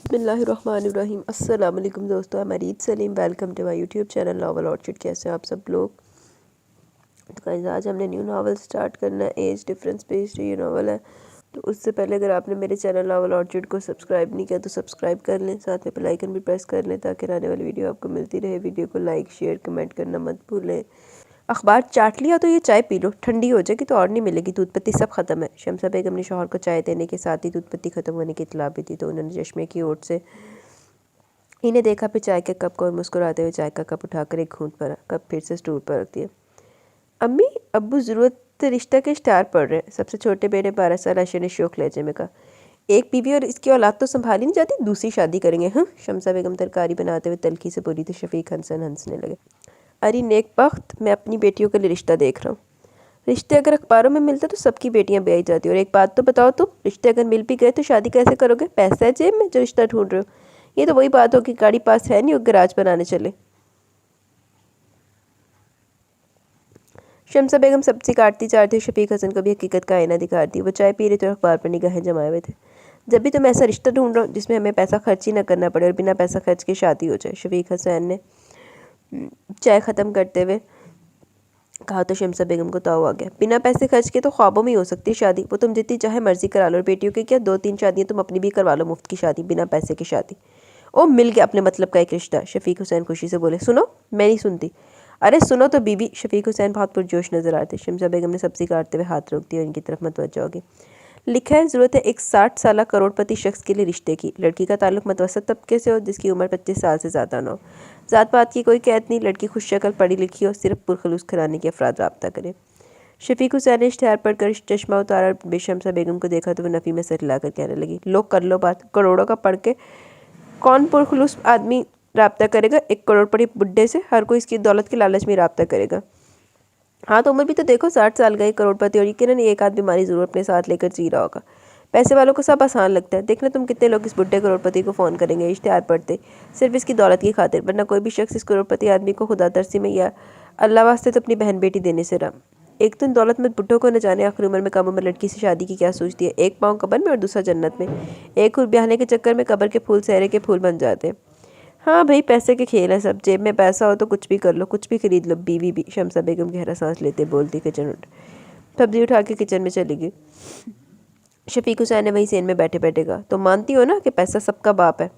बिस्मिल्लाहिर्रहमानिर्रहीम। अस्सलाम वालेकुम दोस्तों, मैं Mareed Saleem. Welcome to my YouTube channel Novel Orchid. कैसे हैं आप सब लोग? तो गाइस, आज हमने न्यू नावल स्टार्ट करना है। एज डिफरेंस बेस्ड ये नावल है। तो उससे पहले अगर आपने मेरे चैनल नॉवल ऑर्चिड को सब्सक्राइब नहीं किया तो सब्सक्राइब कर लें, साथ में बेल आइकन भी प्रेस कर लें ताकि आने वाली वीडियो आपको मिलती रहे। वीडियो को लाइक शेयर कमेंट करना मत भूलें। अखबार चाट लिया तो ये चाय पी लो, ठंडी हो जाएगी तो और नहीं मिलेगी। दूध पत्ती सब ख़त्म है। शमसा बेगम ने शौहर को चाय देने के साथ ही दूध पत्ती ख़त्म होने की इत्तला भी दी तो उन्होंने चश्मे की ओट से इन्हें देखा, फिर चाय के कप को और मुस्कुराते हुए चाय का कप उठाकर एक घूंट भरा, कप फिर से स्टूल पर रख दिया। अम्मी अब्बू ज़रूरत रिश्ता के स्टार पड़ रहे हैं। सबसे छोटे बेटे 12 साल आशा ने शौक लहजे में कहा। एक बीवी और इसकी औलाद तो संभाली नहीं जाती, दूसरी शादी करेंगे? हाँ, शमसा बेगम तरकारी बनाते हुए तलखी से बोली तो शफीक हंसन हंसने लगे। अरे नेक बख्त, मैं अपनी बेटियों के लिए रिश्ता देख रहा हूँ। रिश्ते अगर अखबारों में मिलते तो सबकी बेटियां ब्याही जाती। और एक बात तो बताओ, तुम रिश्ते अगर मिल भी गए तो शादी कैसे करोगे? पैसा है जेब में जो रिश्ता ढूंढ रहे हो? ये तो वही बात हो कि गाड़ी पास है नहीं और गराज बनाने चले। शमसा बेगम सब्जी काटती चाहती शफीक हसन को भी हकीकत का आईना दिखा दी। वो चाय पी रहे थे और अखबार पर निगाहें जमाए हुए थे। जब भी तुम ऐसा रिश्ता ढूंढ रहे हो जिसमें हमें पैसा खर्च ही ना करना पड़े और बिना पैसा खर्च के शादी हो जाए, शफीक हसन ने चाय ख़त्म करते हुए कहा तो शमसा बेगम को ताव आ गया। बिना पैसे खर्च के तो ख्वाबों में ही हो सकती है शादी। वो तुम जितनी चाहे मर्जी करा लो। और बेटियों की क्या 2-3 शादियाँ तुम अपनी भी करवा लो, मुफ्त की शादी, बिना पैसे की शादी। ओ मिल गया अपने मतलब का एक रिश्ता, शफीक हुसैन खुशी से बोले। सुनो, मैं नहीं सुनती। अरे सुनो तो बीबी। शफीक हुसैन बहुत पुरजोश नजर आते। शमसा बेगम ने सब्जी काटते हुए हाथ रोक दिया और इनकी तरफ मतवज्जो होगी। लिखा है ज़रूरत है एक 60 साल करोड़पति शख्स के लिए रिश्ते की। लड़की का ताल्लुक मतवसत तबके से हो जिसकी उम्र 25 साल से ज़्यादा ना हो। ज़ात पात की कोई कैद नहीं। लड़की खुश शक्ल पढ़ी लिखी हो, सिर्फ पुरखलूस घराने के अफराद रब्ता करे। शफीक हुसैन ने इश्तिहार पढ़कर चश्मा उतारा और बेशमसा बेगम को देखा तो वो नफ़ी में सर हिलाकर कहने लगी, लो कर लो बात। करोड़ों का पढ़ के कौन पुरखलूस आदमी रब्ता करेगा? एक करोड़पति बुड्ढे से हर कोई इसकी दौलत के लालच में रब्ता करेगा। हाँ तो उम्र भी तो देखो, 60 साल गए करोड़पति और यकीनन एक आध बीमारी जरूर अपने साथ लेकर जी रहा होगा। पैसे वालों को सब आसान लगता है। देखना तुम कितने लोग इस बुढ़े करोड़पति को फ़ोन करेंगे इश्तिहार पढ़ते, सिर्फ इसकी दौलत की खातिर। वरना कोई भी शख्स इस करोड़पति आदमी को खुदा तरसी में या अल्लाह वास्ते तो अपनी बहन बेटी देने से रहा। एक तो इन दौलतमंद बुढ़ों को न जाने आखिरी उम्र में कम उम्र लड़की से शादी की क्या सोचती है। एक पाँव कब्र में और दूसरा जन्नत में। एक हुर ब्याहने के चक्कर में कब्र के फूल सहरे के फूल बन जाते हैं। हाँ भाई, पैसे के खेल है सब। जेब में पैसा हो तो कुछ भी कर लो, कुछ भी खरीद लो। बीवी भी। शमसा बेगम गहरा सांस लेते बोलती किचन उठ सब्जी उठा के किचन में चली गई। शफीक हुसैन ने वहीं सेन में बैठे बैठे कहा, तो मानती हो ना कि पैसा सबका बाप है?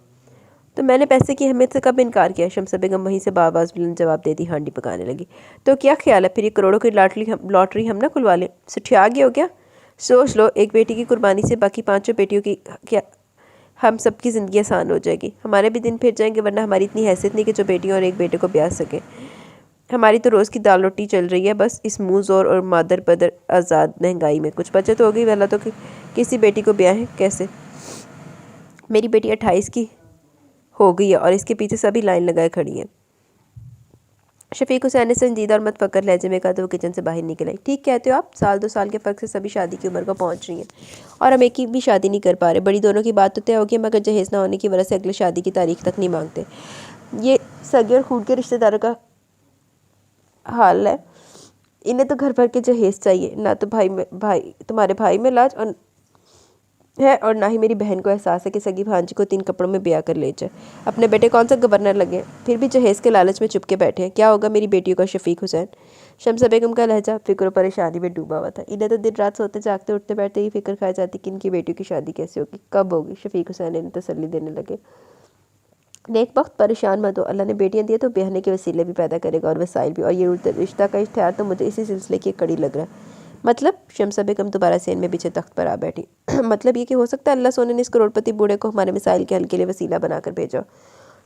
तो मैंने पैसे की अहमियत से कब इनकार किया? शमसा बेगम वहीं से बाबाज बुलंद जवाब देती हांडी पकाने लगी। तो क्या ख्याल है फिर ये करोड़ों की लॉटरी हम ना खुलवा लें? सुठिया गए हो क्या? सोच लो, एक बेटी की कुर्बानी से बाकी 5 बेटियों की क्या हम सबकी ज़िंदगी आसान हो जाएगी। हमारे भी दिन फिर जाएंगे। वरना हमारी इतनी हैसियत नहीं कि जो बेटियों और एक बेटे को ब्याह सके। हमारी तो रोज़ की दाल रोटी चल रही है बस इस मुँह जोर और मादर पदर आज़ाद महंगाई में। कुछ बचत हो गई वरना तो किसी बेटी को ब्याह है कैसे? मेरी बेटी 28 की हो गई है और इसके पीछे सभी लाइन लगाए खड़ी हैं। शफीक हुसैन ने संजीदा और मतफक्कर लहजे में कहा तो वो किचन से बाहर निकल आई। ठीक कहते हो आप, 1-2 साल के फ़र्क से सभी शादी की उम्र को पहुंच रही हैं और हम एक ही भी शादी नहीं कर पा रहे। बड़ी दोनों की बात तो तय होगी मगर जहेज़ ना होने की वजह से अगले शादी की तारीख तक नहीं मांगते। ये सगे और खून के रिश्तेदारों का हाल है। इन्हें तो घर भर के जहेज़ चाहिए। ना तो भाई तुम्हारे भाई में लाज और है और ना ही मेरी बहन को एहसास है कि सगी भांजी को 3 कपड़ों में ब्याह कर ले जाए। अपने बेटे कौन सा गवर्नर लगे, फिर भी जहेज़ के लालच में चुपके बैठे हैं। क्या होगा मेरी बेटियों का? शफीक हुसैन। शमसा बेगम का लहजा फिक्र और परेशानी में डूबा हुआ था। इन्हें तो दिन रात सोते जागते उठते बैठते ही फिक्र खाई जाती कि इनकी बेटियों की शादी कैसे होगी, कब होगी। शफीक हुसैन इन्हें तसल्ली देने लगे। नेक वक्त, परेशान मत हो। अल्लाह ने बेटियां दी तो ब्याहने के वसीले भी पैदा करेगा और वसाइल भी। और ये रिश्ता का इश्तिहार तो मुझे इसी सिलसिले की कड़ी लग रहा है। मतलब? शमसा बेगम दोबारा सेन में पीछे तख्त पर आ बैठी। मतलब ये कि हो सकता है अल्लाह सोने ने इस करोड़पति बूढ़े को हमारे मिसाइल के हल के लिए वसीला बनाकर भेजा।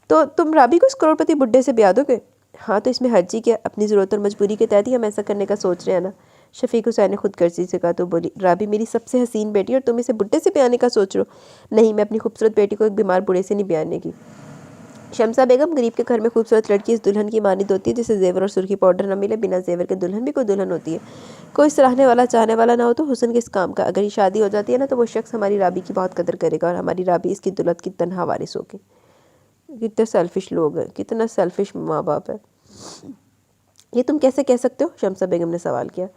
तो तुम राबी को इस करोड़पति बुढ़े से ब्याह दोगे? हाँ तो इसमें हर्जी क्या? अपनी ज़रूरत और मजबूरी के तहत ही हम ऐसा करने का सोच रहे हैं ना। शफीक हुसैन ने खुद गर्जी से कहा तो बोली, राबी मेरी सबसे हसीन बेटी और तुम इसे बुढ़े से ब्याहने का सोच रहे हो? नहीं, मैं अपनी खूबसूरत बेटी को एक बीमार बूढ़े से नहीं ब्याहने की। शमसा बेगम, गरीब के घर में खूबसूरत लड़की इस दुल्हन की मानिद होती है जिसे जेवर और सुर्खी पाउडर न मिले। बिना जेवर के दुल्हन भी कोई दुल्हन होती है। कोई सराहने वाला चाहने वाला ना हो तो हुस्न किस काम का। अगर ये शादी हो जाती है ना तो वो शख्स हमारी राबी की बहुत कदर करेगा और हमारी राबी इसकी दौलत की तनहा वारिस होगी। कितने सेल्फिश लोग हैं, कितना सेल्फिश माँ बाप है। ये तुम कैसे कह सकते हो? शमसा बेगम ने सवाल किया।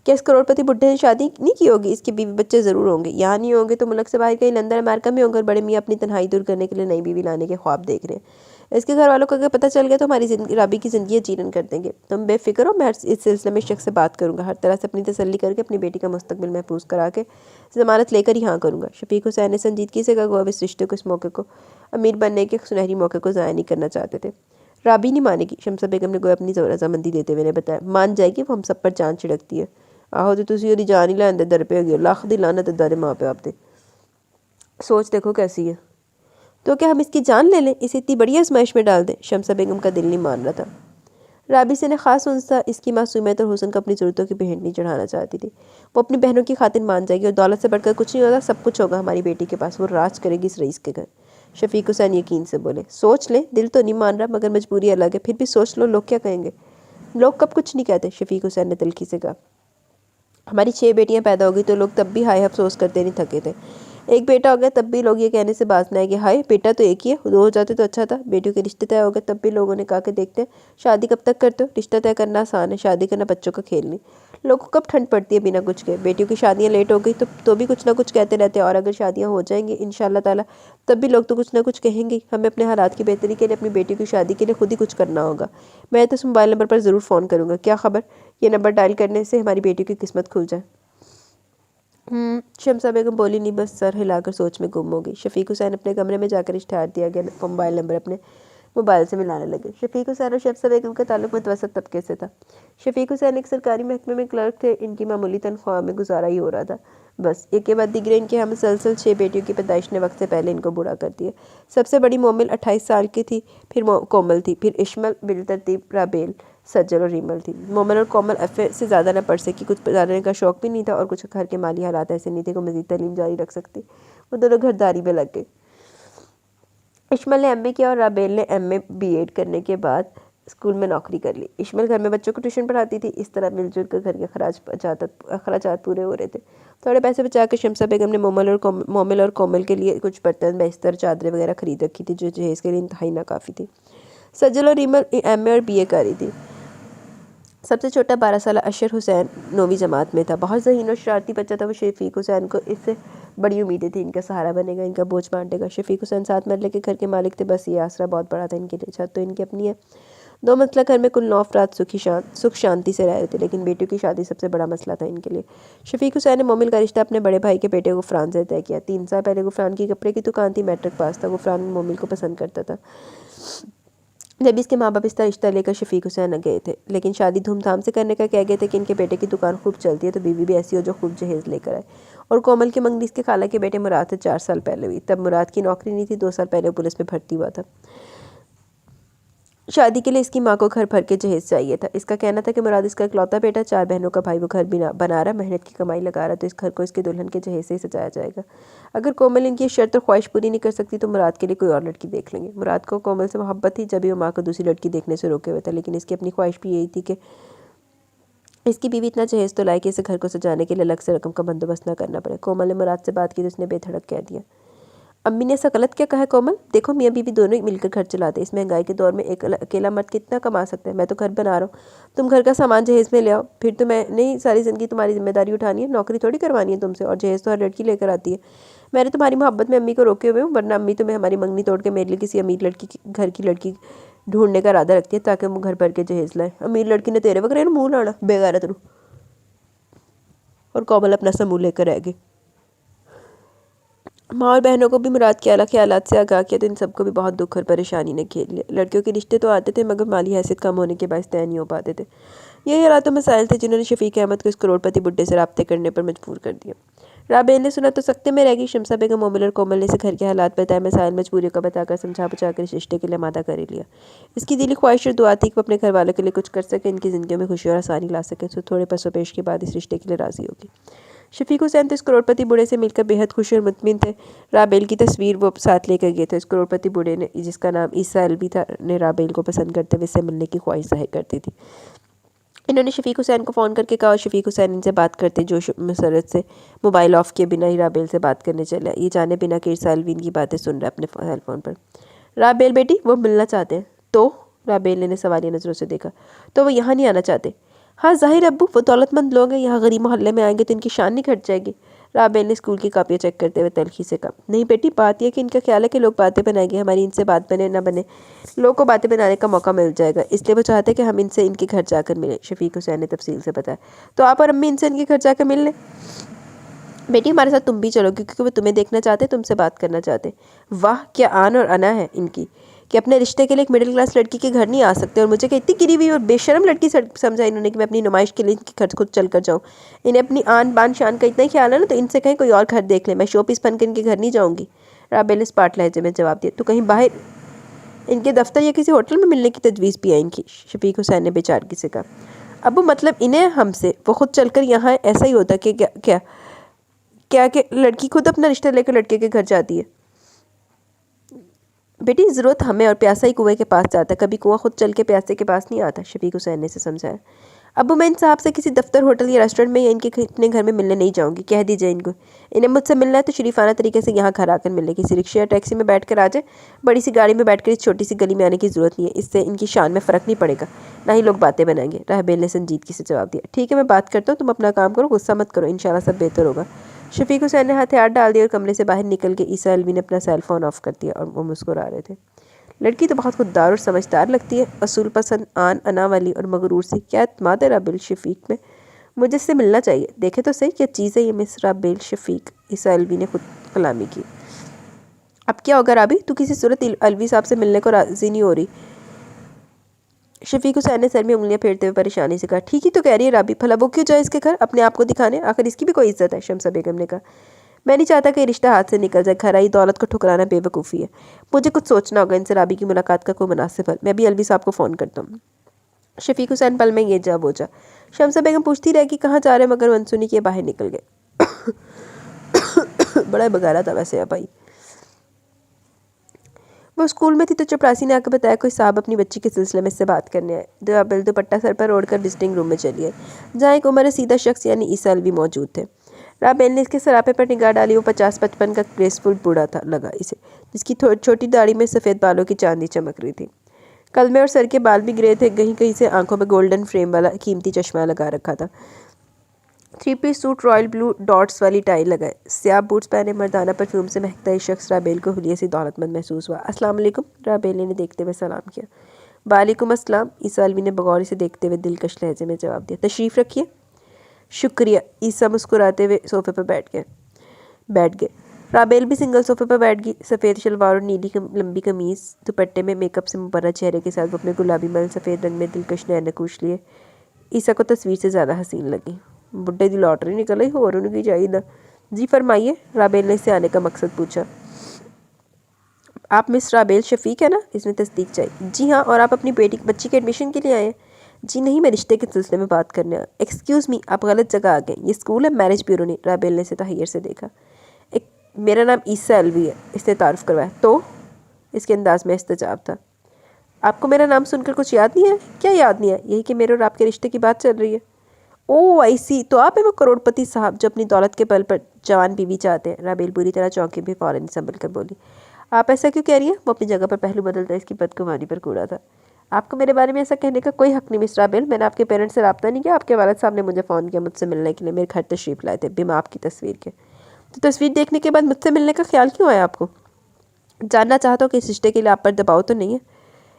क्या इस करोड़पति बुड्ढे ने शादी नहीं की होगी? इसके बीवी बच्चे ज़रूर होंगे। यहाँ नहीं होंगे तो मुल्क से बाहर कहीं लंदन अमेरिका में होंगे और बड़े मियाँ अपनी तन्हाई दूर करने के लिए नई बीवी लाने के ख्वाब देख रहे हैं। इसके घर वालों को अगर पता चल गया तो हमारी राबी की ज़िंदगी जीरन कर देंगे। तुम बेफिक्र हो, मैं इस सिलसिले में शख्स से बात करूँगा। हर तरह से अपनी तसल्ली करके अपनी बेटी का मुस्तकबिल महफूज करा के ज़मानत लेकर ही हाँ करूँगा। शफीक हुसैन ने संजीदगी से कहा, वो अब इस रिश्ते को, इस मौके को, अमीर बनने के सुनहरी मौके को ज़ाया नहीं करना चाहते थे। राबी नहीं मानेगी, शमसा बेगम ने गोया अपनी रजामंदी देते हुए ने बताया। मान जाएगी, वो हम सब पर जान छिड़कती है। आहो तो तुसी ओदी जान ही लैंदे दर पे हो, लख दी लानत दादे माँ प्यो आपते। सोच देखो कैसी है। तो क्या हम इसकी जान ले लें, इसे इतनी बड़ी आजमाइश में डाल दें? शमसा बेगम का दिल नहीं मान रहा था। राबी से ने खास उनसा इसकी मासूमियत और हुस्न को अपनी ज़रूरतों की भेंट नहीं चढ़ाना चाहती थी। वो अपनी बहनों की खातिर मान जाएगी और दौलत से बढ़कर कुछ नहीं होगा, सब कुछ होगा हमारी बेटी के पास। वो राज करेगी इस रईस के घर। शफीक हुसैन यकीन से बोले। सोच ले, दिल तो नहीं मान रहा मगर मजबूरी अलग है। फिर भी सोच लो, लोग क्या कहेंगे? लोग कब कुछ नहीं कहते, शफीक हुसैन ने तल्खी से कहा। हमारी 6 बेटियां पैदा हो गई तो लोग तब भी हाय अफसोस करते नहीं थके थे। एक बेटा हो गया तब भी लोग ये कहने से बाज ना है कि हाय बेटा तो एक ही है, 2 हो जाते तो अच्छा था। बेटियों के रिश्ते तय हो गए तब भी लोगों ने कहा कि देखते हैं शादी कब तक करते हो, रिश्ता तय करना आसान है, शादी करना बच्चों का खेल नहीं। लोगों को कब ठंड पड़ती है बिना कुछ कहे। बेटियों की शादियाँ लेट हो गई तो भी कुछ ना कुछ कहते रहते हैं, और अगर शादियाँ हो जाएंगी इंशाल्लाह ताला तब भी लोग तो कुछ ना कुछ कहेंगे। हमें अपने हालात की बेहतरी के लिए, अपनी बेटियों की शादी के लिए खुद ही कुछ करना होगा। मैं तो इस मोबाइल नंबर पर ज़रूर फ़ोन करूँगा, क्या खबर ये नंबर डायल करने से हमारी बेटियों की किस्मत खुल जाए। शमसा बेगम बोली नहीं, बस सर हिलाकर सोच में गुम हो गई। शफीक हुसैन अपने कमरे में जाकर इश्तिहार दिया गया मोबाइल नंबर अपने मोबाइल से मिलाने लगे। शफीक हुसैन और शमसा बेगम का ताल्लुक मुतवसत तबके से था। शफीक हुसैन एक सरकारी महकमे में क्लर्क थे। इनकी मामूली तनख्वाह में गुजारा ही हो रहा था। बस एक के बाद दिगरे इनके यहाँ मुसलसल 6 बेटियों की पैदाइश ने वक्त से पहले इनको बूढ़ा कर दिया। सबसे बड़ी मोमिल 28 साल की थी, फिर कोमल थी, फिर इश्मल, बिलतरतीब राबेल, सज्जल और रीमल थी। मोमिल और कोमल एफए से ज़्यादा न पढ़ सकी, कुछ पढ़ाने का शौक़ भी नहीं था और कुछ घर के माली हालात ऐसे नहीं थे कि मज़ीद तालीम जारी रख सकती। वो दोनों घरदारी में लग गए। इश्मल ने एमए किया और राबेल ने एमए बीएड करने के बाद स्कूल में नौकरी कर ली। इश्मल घर में बच्चों को ट्यूशन पढ़ाती थी। इस तरह मिलजुल कर घर के अखराजात पूरे हो रहे थे। थोड़े पैसे बचाकर शमसा बेगम ने मोमिल और कोमल के लिए कुछ बर्तन, बिस्तर, चादरें वगैरह खरीद रखी थी जो जहेज़ के लिए इंतहाई नाकाफ़ी थी। सज्जल और रीमल एमए और बीए कर रही थी। सबसे छोटा 12 साल अशर हुसैन 9वीं जमात में था। बहुत ज़हीन और शरारती बच्चा था वो। शफीक हुसैन को इससे बड़ी उम्मीदें थी, इनका सहारा बनेगा, इनका बोझ बांटेगा। शफीक हुसैन 7 मरले के घर के मालिक थे। बस ये आसरा बहुत बड़ा था इनके लिए। छत तो इनकी अपनी है। 2 मंजिला घर में कुल 9 अफराद सुख शांति से रह रहे थे, लेकिन बेटियों की शादी सबसे बड़ा मसला था इनके लिए। शफीक हुसैन ने मोमिल का रिश्ता अपने बड़े भाई के बेटे गुफरान से तय किया। 3 साल पहले गुफरान की कपड़े की दुकान थी, मैट्रिक पास था। गुफरान मोमिल को पसंद करता था। जब इसके माँ बाप इसका रिश्ता लेकर शफीक हुसैन गए थे, लेकिन शादी धूमधाम से करने का कह गए थे कि इनके बेटे की दुकान खूब चलती है तो बीवी भी ऐसी हो जो खूब जहेज़ लेकर आए। और कोमल की मंगनी इसके खाला के बेटे मुराद से 4 साल पहले हुई। तब मुराद की नौकरी नहीं थी, 2 साल पहले पुलिस में भर्ती हुआ था। शादी के लिए इसकी माँ को घर भर के जहेज़ चाहिए था। इसका कहना था कि मुराद इसका इकलौता बेटा, 4 बहनों का भाई, वो घर बना रहा, मेहनत की कमाई लगा रहा, तो इस घर को इसके दुल्हन के जहेज़ से ही सजाया जाएगा। अगर कोमल इनकी शर्त और ख्वाहिश पूरी नहीं कर सकती तो मुराद के लिए कोई और लड़की देख लेंगे। मुराद को कोमल से मोहब्बत थी, जब भी वो माँ को दूसरी लड़की देखने से रोके हुए था, लेकिन इसकी अपनी ख्वाहिश भी यही थी कि इसकी बीवी इतना जहेज़ तो लाए कि इसे घर को सजाने के लिए अलग से रकम का बंदोबस्त ना करना पड़े। कोमल ने मुराद से बात की तो उसने बेधड़क कह दिया, अम्मी ने ऐसा गलत क्या कहा है कोमल? देखो मियाँ बीवी दोनों ही मिलकर घर चलाते। इस महंगाई के दौर में एक अकेला मर्द कितना कमा सकता है? मैं तो घर बना रहा हूँ, तुम घर का सामान जहेज़ में ले आओ। फिर तो मैं नहीं सारी ज़िंदगी तुम्हारी जिम्मेदारी उठानी है, नौकरी थोड़ी करवानी है तुमसे, और जहेज़ तो हर लड़की लेकर आती है। मैंने तुम्हारी मोहब्बत में अम्मी को रोके हुए हूँ, वरना अम्मी तुम्हें हमारी मंगनी तोड़ के मेरे लिए किसी अमीर लड़की घर की लड़की ढूंढने का इरादा रखती है ताकि हम घर भर के जहेज़ लाए। अमीर लड़की ने तेरे वगैरह मुँह लाना, बेगैरत रू। और कोमल अपना समूह लेकर रह गई। माँ और बहनों को भी मुराद के आला ख्यालात से आगाह किया तो इन सबको भी बहुत दुख और परेशानी ने घेर लिया। लड़कियों के रिश्ते तो आते थे मगर माली हैसियत कम होने के बायस तय नहीं हो पाते थे। यही हालात मसाइल थे जिन्होंने शफीक अहमद को इस करोड़पति बुड्ढे से रब्ते करने पर मजबूर कर दिया। राबेल ने सुना तो सख्ते में रह गई। शमसा बेगम, मोमिल और कोमल ने इसे घर के हालात बताए, मसाइल मजबूरियों का बताकर समझा बुझाकर इस रिश्ते के लिए आमादा कर ही लिया। इसकी दिली ख्वाहिश और दुआ थी कि वो अपने घर वालों के लिए कुछ कर सके, इनकी ज़िंदगियों में खुशी और आसानी ला सके। तो थोड़े पसोपेश के बाद इस रिश्ते के लिए राज़ी होगी। शफीक हुसैन तो इस करोड़पति बूढ़े से मिलकर बेहद खुश और मुतमिन थे। राबेल की तस्वीर वो साथ लेकर गए थे। इस करोड़पति बूढ़े ने, जिसका नाम ईसा अलवी था, ने राबेल को पसंद करते हुए इससे मिलने की ख्वाहिश जाहिर करती थी। इन्होंने शफीक हुसैन को फ़ोन करके कहा और शफीक हुसैन इनसे बात करते जो मसरत से मोबाइल ऑफ किए बिना ही राबेल से बात करने चला, ये जाने बिना कि ईसा अलवी इनकी बातें सुन रहा है अपने सेल फ़ोन पर। राबेल बेटी, वो मिलना चाहते हैं तो? राबेल ने सवालिया नज़रों से देखा। तो वो यहाँ नहीं आना चाहते? हाँ ज़ाहिर अब्बू, वो दौलतमंद लोग हैं, यहाँ गरीब मोहल्ले में आएंगे तो इनकी शान नहीं घट जाएगी। राबेल ने स्कूल की कापियाँ चेक करते हुए तल्खी से कहा। नहीं बेटी, बात यह कि इनका ख्याल है कि लोग बातें बनाएंगे, हमारी इनसे बात बने ना बने, लोगों को बातें बनाने का मौका मिल जाएगा, इसलिए वो चाहते हैं कि हम इनसे इनके घर जाकर मिलें। शफीक हुसैन ने तफसील से बताया। तो आप और अम्मी इनसे इनके घर जाकर मिल लें। बेटी हमारे साथ तुम भी चलो, क्योंकि वो तुम्हें देखना चाहते, तुमसे बात करना चाहते। वाह क्या आन और अना है इनकी कि अपने रिश्ते के लिए एक मिडिल क्लास लड़की के घर नहीं आ सकते, और मुझे क्या इतनी गिरी हुई और बेशरम लड़की समझा इन्होंने कि मैं अपनी नुमाइश के लिए इनके घर खुद चल कर जाऊँ। इन्हें अपनी आन बान शान का इतना ही ख्याल है ना, तो इनसे कहीं कोई और घर देख ले, मैं शो पीस बन कर इनके घर नहीं जाऊँगी। राबेल ने स्पाट लहजे में जवाब दिया। तो कहीं बाहर इनके दफ्तर या किसी होटल में मिलने की तजवीज़ भी है इनकी। शफीक हुसैन ने बेचारगी से कहा। अब वो मतलब इन्हें हमसे, वो खुद चलकर यहाँ ऐसा ही होता कि क्या क्या क्या कि लड़की खुद अपना रिश्ता लेकर लड़के के घर जाती है। बेटी ज़रूरत हमें और प्यासा ही कुएं के पास जाता है, कभी कुआं खुद चल के प्यासे के पास नहीं आता। शफीक हुसैन ने से समझाया। अब मैं इन साहब से किसी दफ्तर होटल या रेस्टोरेंट में या इनके अपने घर में मिलने नहीं जाऊँगी, कह दीजिए इनको। इन्हें मुझसे मिलना है तो शरीफाना तरीके से यहाँ घर आकर मिले, किसी रिक्शा या टैक्सी में बैठ कर आ जाए, बड़ी सी गाड़ी में बैठकर इस छोटी सी गली में आने की ज़रूरत नहीं है, इससे इनकी शान में फ़र्क नहीं पड़ेगा, ना ही लोग बातें बनाएंगे। राहबेल ने संजीदगी से जवाब दिया। ठीक है मैं बात करता हूँ, तुम अपना काम करो, गुस्सा मत करो, इंशाल्लाह सब बेहतर होगा। शफीक हुसैन ने हथियार डाल दिया और कमरे से बाहर निकल के ईसा अलवी ने अपना सेल फ़ोन ऑफ कर दिया और वो मुस्कुरा रहे थे। लड़की तो बहुत खुददार और समझदार लगती है, असूल पसंद, आन अना वाली और मगरूर सी। क्या एतमाद है राबेल शफीक में, मुझे इससे मिलना चाहिए, देखे तो सही क्या चीज़ है ये मिस राबेल शफीक। ईसा अलवी ने खुद कलामी की। अब क्या होगा राबी, तू किसी सूरत अलवी साहब से मिलने को राजी नहीं हो रही। शफीक हुसैन ने सर में उंगलियां फेरते हुए परेशानी से कहा। ठीक ही तो कह रही है राबी, भला वो क्यों जाए इसके घर अपने आप को दिखाने, आखिर इसकी भी कोई इज्जत है। शमसा बेगम ने कहा। मैं नहीं चाहता कि रिश्ता हाथ से निकल जाए, घर आई दौलत को ठुकराना बेवकूफ़ी है, मुझे कुछ सोचना होगा। इनसे राबी की मुलाकात का कोई मुनासिब हल, मैं भी अलवी साहब को फ़ोन करता हूँ। शफीक हुसैन पल में ये जा वो जा। शमसा बेगम पूछती रही कि कहाँ जा रहे, मगर मनसुनी के बाहर निकल गए। बड़ा बगारा था वैसे भाई। वो स्कूल में थी तो चपरासी ने आकर बताया कोई साहब अपनी बच्ची के सिलसिले में इससे बात करने आए। राबेल दुपट्टा सर पर ओढ़कर विजिटिंग रूम में चली आई, जहाँ एक उम्र सीधा शख्स यानी ईसा अलवी मौजूद थे। राबेल ने इसके सरापे पर निगाह डाली। वो 50-55 का ग्रेसफुल बूढ़ा था लगा इसे, जिसकी छोटी दाढ़ी में सफ़ेद बालों की चांदी चमक रही थी। कलमे और सर के बाल भी ग्रे थे, कहीं कहीं से आंखों में गोल्डन फ्रेम वाला कीमती चश्मा लगा रखा था। 3 piece suit, royal blue dots वाली टाई लगाए, स्याह बूट्स पहने, मर्दाना परफ्यूम से महकता ये शख्स राबेल को हुलिये से दौलतमंद महसूस हुआ। अस्सलाम वालेकुम, राबेल ने देखते हुए सलाम किया। वालेकुम अस्सलाम, ईसा अलवी ने बगौर से देखते हुए दिलकश लहजे में जवाब दिया। तशरीफ़ रखिए। शुक्रिया। ईसा मुस्कुराते हुए सोफे पर बैठ गए। राबेल भी सिंगल सोफे पर बैठ गई। सफ़ेद शलवार और नीली लंबी कमीज़, दुपट्टे में मेकअप से मुबर्रद चेहरे के साथ वो अपने गुलाबी मल सफ़ेद रंग में दिलकश नैन नकूश लिए ईसा को तस्वीर से ज़्यादा हसीन लगी। बुढ़े दी लॉटरी निकल आई, होर उनकी चाहिए। जी फरमाइए, राबेल ने इससे आने का मकसद पूछा। आप मिस राबेल शफीक है ना, इसमें तस्दीक चाहिए। जी हाँ, और आप अपनी बच्ची के एडमिशन के लिए आए हैं। जी नहीं, मैं रिश्ते के सिलसिले में बात करने आया। एक्सक्यूज़ मी, आप गलत जगह आ गए, ये स्कूल है, मैरिज ब्यूरो नहीं। राबेल ने इसे तहैयर से देखा। मेरा नाम ईसा अलवी है, इसने तारुफ करवाया। तो इसके अंदाज में इस्तेजाब था। आपको मेरा नाम सुनकर कुछ याद नहीं है? क्या याद नहीं है? यही कि मेरे और आपके रिश्ते की बात चल रही है। ओह आई सी, तो आप हैं वो करोड़पति साहब जो अपनी दौलत के बल पर जवान बीवी चाहते हैं। राबेल बुरी तरह चौंकी भी फ़ौरन संभल कर बोली। आप ऐसा क्यों कह रही हैं? वो अपनी जगह पर पहलू बदलता इसकी बदगुमानी पर कूड़ा था। आपको मेरे बारे में ऐसा कहने का कोई हक नहीं मिस राबेल। मैंने आपके पेरेंट्स से रब्ता नहीं किया, आपके वालिद साहब ने मुझे फ़ोन किया मुझसे मिलने के लिए, मेरे घर तशरीफ़ लाए थे बिना आपकी तस्वीर के। तो तस्वीर देखने के बाद मुझसे मिलने का ख्याल क्यों आया आपको? जानना चाहता हूँ कि इस रिश्ते के लिए आप पर दबाव तो नहीं है?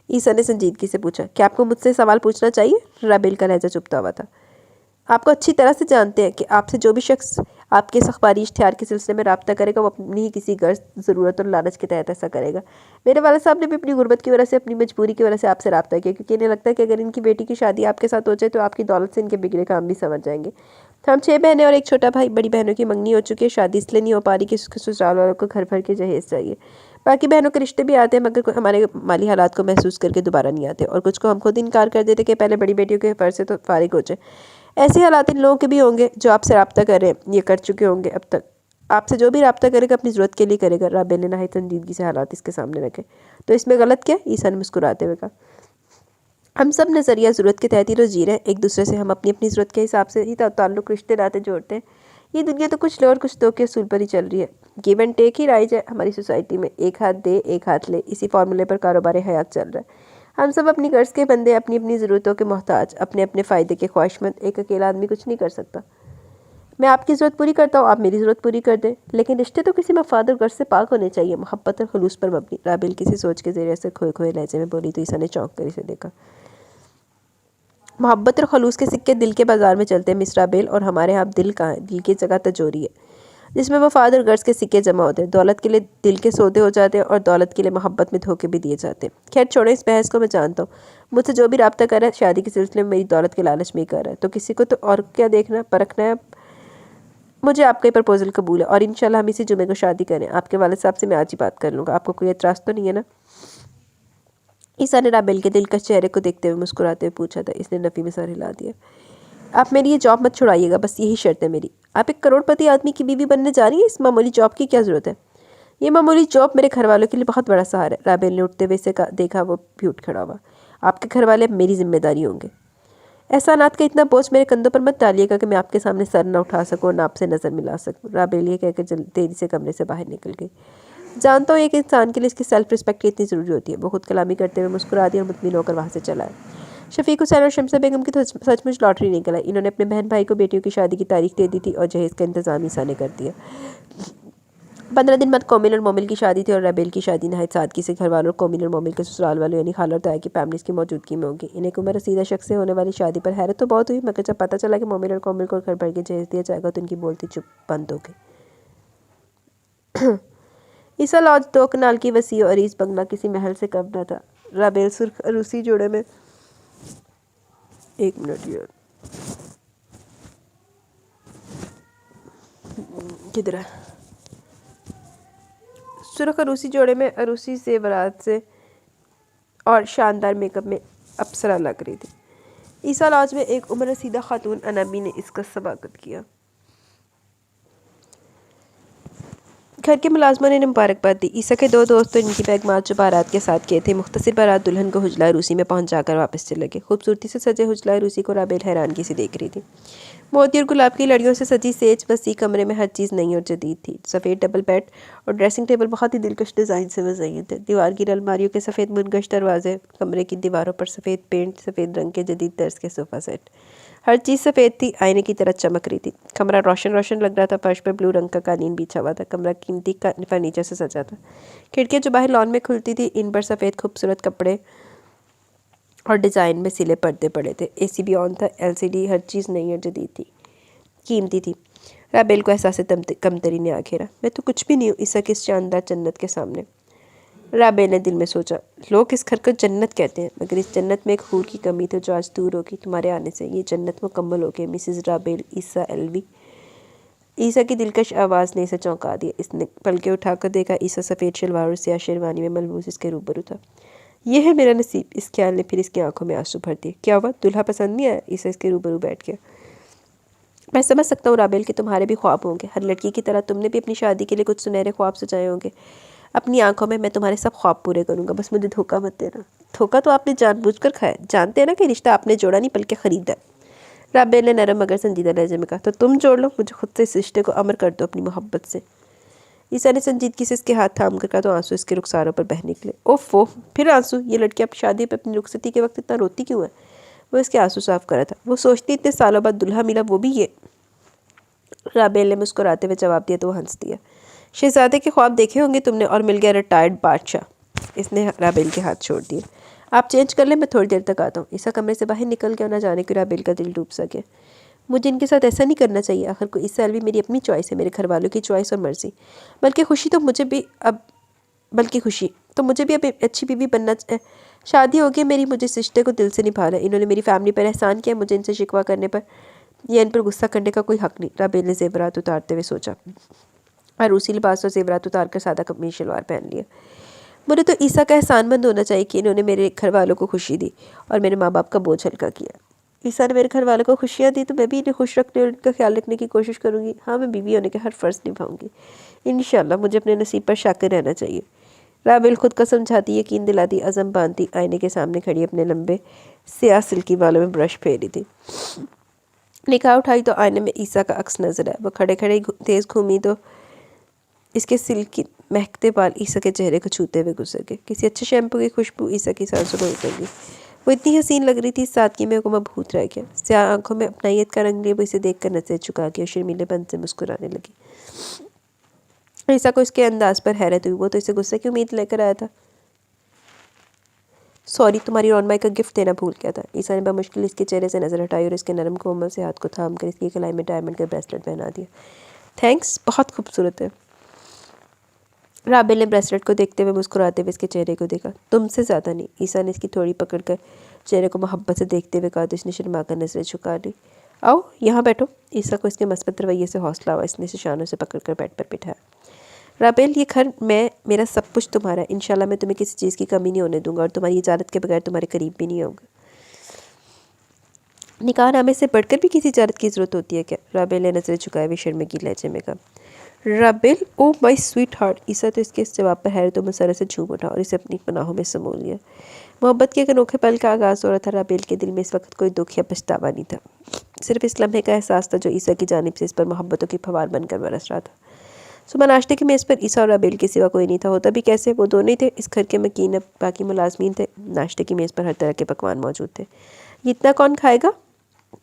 ईसा ने संजीदगी से पूछा। क्या आपको मुझसे सवाल पूछना चाहिए? राबेल का लहजा चुपता हुआ था। आपको अच्छी तरह से जानते हैं कि आपसे जो भी शख्स आपके इस अखबारी इश्तिहार के सिलसिले में रब्ता करेगा, वो अपनी ही किसी गर्ज, ज़रूरत और लालच के तहत ऐसा करेगा। मेरे वाले साहब ने भी अपनी गुर्बत की वजह से, अपनी मजबूरी की वजह से आपसे रब्ता किया, क्योंकि इन्हें लगता है कि अगर इनकी बेटी की शादी आपके साथ हो जाए तो आपकी दौलत से इनके बिगड़े काम भी समझ जाएंगे। हम 6 बहनें और एक छोटा भाई, बड़ी बहनों की मंगनी हो चुकी है, शादी इसलिए नहीं हो पा रही कि उसके ससुराल वालों को घर भर के जहेज चाहिए। बाकी बहनों के रिश्ते भी आते हैं, मगर हमारे माली हालात को महसूस करके दोबारा नहीं आते, और कुछ को हम खुद इनकार कर देते कि पहले बड़ी बेटियों के फ़र्ज से तो फारिग हो जाए। ऐसे हालात इन लोगों के भी होंगे जो आपसे रब्ता कर रहे हैं, ये कर चुके होंगे अब तक। आपसे जो भी रब्ता करेगा अपनी ज़रूरत के लिए करेगा। राबेल ने नहायत संजीदगी से हालात इसके सामने रखे। तो इसमें गलत क्या? ईसा ने मुस्कुराते हुए कहा। हम सब नज़रिया ज़रूरत के तहत ही रोज़ जी रहे हैं, एक दूसरे से हम अपनी अपनी ज़रूरत के हिसाब से ही ताल्लुक़, रिश्ते नाते जोड़ते हैं। ये दुनिया तो कुछ ले और कुछ दो के असूल पर ही चल रही है। गिव एंड टेक ही राइज है हमारी सोसाइटी में, एक हाथ दे एक हाथ ले, इसी फार्मूले पर कारोबार हयात चल रहा है। हम सब अपनी गर्ज के बंदे, अपनी अपनी ज़रूरतों के मोहताज, अपने अपने फ़ायदे के ख्वाहिशमंद। एक अकेला आदमी कुछ नहीं कर सकता। मैं आपकी ज़रूरत पूरी करता हूँ, आप मेरी ज़रूरत पूरी कर दें, लेकिन रिश्ते तो किसी मफाद और गर्ज से पाक होने चाहिए, मोहब्बत और खलूस पर मबनी। राबेल किसी सोच के ज़रिए से खोए खोए लहजे में बोली तो ईसा ने चौंक कर इसे देखा। मोहब्बत और खलूस के सिक्के दिल के बाज़ार में चलते हैं मिस राबेल, और हमारे यहाँ दिल कहाँ है? दिल की जगह तजोरी है जिसमें वफाद और गर्ज के सिक्के जमा होते हैं। दौलत के लिए दिल के सौदे हो जाते हैं और दौलत के लिए मोहब्बत में धोखे भी दिए जाते हैं। खैर छोड़ो इस बहस को, मैं जानता हूँ मुझसे जो भी रब्ता कर रहा है शादी के सिलसिले में मेरी दौलत के लालच में ही कर रहा है, तो किसी को तो और क्या देखना परखना है। मुझे आपका ही प्रपोजल कबूल है और इंशाल्लाह हम इसी जुमे को शादी करें। आपके वालिद साहब से मैं आज ही बात कर लूँगा, आपको कोई एतराज़ तो नहीं है ना? ईसा ने राबेल के दिलकश चेहरे को देखते हुए मुस्कुराते हुए पूछा था। इसने नफ़ी में सर हिला दिया। आप मेरी ये जॉब मत छुड़ाइएगा, बस यही शर्त है मेरी। आप एक करोड़पति आदमी की बीवी बनने जा रही हैं, इस मामूली जॉब की क्या ज़रूरत है? ये मामूली जॉब मेरे घर वालों के लिए बहुत बड़ा सहारा है। राबेल ने उठते हुए से देखा, वो भी उठ खड़ा हुआ। आपके घर वाले अब मेरी जिम्मेदारी होंगे। एहसानात का इतना बोझ मेरे कंधों पर मत डालिएगा कि मैं आपके सामने सर न उठा सकूं और ना आपसे नज़र मिला सकूं। राबेल ये कहकर तेजी से कमरे से बाहर निकल गई। जानता हूँ एक इंसान के लिए इसकी सेल्फ रिस्पेक्ट इतनी ज़रूरी होती है। वो खुद कलामी करते हुए मुस्कुरा दिया और मुतमिन होकर वहाँ से चला है। शफीक हुसैन और शमसा बेगम की तो सचमुच लॉटरी निकल आई। इन्होंने अपने बहन भाई को बेटियों की शादी की तारीख दे दी थी और जहेज़ का इंतज़ाम ईसा ने कर दिया। 15 दिन बाद कोमिल और मोमिल की शादी थी और राबेल की शादी नहायत सादगी से घर वालों और कोमिल और मोमिल के ससुराल वालों यानी खाला और ताया की फैमिलीज़ की मौजूदगी में होगी। इन्हें उम्र रसीदा शख्स से होने वाली शादी पर हैरत तो बहुत हुई, मगर जब पता चला कि मोमिल और कोमिल को घर भर के जहेज़ दिया जाएगा तो उनकी बोलती चुप बंद हो गई। ईसा लॉज 2 कनाल की वसी और अरीज बंगला किसी महल से कम न था। राबेल सुर्ख रूसी जोड़े में 1 मिनट यार किधर है? सुर्ख अरूसी जोड़े में अरूसी ज़ेवरात से और शानदार मेकअप में अप्सरा लग रही थी। ईसा लॉज में एक उम्र रसीदा खातून अनामी ने इसका स्वागत किया। घर के मुलाजमों ने मुबारकबाद दी। ईसा के 2 दोस्त तो इनकी पैगमात जो बारात के साथ किए थे, मुख्तसर बारात दुल्हन को हुजला रूसी में पहुंच जाकर वापस चले गए। खूबसूरती से सजे हुजला रूसी को राबेल हैरानगी से देख रही थी। मोती और गुलाब की लड़ियों से सजी सेज वसी कमरे में हर चीज़ नई और जदीद थी। सफ़ेद डबल बेड और ड्रेसिंग टेबल बहुत ही दिलकश डिज़ाइन से मज़य्यन थे। दीवार की अलमारियों के सफ़ेद मुनगश दरवाजे, कमरे की दीवारों पर सफ़ेद पेंट, सफ़ेद रंग के जदीद तर्ज के सोफ़ा सेट, हर चीज़ सफ़ेद थी, आईने की तरह चमक रही थी। कमरा रोशन रोशन लग रहा था। फर्श पर ब्लू रंग का कालीन बिछा हुआ था। कमरा कीमती फर्नीचर से सजा था। खिड़कियाँ जो बाहर लॉन में खुलती थी, इन पर सफ़ेद खूबसूरत कपड़े और डिज़ाइन में सिले पर्दे पड़े थे। एसी भी ऑन था। एलसीडी, हर चीज़ नई और जदीद थी, कीमती थी। राबेल को एहसास कमतरी ने आ घेरा। मैं तो कुछ भी नहीं हूँ ईसा की इस शानदार जन्नत के सामने। राबेल ने दिल में सोचा, लोग इस घर को जन्नत कहते हैं, मगर इस जन्नत में एक हूर की कमी थी जो आज दूर होगी तुम्हारे आने से। ये जन्नत मुकम्मल हो गई। मिसेस राबेल ईसा एलवी। ईसा की दिलकश आवाज़ ने इसे चौंका दिया। इसने पलके उठाकर देखा। ईसा सफ़ेद शलवार और स्याह शेरवानी में मलबूस इसके रूबरू था। यह है मेरा नसीब, इस ख्याल ने फिर इसकी आंखों में आंसू भर दिए। क्या हुआ, दूल्हा पसंद नहीं आया? ईसा इसके रूबरू बैठ गया। मैं समझ सकता हूँ राबेल कि तुम्हारे भी ख्वाब होंगे। हर लड़की की तरह तुमने भी अपनी शादी के लिए कुछ सुनहरे ख्वाब सजाए होंगे। अपनी आंखों में मैं तुम्हारे सब ख्वाब पूरे करूँगा, बस मुझे धोखा मत देना। धोखा तो आपने जानबूझकर खाया। जानते हैं ना कि रिश्ता आपने जोड़ा नहीं बल्कि ख़रीदा है। राबेल ने नरम मगर संजीदा लहजे में कहा। तो तुम जोड़ लो, मुझे खुद से इस रिश्ते को अमर कर दो अपनी मोहब्बत से। ईसा ने संजीदगी से इसके हाथ थाम कर कहा तो आंसू इसके रुखसारों पर बह निकले। ओफो, फिर आंसू? ये लड़की अपनी शादी पर अपनी रुखसती के वक्त इतना रोती क्यों है? वो इसके आंसू साफ कर रहा था। वो सोचती इतने सालों बाद दुल्हा मिला, वो भी ये। राबेल ने मुस्कुराते हुए जवाब दिया तो वो हंस दिया। शहजादे के ख्वाब देखे होंगे तुमने और मिल गया रिटायर्ड बादशाह। इसने राबेल के हाथ छोड़ दिए। आप चेंज कर लें, मैं थोड़ी देर तक आता हूँ। ईसा कमरे से बाहर निकल गया। ना जाने कि राबेल का दिल डूब सके। मुझे इनके साथ ऐसा नहीं करना चाहिए। आखिर को इस साल भी मेरी अपनी चॉइस है, मेरे घर वालों की चॉइस और मर्जी। बल्कि खुशी तो मुझे भी अब अच्छी बीवी बनना। शादी हो गई मेरी, मुझे इस रिश्ते को दिल से निभाना है। इन्होंने मेरी फैमिली पर एहसान किया, मुझे इनसे शिकवा करने पर या इन पर गुस्सा करने का कोई हक नहीं। राबेल ने ज़ेवरात उतारते हुए सोचा और उसी लिबास और ज़ेवरात उतार कर सादा कमीज शलवार पहन लिया। मुझे तो ईसा का एहसानमंद होना चाहिए कि इन्होंने मेरे घर वालों को खुशी दी और मेरे माँ बाप का बोझ हल्का किया। ईसा ने मेरे घर वालों को खुशियाँ दी तो मैं भी इन्हें खुश रखने और इनका ख्याल रखने की कोशिश करूँगी। हाँ, मैं बीवी होने के हर फ़र्ज़ निभाऊँगी इंशाल्लाह। मुझे अपने नसीब पर शाकिर रहना चाहिए। राबेल खुद का समझाती, यकीन दिलाती, अज़म बांधती आईने के सामने खड़ी अपने लंबे स्याह सिल्की बालों में ब्रश फेरी थी। निगाह उठाई तो आईने में ईसा का अक्स नजर आया। वो खड़े खड़े तेज़ घूमी तो इसके सिल्की महकते बाल ईसा के चेहरे को छूते हुए गुजर गए। किसी अच्छे शैम्पू की खुशबू ईसा की सांसों में उतर गई। वो इतनी हसीन लग रही थी, इस सादगी में को मबहूत रह गया। स्याह आंखों में अपनायत का रंग लिए वो इसे देखकर नजरें झुका के और शर्मीलेपन से मुस्कुराने लगी। ईसा को इसके अंदाज पर हैरत हुई। वो तो इसे गुस्से की उम्मीद लेकर आया था। सॉरी, तुम्हारी ऑन माई का गिफ्ट देना भूल गया था। ईसा ने बमुश्किल इसके चेहरे से नजर हटाई और इसके नरम कोमल से हाथ को थाम कर इसकी कलाई में डायमंड का ब्रेसलेट पहना दिया। थैंक्स, बहुत खूबसूरत है। राबेल ने ब्रेसलेट को देखते हुए मुस्कुराते हुए इसके चेहरे को देखा। तुमसे ज़्यादा नहीं। ईसा ने इसकी थोड़ी पकड़कर चेहरे को मोहब्बत से देखते हुए कहा तो इसने शर्माकर नजरें झुका ली। आओ यहाँ बैठो। ईसा को इसके मस्बत रवैये से हौसला हुआ। इसने शानों से पकड़कर बेड पर बिठाया। राबेल, ये घर मेरा सब कुछ तुम्हारा है। इंशाल्लाह मैं तुम्हें किसी चीज़ की कमी नहीं होने दूंगा और तुम्हारी इजाज़त के बगैर तुम्हारे करीब भी नहीं होगा। निकाहनामे से बढ़कर भी किसी इजाज़त की ज़रूरत होती है क्या? राबेल ने नजरें झुकाए हुए शर्मीली लहजे में कहा। राबेल, ओ माई स्वीट हार्ट। ईसा तो इसके इस जवाब पर हैरत और मसरत से झूम उठा और इसे अपनी पनाहों में समो लिया। मोहब्बत के एक अनोखे पल का आगाज़ हो रहा था। राबेल के दिल में इस वक्त कोई दुख या पछतावा नहीं था, सिर्फ इस लम्हे का एहसास था जो ईसा की जानिब से इस पर मोहब्बतों की फवार बनकर बरस रहा था। सुबह नाश्ते की मेज़ पर ईसा और राबेल के सिवा कोई नहीं था। होता भी कैसे, वो दोनों ही थे। इस घर के मकीन अब बाकी मुलाजमीन थे। नाश्ते की मेज़ पर हर तरह के पकवान मौजूद थे। ये इतना कौन खाएगा?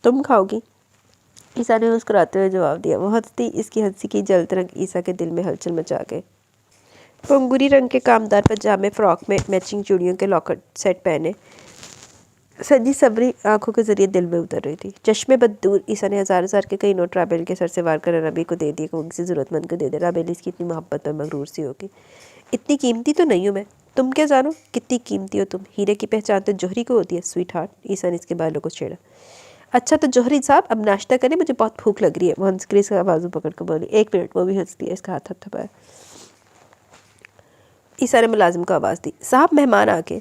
तुम खाओगी, ईसा ने मुस्कुराते हुए जवाब दिया। वो हंसती, इसकी हंसी की जलत रंग ईसा के दिल में हलचल मचा गए। वो अंगूरी रंग के कामदार पजामे, फ्रॉक में मैचिंग चूड़ियों के लॉकेट सेट पहने सजी सबरी आंखों के जरिए दिल में उतर रही थी। चश्मे बद दूर ईसा ने हजार के कई नोट राबेल के सर से वार कर रबी को दे दिए कि वो किसी ज़रूरतमंद को दे दे। राबेल इसकी इतनी मोहब्बत पर मगरूर सी होगी। इतनी कीमती तो नहीं हूँ मैं, तुम क्या जानो कितनी कीमती हो तुम। हीरे की पहचान तो जौहरी को होती है स्वीट हार्ट। ईसा ने इसके बालों को छेड़ा। अच्छा तो जौहरी साहब, अब नाश्ता करें, मुझे बहुत भूख लग रही है। वो हंस कर इसका बाजू पकड़ कर बोली। एक मिनट। वो भी हंसती है, इसका हाथ थपथपाया। ईसा ने मुलाजिम को आवाज़ दी। साहब, मेहमान आके।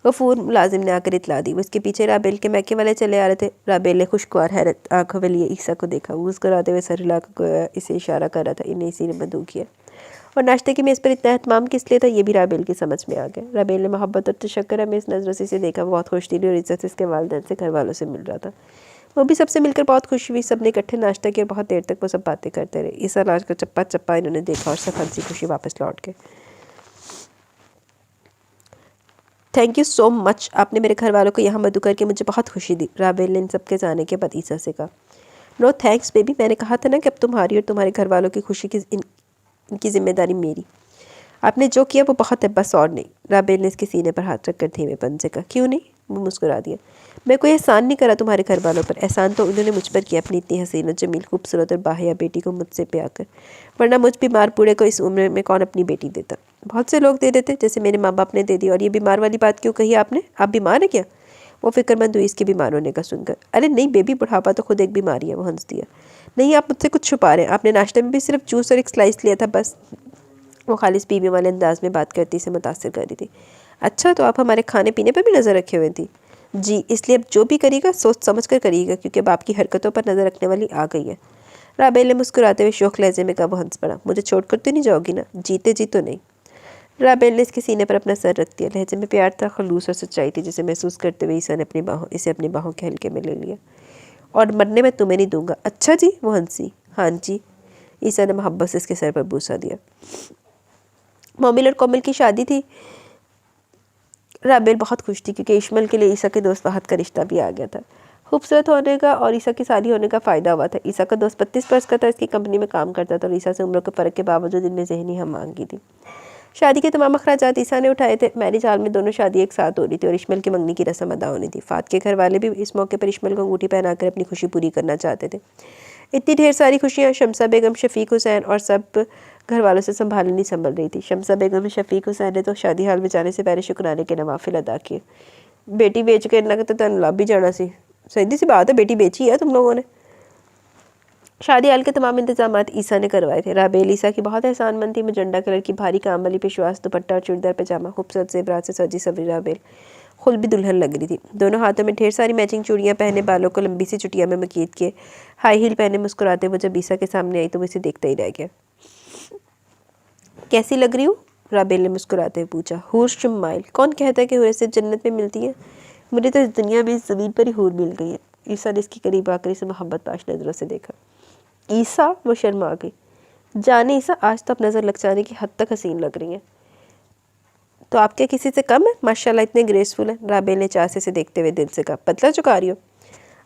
गफूर मुलाजिम ने आकर इतला दी। वो इसके पीछे राबेल के मैके वाले चले आ रहे थे। राबेल ने खुशगवार हैरत आंखों में लिए ईसा को देखा। वो मुस्कुराते हुए सर हिला कर इसे इशारा कर रहा था। इन्हें इसी ने मदऊ किया। और नाश्ते की मेज़ पर इतना एहतमाम किस लिए था, ये भी राबेल की समझ में आ गया। राबेल ने मोहब्बत और तशक्कुर में इस नज़रों से इसे देखा। वो बहुत खुश थी और इज्जत से इसके वालिदैन से घर वालों से मिल रहा था। वो भी सबसे मिलकर बहुत खुश हुई। सब ने इकट्ठे नाश्ता किया और बहुत देर तक वो सब बातें करते रहे। ईसा लाज का चप्पा चप्पा इन्होंने देखा और सब हंसी खुशी वापस लौट गए। थैंक यू सो मच, आपने मेरे घर वालों को यहाँ मदऊ करके मुझे बहुत खुशी दी। राबेल ने इन सब के जाने के बाद ईसा से कहा। नो थैंक्स बेबी, मैंने कहा था ना कि अब तुम्हारी और तुम्हारे घर वालों की खुशी की इनकी जिम्मेदारी मेरी। आपने जो किया वो बहुत है, बस और नहीं। राबेल ने इसके सीने पर हाथ रखकर धीमेपन से कहा। क्यों नहीं? वो मुस्कुरा दिया। मैं कोई एहसान नहीं करा तुम्हारे घर वालों पर। एहसान तो उन्होंने मुझ पर किया, अपनी इतनी हसीन और जमील खूबसूरत और बाहिया बेटी को मुझसे ब्याह कर। वरना मुझ बीमार बूढ़े को इस उम्र में कौन अपनी बेटी देता? बहुत से लोग दे देते, जैसे मेरे माँ बाप ने दे दी। और ये बीमार वाली बात क्यों कही आपने? आप बीमार है क्या? वो फिक्रमंद हुई इसके बीमार होने का सुनकर। अरे नहीं बेबी, बुढ़ापा तो खुद एक बीमारी है। वो हंस दिया। नहीं, आप मुझसे कुछ छुपा रहे हैं। आपने नाश्ते में भी सिर्फ जूस और एक स्लाइस लिया था बस। वो खालिस बीवी वाले अंदाज में बात करती से मुतासिर कर रही थी। अच्छा, तो आप हमारे खाने पीने पर भी नज़र रखे हुए थी? जी, इसलिए अब जो भी करिएगा सोच समझ कर करिएगा, क्योंकि अब आपकी हरकतों पर नज़र रखने वाली आ गई है। राबेल ने मुस्कुराते हुए शौक लहजे में कहा। वो हंस पड़ा। मुझे छोड़कर तो नहीं जाओगी ना? जीते जी तो नहीं। राबेल ने इसके सीने पर अपना सर रख दिया। लहजे में प्यार था, खलूस और सच्चाई थी, जिसे महसूस करते हुए ईसा ने इसे अपनी बाहों के हल्के में ले लिया। और मरने में तुम्हें नहीं दूंगा। अच्छा जी। वो हंसी। हाँ जी। ईसा ने मोहब्बत से इसके सर पर बूसा दिया। मोमिल और कोमल की शादी थी। राबेल बहुत खुश थी क्योंकि इश्माइल के लिए ईसा के दोस्त फहद का रिश्ता भी आ गया था। खूबसूरत होने का और ईसा की शादी होने का फ़ायदा हुआ था। ईसा का दोस्त 32 वर्ष का था, इसकी कंपनी में काम करता था और ईसा से उम्र के फ़र्क के बावजूद इनमें ज़हनी हम मांगी थी। शादी के तमाम अखराजात ईसा ने उठाए थे। मैरिज हाल में दोनों शादी एक साथ हो रही थी और इश्माइल की मंगनी की रस्म अदा होनी थी। फात के घर वाले भी इस मौके पर इश्माइल को अंगूठी पहनाकर अपनी खुशी पूरी करना चाहते थे। इतनी ढेर सारी खुशियाँ शमसा बेगम, शफीक हुसैन और सब घर वालों से नहीं संभल रही थी। शमसा बेगम और शफीक हुसैन ने तो शादी हाल में जाने से पहले शुक्राने के नवाफिल अदा किए। बेटी बेच के इन्ना तो तन लाभ भी जाना सी। सीधी सी बात है, बेटी बेची है तुम लोगों ने। शादी हाल के तमाम इंतजाम ईसा ने करवाए थे। राबेल ईसा की बहुत एहसानमंद थी। मजंडा कलर की भारी काम वाली पेशवास दुपट्टा और चूड़ीदार पजामा, खूबसूरत ज़ेवरात से सजी सवरी राबेल खुद भी दुल्हन लग रही थी। दोनों हाथों में ढेर सारी मैचिंग चूड़ियाँ पहने, बालों को लंबी सी चुटिया में मकीद किए, हाई हील पहने मुस्कुराते हुए जब ईसा के सामने आई तो वो इसे देखता ही रह गया। कैसी लग रही हूँ? राबेल ने मुस्कुराते हुए पूछा। हूर शुमाइल। कौन कहता है कि हूरें सिर्फ जन्नत में मिलती है? मुझे तो इस दुनिया में, इस ज़मीन पर ही हूर मिल गई है। ईसा ने इसकी करीब आकर इसे मोहब्बत पाश नज़रों से देखा। ईसा? वो शर्मा गई। जाने ईसा, आज तो आप नज़र लग जाने की हद तक हसीन लग रही हैं। तो आप क्या किसी से कम है? माशाल्लाह इतने ग्रेसफुल हैं। राबेल ने चासे से देखते हुए दिल से कहा, बदला चुका रही हो?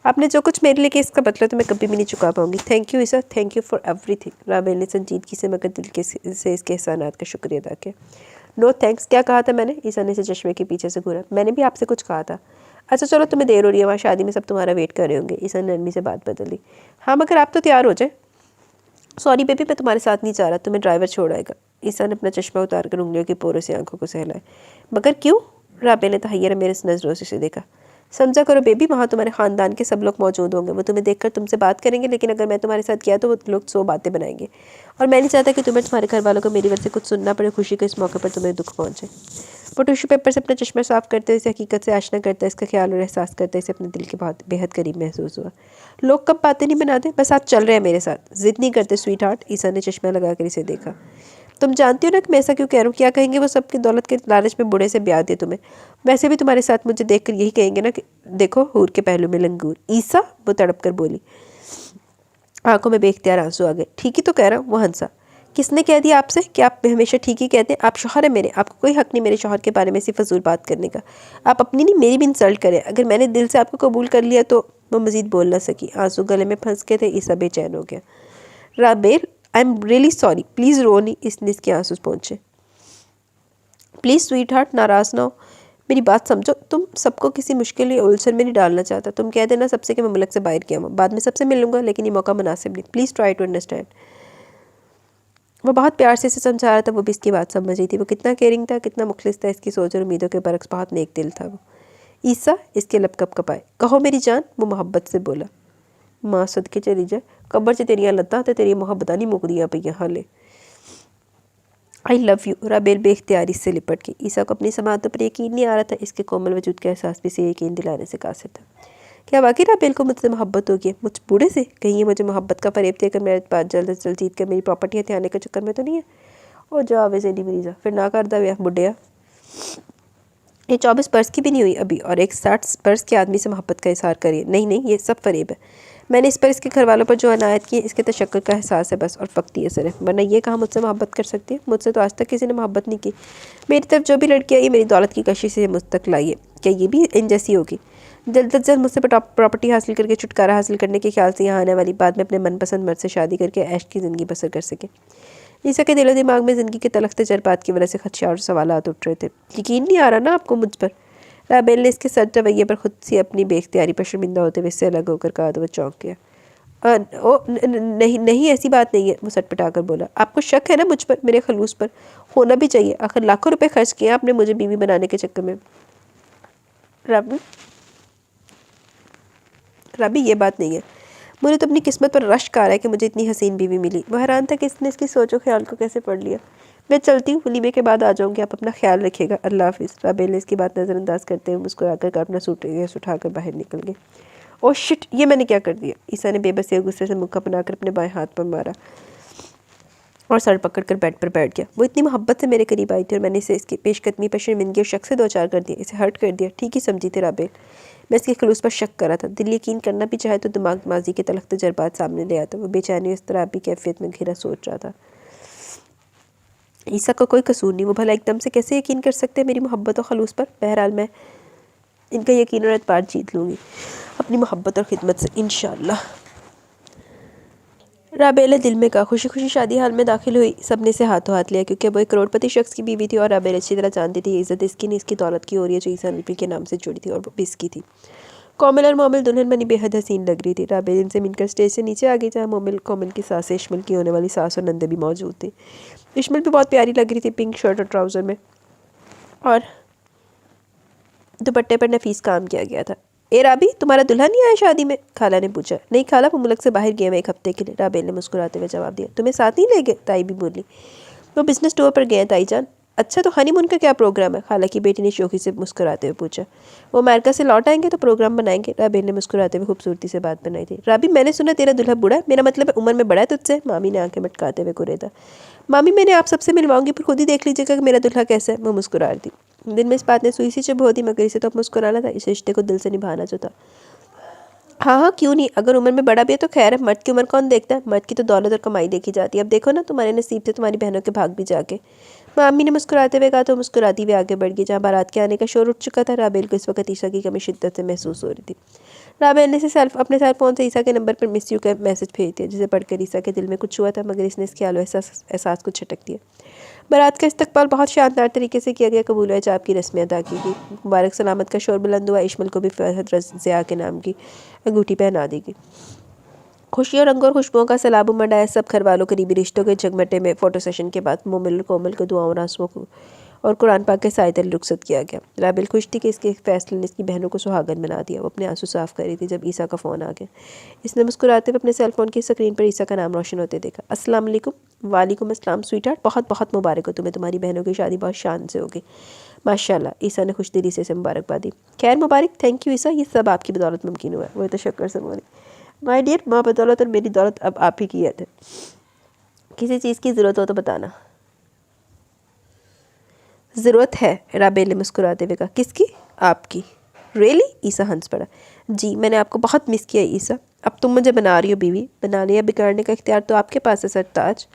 आपने जो कुछ मेरे लिए किया इसका बदला तो मैं कभी भी नहीं चुका पाऊंगी। Thank you Isa, thank you for everything. Rabel ने संजीदगी से मगर दिल के से इसके एहसानात का शुक्रिया अदा किया। नो थैंक्स क्या कहा था मैंने? ईसा ने इसे चश्मे के पीछे से घूरा। मैंने भी आपसे कुछ कहा था। अच्छा चलो तुम्हें देर हो रही है, वहाँ शादी में सब तुम्हारा वेट कर रहे होंगे। ईसा ने नरमी से बात बदल दी। हाँ मगर आप तो तैयार हो जाए। सॉरी बेबी, मैं तुम्हारे साथ नहीं जा रहा, तुम्हें ड्राइवर छोड़ आएगा। ईसा ने अपना चश्मा उतार कर उंगलियों की पोरों से आंखों को सहलाया। मगर क्यों? राबेल ने तहैयर मेरे नज़रों से देखा। समझा करो बेबी, वहाँ तुम्हारे ख़ानदान के सब लोग मौजूद होंगे, वो तुम्हें देखकर तुमसे बात करेंगे, लेकिन अगर मैं तुम्हारे साथ किया तो वो लोग 100 बातें बनाएंगे, और मैं नहीं चाहता कि तुम्हें तुम्हारे घर वालों को मेरी वजह से कुछ सुनना पड़े। खुशी के इस मौके पर तुम्हें दुख पहुँचे। वो टिश्यू पेपर से अपना चश्मा साफ करते हुए इसे हकीकत से आशना करता है, इसका ख्याल और एहसास करते इसे अपने दिल के बहुत बेहद करीब महसूस हुआ। लोग कब बातें नहीं बनाते, बस आप चल रहे हैं मेरे साथ, जिद नहीं करते स्वीट हार्ट। ईसा ने चश्मा लगा कर इसे देखा। तुम जानती हो ना कि मैं ऐसा क्यों कह रहा हूँ? क्या कहेंगे वो सबकी दौलत के लालच में बूढ़े से ब्याह दे तुम्हें। वैसे भी तुम्हारे साथ मुझे देखकर यही कहेंगे ना कि देखो हूर के पहलू में लंगूर। ईसा, वो तड़प कर बोली। आंखों में बेख्तियार आंसू आ गए। ठीक ही तो कह रहा हूँ, वो हंसा। किसने कह दिया आपसे कि आप हमेशा ठीक ही कहते हैं? आप शौहर है मेरे, आपको कोई हक नहीं मेरे शौहर के बारे में ऐसी फजूल बात करने का। आप अपनी नहीं मेरी भी इंसल्ट करें। अगर मैंने दिल से आपको कबूल कर लिया तो। वो मजीद बोल ना सकी, आंसू गले में फंस के थे। ईसा बेचैन हो गया। Rabel, I am really sorry, please रो नहीं। इसने इसके आंसू पहुँचे। प्लीज़ स्वीट हार्ट, नाराज़ ना हो, मेरी बात समझो। तुम सबको किसी मुश्किल या उलझन में नहीं डालना चाहता। तुम कह देना सबसे कि मैं मुल्क से बाहर गया हूँ, बाद में सबसे मिल लूँगा, लेकिन ये मौका मुनासिब नहीं। Please try to understand. वो बहुत प्यार से इसे समझा रहा था, वो भी इसकी बात समझ रही थी। वो कितना केयरिंग था, कितना मुखलिस था, इसकी सोच और उम्मीदों के बरक्स बहुत नेक दिल था वो। ईसा, इसके लब कप कपाए। कहो मेरी जान, वो मोहब्बत से बोला। माँ सदके चली जाए, कब्र से तेरियां लत्ता तो तेरी मोहब्बतां नहीं मुकदियां पईयां हाले। आई लव यू। राबेल बेख्तियारी से लिपट गई। ईसा को अपनी समातों पर यकीन नहीं आ रहा था, इसके कोमल वजूद का एहसास भी इसे यकीन दिलाने से कासिर था। क्या वाकई राबेल को मुझसे मोहब्बत होगी? मुझ बूढ़े से? कहीं ये मुझे मोहब्बत का फरेब देकर मेरे पास जल्द से जल्द जीत कर मेरी प्रॉपर्टी हथियाने के चक्कर में तो नहीं है? ओ जावे से नहीं मरीजा, फिर ना कर दे बुढ़िया। ये 24 बरस की भी नहीं हुई अभी, और एक 60 बरस के आदमी से मोहब्बत का इजहार करिए? नहीं नहीं, ये सब फरेब है। मैंने इस पर इसके घर वालों पर जो अनायत की है, इसके तशक्कुर का एहसास है बस, और वक्ती असर है। वरना ये कहाँ मुझसे मोहब्बत कर सकती है? मुझसे तो आज तक किसी ने मोहब्बत नहीं की। मेरी तरफ जो भी लड़की आई, मेरी दौलत की कशिश से मुझ तक लाई है। क्या ये भी इन जैसी होगी? जल्द से जल्द मुझसे प्रॉपर्टी हासिल करके छुटकारा हासिल करने के ख्याल से यहाँ आने वाली, बाद में अपने मनपसंद मर्द से शादी करके ऐश की ज़िंदगी बसर कर सके। ईसा के दिलो दिमाग में ज़िंदगी के तलख्त जज्बात की वजह से खदशा और सवालात उठ रहे थे। यकीन नहीं आ रहा ना आपको मुझ पर? राबेल ने इसके सर रवैये पर खुद से अपनी बेख्तियारी पर शर्मिंदा होते हुए इससे अलग होकर कहा तो वह चौंक गया। नहीं नहीं, ऐसी बात नहीं है, वो सटपटा कर बोला। आपको शक है ना मुझ पर, मेरे खलूस पर? होना भी चाहिए, आखिर लाखों रुपए खर्च किए आपने मुझे बीवी बनाने के चक्कर में। राबी ये बात नहीं है, मुझे तो अपनी किस्मत पर रश्क आ रहा है कि मुझे इतनी हसीन बीवी मिली। वह हैरान था कि इसने इसकी सोचो ख्याल को कैसे पढ़ लिया। मैं चलती हूँ, वलीमे के बाद आ जाऊँगी, आप अपना ख्याल रखिएगा, अल्लाह हाफिज़। राबेल ने इसकी बात नज़रअंदाज करते हुए मुस्कुराकर अपना सूटकेस उठाकर बाहर निकल गई। ओह शिट, ये मैंने क्या कर दिया? ईसा ने बेबसी और गुस्से से मुक्का बनाकर अपने बाएं हाथ पर मारा और सर पकड़कर बेड पर बैठ गया। वो इतनी मोहब्बत से मेरे करीब आई थी और मैंने इसे इसकी पेशकदमी पर शर्मिंदगी और शक से दो चार कर दिया, इसे हर्ट कर दिया। ठीक ही समझी थी राबेल, मैं इसके खलूस पर शक करा था। दिल यकीन करना भी चाहे तो दिमाग माजी के तलख्त जज्बात सामने ले आता। वो बेचैनी इस तरह भी कैफियत में घिरा सोच रहा था। ईसा का कोई कसूर नहीं, वो भला एकदम से कैसे यकीन कर सकते हैं मेरी मोहब्बत और खलूस पर? बहरहाल मैं इनका यकीन और एतबार जीत लूँगी अपनी मोहब्बत और खिदमत से, इंशाअल्लाह। राबेल ने दिल में कहा। खुशी खुशी शादी हाल में दाखिल हुई, सबने से हाथों हाथ लिया, क्योंकि वो एक करोड़पति शख्स की बीवी थी और राबेल अच्छी तरह जानती थी इज़्ज़त इसकी नहीं, इसकी दौलत की हो रही है जो ईसा नबी के नाम से जुड़ी थी, और वो भी इसकी थी। कोमल और मोमिल दुल्हन बनी बेहद हसीन लग रही थी। राबेल इनसे मिलकर स्टेज से नीचे आ गई, जहाँ कोमल की सास इश्मल की होने वाली सास और नंदे भी मौजूद थी। इश्मल भी बहुत प्यारी लग रही थी, पिंक शर्ट और ट्राउज़र में, और दुपट्टे पर नफीस काम किया गया था। ए राबी, तुम्हारा दुल्हा नहीं आया शादी में? खाला ने पूछा। नहीं खाला, वो मुल्क से बाहर गए मैं 1 हफ्ते के लिए, राबेल ने मुस्कुराते हुए जवाब दिया। तुम्हें साथ नहीं ले गए? ताई भी बोली। वो बिजनेस टूर पर गए हैं ताई जान। अच्छा, तो हनीमून का क्या प्रोग्राम है? खाला की बेटी ने शोखी से मुस्कुराते हुए पूछा। वो अमेरिका से लौट आएंगे तो प्रोग्राम बनाएंगे, राबेल ने मुस्कुराते हुए खूबसूरती से बात बनाई थी। राबी, मैंने सुना तेरा दुल्हा बूढ़ा है, मेरा मतलब है उम्र में बड़ा है तुझसे? मामी ने आंखें मटकाते हुए कुरेदा। मामी, मैंने आप सबसे मिलवाऊंगी, पर खुद ही देख लीजिएगा कि मेरा दुल्हा कैसा है, वो मुस्कुरा रही थी। दिन में इस बात ने सुई सी चुभ होती, मगर इसे तो अब मुस्कुराना था, इस रिश्ते को दिल से निभाना जो था। हाँ हाँ, क्यों नहीं, अगर उम्र में बड़ा भी है तो खैर है, मर्द की उम्र कौन देखता है, मर्द की तो दौलत और कमाई देखी जाती है। अब देखो ना, तुम्हारे नसीब से तुम्हारी बहनों के भाग भी जाके। मामी ने मुस्कुराते हुए कहा तो मुस्कुराती हुए आगे बढ़ गई। जहाँ बारात के आने का शोर उठ चुका था, राबेल को इस वक्त ईशा की कमी शिद्दत से महसूस हो रही थी। राबेल ने अपने सेल फोन से ईसा के नंबर पर मिस यू का मैसेज भेज दिया, जिसे पढ़कर ईसा के दिल में कुछ हुआ था, मगर इसने इस ख्याल एहसास को झटक दिया। बारात का इस्तकबाल बहुत शानदार तरीके से किया गया। कबूल जाब की रस्में अदा की गई। मुबारक सलामत का शोर बुलंद हुआ। इश्मल को भी हजरत ज़िया के नाम की अंगूठी पहना दी गई। खुशियों, रंगों और खुशबुओं का सैलाब उमड़ आया। सब घर वालों, करीबी रिश्तों के जगमटे में फोटो सेशन के बाद मोमिल और कोमल को दुआओं, आंसुओं को और कुरान पाक के साए तले रुखसत किया गया। राबिल खुश थी कि इसके फैसले ने इसकी बहनों को सुहागन बना दिया। वो अपने आंसू साफ कर रही थी जब ईसा का फ़ोन आ गया। इसने मुस्कुराते हुए अपने सेलफोन की स्क्रीन पर ईसा का नाम रोशन होते देखा। अस्सलाम वालेकुम। वालेकुम अस्सलाम स्वीटहार्ट, बहुत बहुत मुबारक हो तुम्हें, तुम्हारी बहनों की शादी बहुत शान से होगी। माशाल्लाह, ईसा ने खुश दिली से मुबारकबाद दी। खैर मुबारक, थैंक यू ईसा, ये सब आपकी बदौलत मुमकिन हुआ। वो तो शक्कर से बोली, माय डियर, माँ बदौलत और मेरी दौलत अब आप ही की है। किसी चीज़ की ज़रूरत हो तो बताना। ज़रूरत है, राबेल ने मुस्कुराते हुए कहा। किसकी? आपकी। रियली? ईसा हंस पड़ा। जी, मैंने आपको बहुत मिस किया ईसा। अब तुम मुझे बना रही हो बीवी। बनाने या बिगाड़ने का इख्तियार तो आपके पास है Sartaj.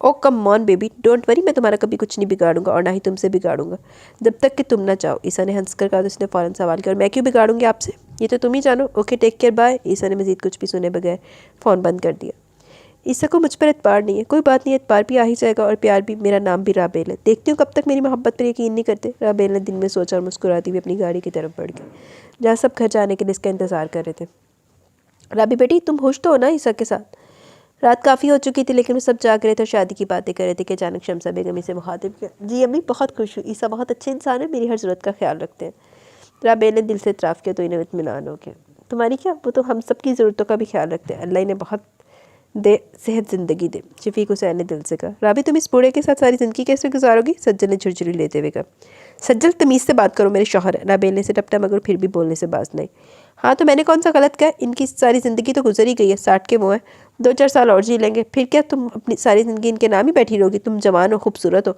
Oh come on baby, don't worry, मैं तुम्हारा कभी कुछ नहीं बिगाड़ूंगा और ना ही तुमसे बिगाड़ूंगा, जब तक कि तुम ना चाहो। ईसा ने हंस कर कहा तो उसने फ़ौरन सवाल किया, और मैं क्यों बिगाड़ूंगी आपसे? ये तो तुम ही जानो। Okay, take care, bye. Isa ने मज़ीद कुछ भी सुने बगैर फ़ोन बंद कर दिया। ईसा को मुझ पर एतबार नहीं है। कोई बात नहीं, एतबार भी आ ही जाएगा, और प्यार भी। मेरा नाम भी राबेल है। देखती हूँ कब तक मेरी मोहब्बत पर यकीन नहीं करते। राबेल ने दिल में सोचा और मुस्कुराती हुई अपनी गाड़ी की तरफ बढ़ गई, जहाँ सब घर जाने के लिए इसका इंतज़ार कर रहे थे। राबी बेटी, तुम खुश तो हो ना ईसा के साथ? रात काफ़ी हो चुकी थी, लेकिन वो सब जाग रहे थे और शादी की बातें कर रहे थे कि अचानक शमसा बेगम इसे मुखातिब किया। जी अम्मी, बहुत खुश हूँ। ईसा बहुत अच्छे इंसान है, मेरी हर ज़रूरत का ख्याल रखते हैं। राबेल ने दिल से इतराफ़ किया तो इन्हें इत्मीनान हो गया। तुम्हारी क्या, वो तो हम सब की ज़रूरतों का भी ख्याल रखते हैं। अल्लाह इन्हें बहुत दे, सेहत ज़िंदगी दे। शफीक हुसैन ने दिल से कहा। राबी, तुम इस बूढ़े के साथ सारी ज़िंदगी कैसे गुजारोगी? सज्जल ने झुरझुरी लेते हुए कहा। सज्जल, तमीज़ से बात करो, मेरे शौहर है। राबेल ने से टपटा, मगर फिर भी बोलने से बाज नहीं। हाँ तो मैंने कौन सा गलत कहा? इनकी सारी ज़िंदगी तो गुजर ही गई है, 60 के मुँह है। 2-4 साल और जी लेंगे, फिर क्या तुम अपनी सारी ज़िंदगी इनके नाम ही बैठी रहोगी? तुम जवान हो, खूबसूरत हो।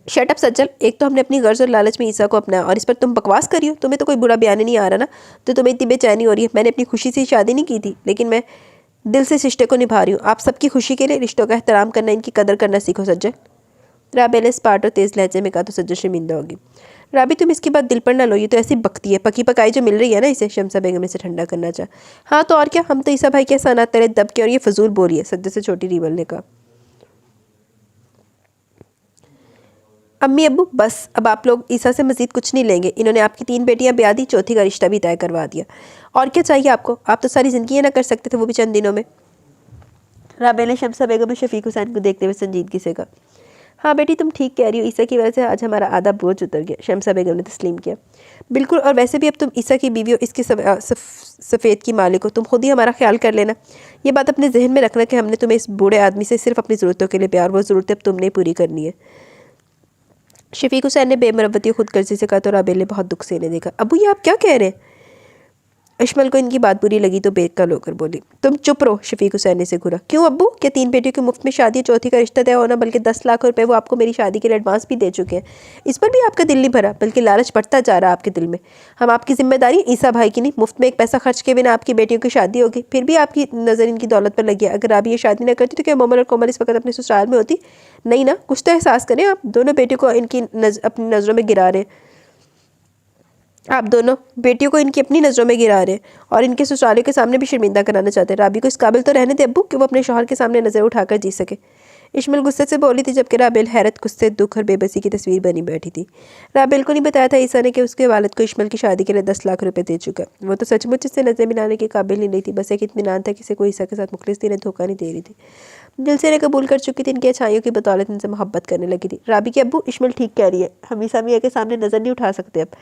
शट अप सज्जल, एक तो हमने अपनी गर्ज और लालच में ईसा को अपनाया, और इस पर तुम बकवास करी हो। तुम्हें तो कोई बुरा बयान नहीं आ रहा ना, तो तुम्हें इतनी बेचैनी हो रही है। मैंने अपनी खुशी से शादी नहीं की थी, लेकिन मैं दिल से इस रिश्ते को निभा रही हूँ। आप सबकी खुशी के लिए रिश्तों का एहतराम करना, इनकी कदर करना सीखो सज्जल। राबेल ने स्पार्ट और तेज़ लहजे में कहा तो सज्जल शर्मिंदा होगी। राबी, तुम इसकी बात दिल पर ना लो, ये तो ऐसी बकती है। पकी पकाई जो मिल रही है ना इसे। शमसा बेगम ने इसे ठंडा करना चाहा। हाँ तो और क्या, हम तो ईसा भाई के सनात तले दब के, और ये फजूल बोली है, सज्जल से छोटी रीवल ने कहा। अम्मी अब्बू, बस अब आप लोग ईसा से मजीद कुछ नहीं लेंगे। इन्होंने आपकी 3 बेटियां ब्याह दी, चौथी का रिश्ता भी तय करवा दिया। और क्या चाहिए आपको? आप तो सारी ज़िंदगी ना कर सकते थे, वो भी चंद दिनों में। राबेल ने शमसा बेगम और शफीक हुसैन को देखते हुए संजीदगी से कहा। हाँ बेटी, तुम ठीक कह रही हो। ईसा की वजह से आज हमारा आधा बोझ उतर गया। शमसा बेगम ने तस्लीम किया। बिल्कुल, और वैसे भी अब तुम ईसा की बीवी हो, इसकी सफ़ेद की मालिक हो। तुम खुद ही हमारा ख्याल कर लेना। ये बात अपने जहन में रखना कि हमने तुम्हें इस बूढ़े आदमी से सिर्फ अपनी ज़रूरतों के लिए प्यार, वो ज़रूरतें अब तुमने पूरी करनी है। शफीक हुसैन ने बेमरवती खुद गर्जी से कहा तो राबेल ने बहुत दुख से इन्हें देखा। अबू, ये आप क्या कह रहे हैं? अशमल को इनकी बात बुरी लगी तो बेकल होकर बोली। तुम चुप रहो। शफीक हुसैन ने से घूरा। क्यों अब्बू, क्या 3 बेटियों की मुफ्त में शादी, चौथी का रिश्ता तय होना, बल्कि 10 लाख रुपए वो आपको मेरी शादी के लिए एडवांस भी दे चुके हैं। इस पर भी आपका दिल नहीं भरा, बल्कि लालच बढ़ता जा रहा आपके दिल में। हम आपकी जिम्मेदारी ईसा भाई की नहीं। मुफ्त में एक पैसा खर्च के बिना आपकी बेटियों की शादी होगी, फिर भी आपकी नज़र इनकी दौलत पर लगी है। अगर आप ये शादी न करती तो क्या मोमल और कोमल इस वक्त अपने ससुराल में होती? नहीं ना। कुछ तो एहसास करें, आप दोनों बेटियों को इनकी अपनी नज़रों में गिरा रहे हैं। आप दोनों बेटियों को इनकी अपनी नज़रों में गिरा रहे हैं, और इनके ससुरालियों के सामने भी शर्मिंदा कराना चाहते हैं। राबी को इस काबिल तो रहने दे अब्बू कि वो अपने शौहर के सामने नज़र उठाकर जी सके। इश्मल गुस्से से बोली थी, जबकि राबेल हैरत, गुस्से, दुख और बेबसी की तस्वीर बनी बैठी थी। राबेल को नहीं बताया था ईसा ने कि उसके वालिद को इश्मल की शादी के लिए 10 लाख रुपए दे चुका। वो तो सचमुच इससे नजर मिलाने के काबिल ही नहीं थी। बस एक इत्मीनान था, किसी को ईसा के साथ मुखलिस इन्हें धोखा नहीं दे रही थी। दिल से इन्हें कबूल कर चुकी थी। इनकी अच्छाइयों की बदौलत इनसे मोहब्बत करने लगी थी। राबी के अब्बू, इश्मल ठीक कह रही है, हम ईसा मियाँ के सामने नज़र नहीं उठा सकते। अब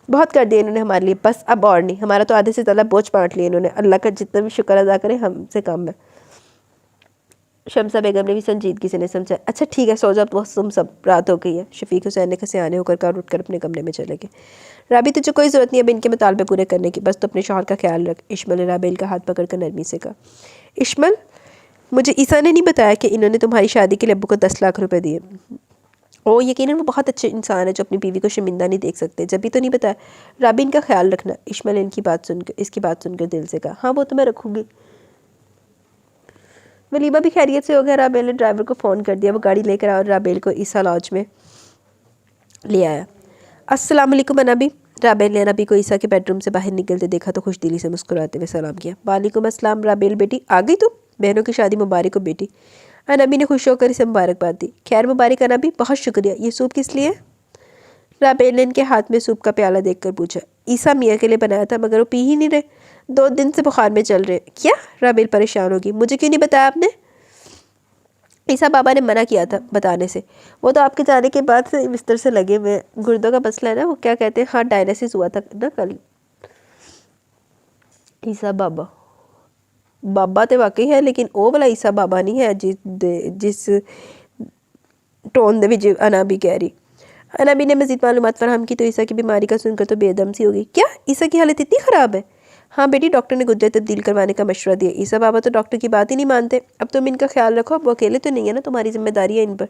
बहुत कर दिया इन्होंने हमारे लिए, बस अब और नहीं। हमारा तो आधे से ज़्यादा बोझ बांट लिया इन्होंने। अल्लाह का जितना भी शुक्र अदा करें, हमसे कम है। शमसा बेगम ने भी संजीदगी से नहीं समझा। अच्छा ठीक है, सो जाओ, बहुत तुम सब, रात हो गई है। शफीक हुसैन ने खसियाने होकर कार उठकर अपने कमरे में चले गए। राबी, तुझे कोई ज़रूरत नहीं अब इनके मुतालबे पूरे करने की, बस तो अपने शौहर का ख्याल रख। इश्मल ने राबेल का हाथ पकड़कर नरमी से कहा। इश्मल, मुझे ईसा ने नहीं बताया कि इन्होंने तुम्हारी शादी के लिए अब्बू को 10 लाख रुपए दिए। ओ यकीनन वो बहुत अच्छे इंसान है जो अपनी बीवी को शर्मिंदा नहीं देख सकते। जब भी तो नहीं बताया। राबिन का ख्याल रखना। इस्माइल इसकी बात सुनकर दिल से कहा, हाँ वो तो मैं रखूँगी। वलीमा भी खैरियत से हो गया। राबेल ने ड्राइवर को फ़ोन कर दिया। वो गाड़ी लेकर आया और राबेल को ईसा लॉज में ले आया। अस्सलाम वालेकुम अनबी। राबेल ने अनबी को ईसा के बेडरूम से बाहर निकलते देखा तो खुश दिली से मुस्कुराते हुए सलाम किया। वालेकुम अस्सलाम राबेल बेटी, आ गई तुम? बहनों की शादी मुबारक हो बेटी। अनबी ने खुश होकर इसे मुबारकबाद दी। खैर मुबारक अनबी, बहुत शुक्रिया। ये सूप किस लिए? राबेल ने इनके हाथ में सूप का प्याला देखकर पूछा। ईसा मियाँ के लिए बनाया था, मगर वो पी ही नहीं रहे। 2 दिन से बुखार में चल रहे। क्या? राबेल परेशान होगी। मुझे क्यों नहीं बताया आपने? ईसा बाबा ने मना किया था बताने से। वो तो आपके जाने के बाद से बिस्तर से लगे हुए। गुर्दों का मसला है ना, वो क्या कहते हैं, हाँ डायलिसिस हुआ था ना कल। ईसा बाबा बाबा तो वाकई है, लेकिन वो वाला ईसा बाबा नहीं है जिस टोन दे विच अनाबी कह रही। अनाबी ने मजीद मालूमात फराहम की तो ईसा की बीमारी का सुनकर तो बेदम सी होगी। क्या ईसा की हालत इतनी ख़राब है? हाँ बेटी, डॉक्टर ने गुर्दे तब्दील करवाने का मशवरा दिया। ईसा बाबा तो डॉक्टर की बात ही नहीं मानते। अब तुम इनका ख्याल रखो, अब वो अकेले तो नहीं है ना, तुम्हारी जिम्मेदारी है इन पर।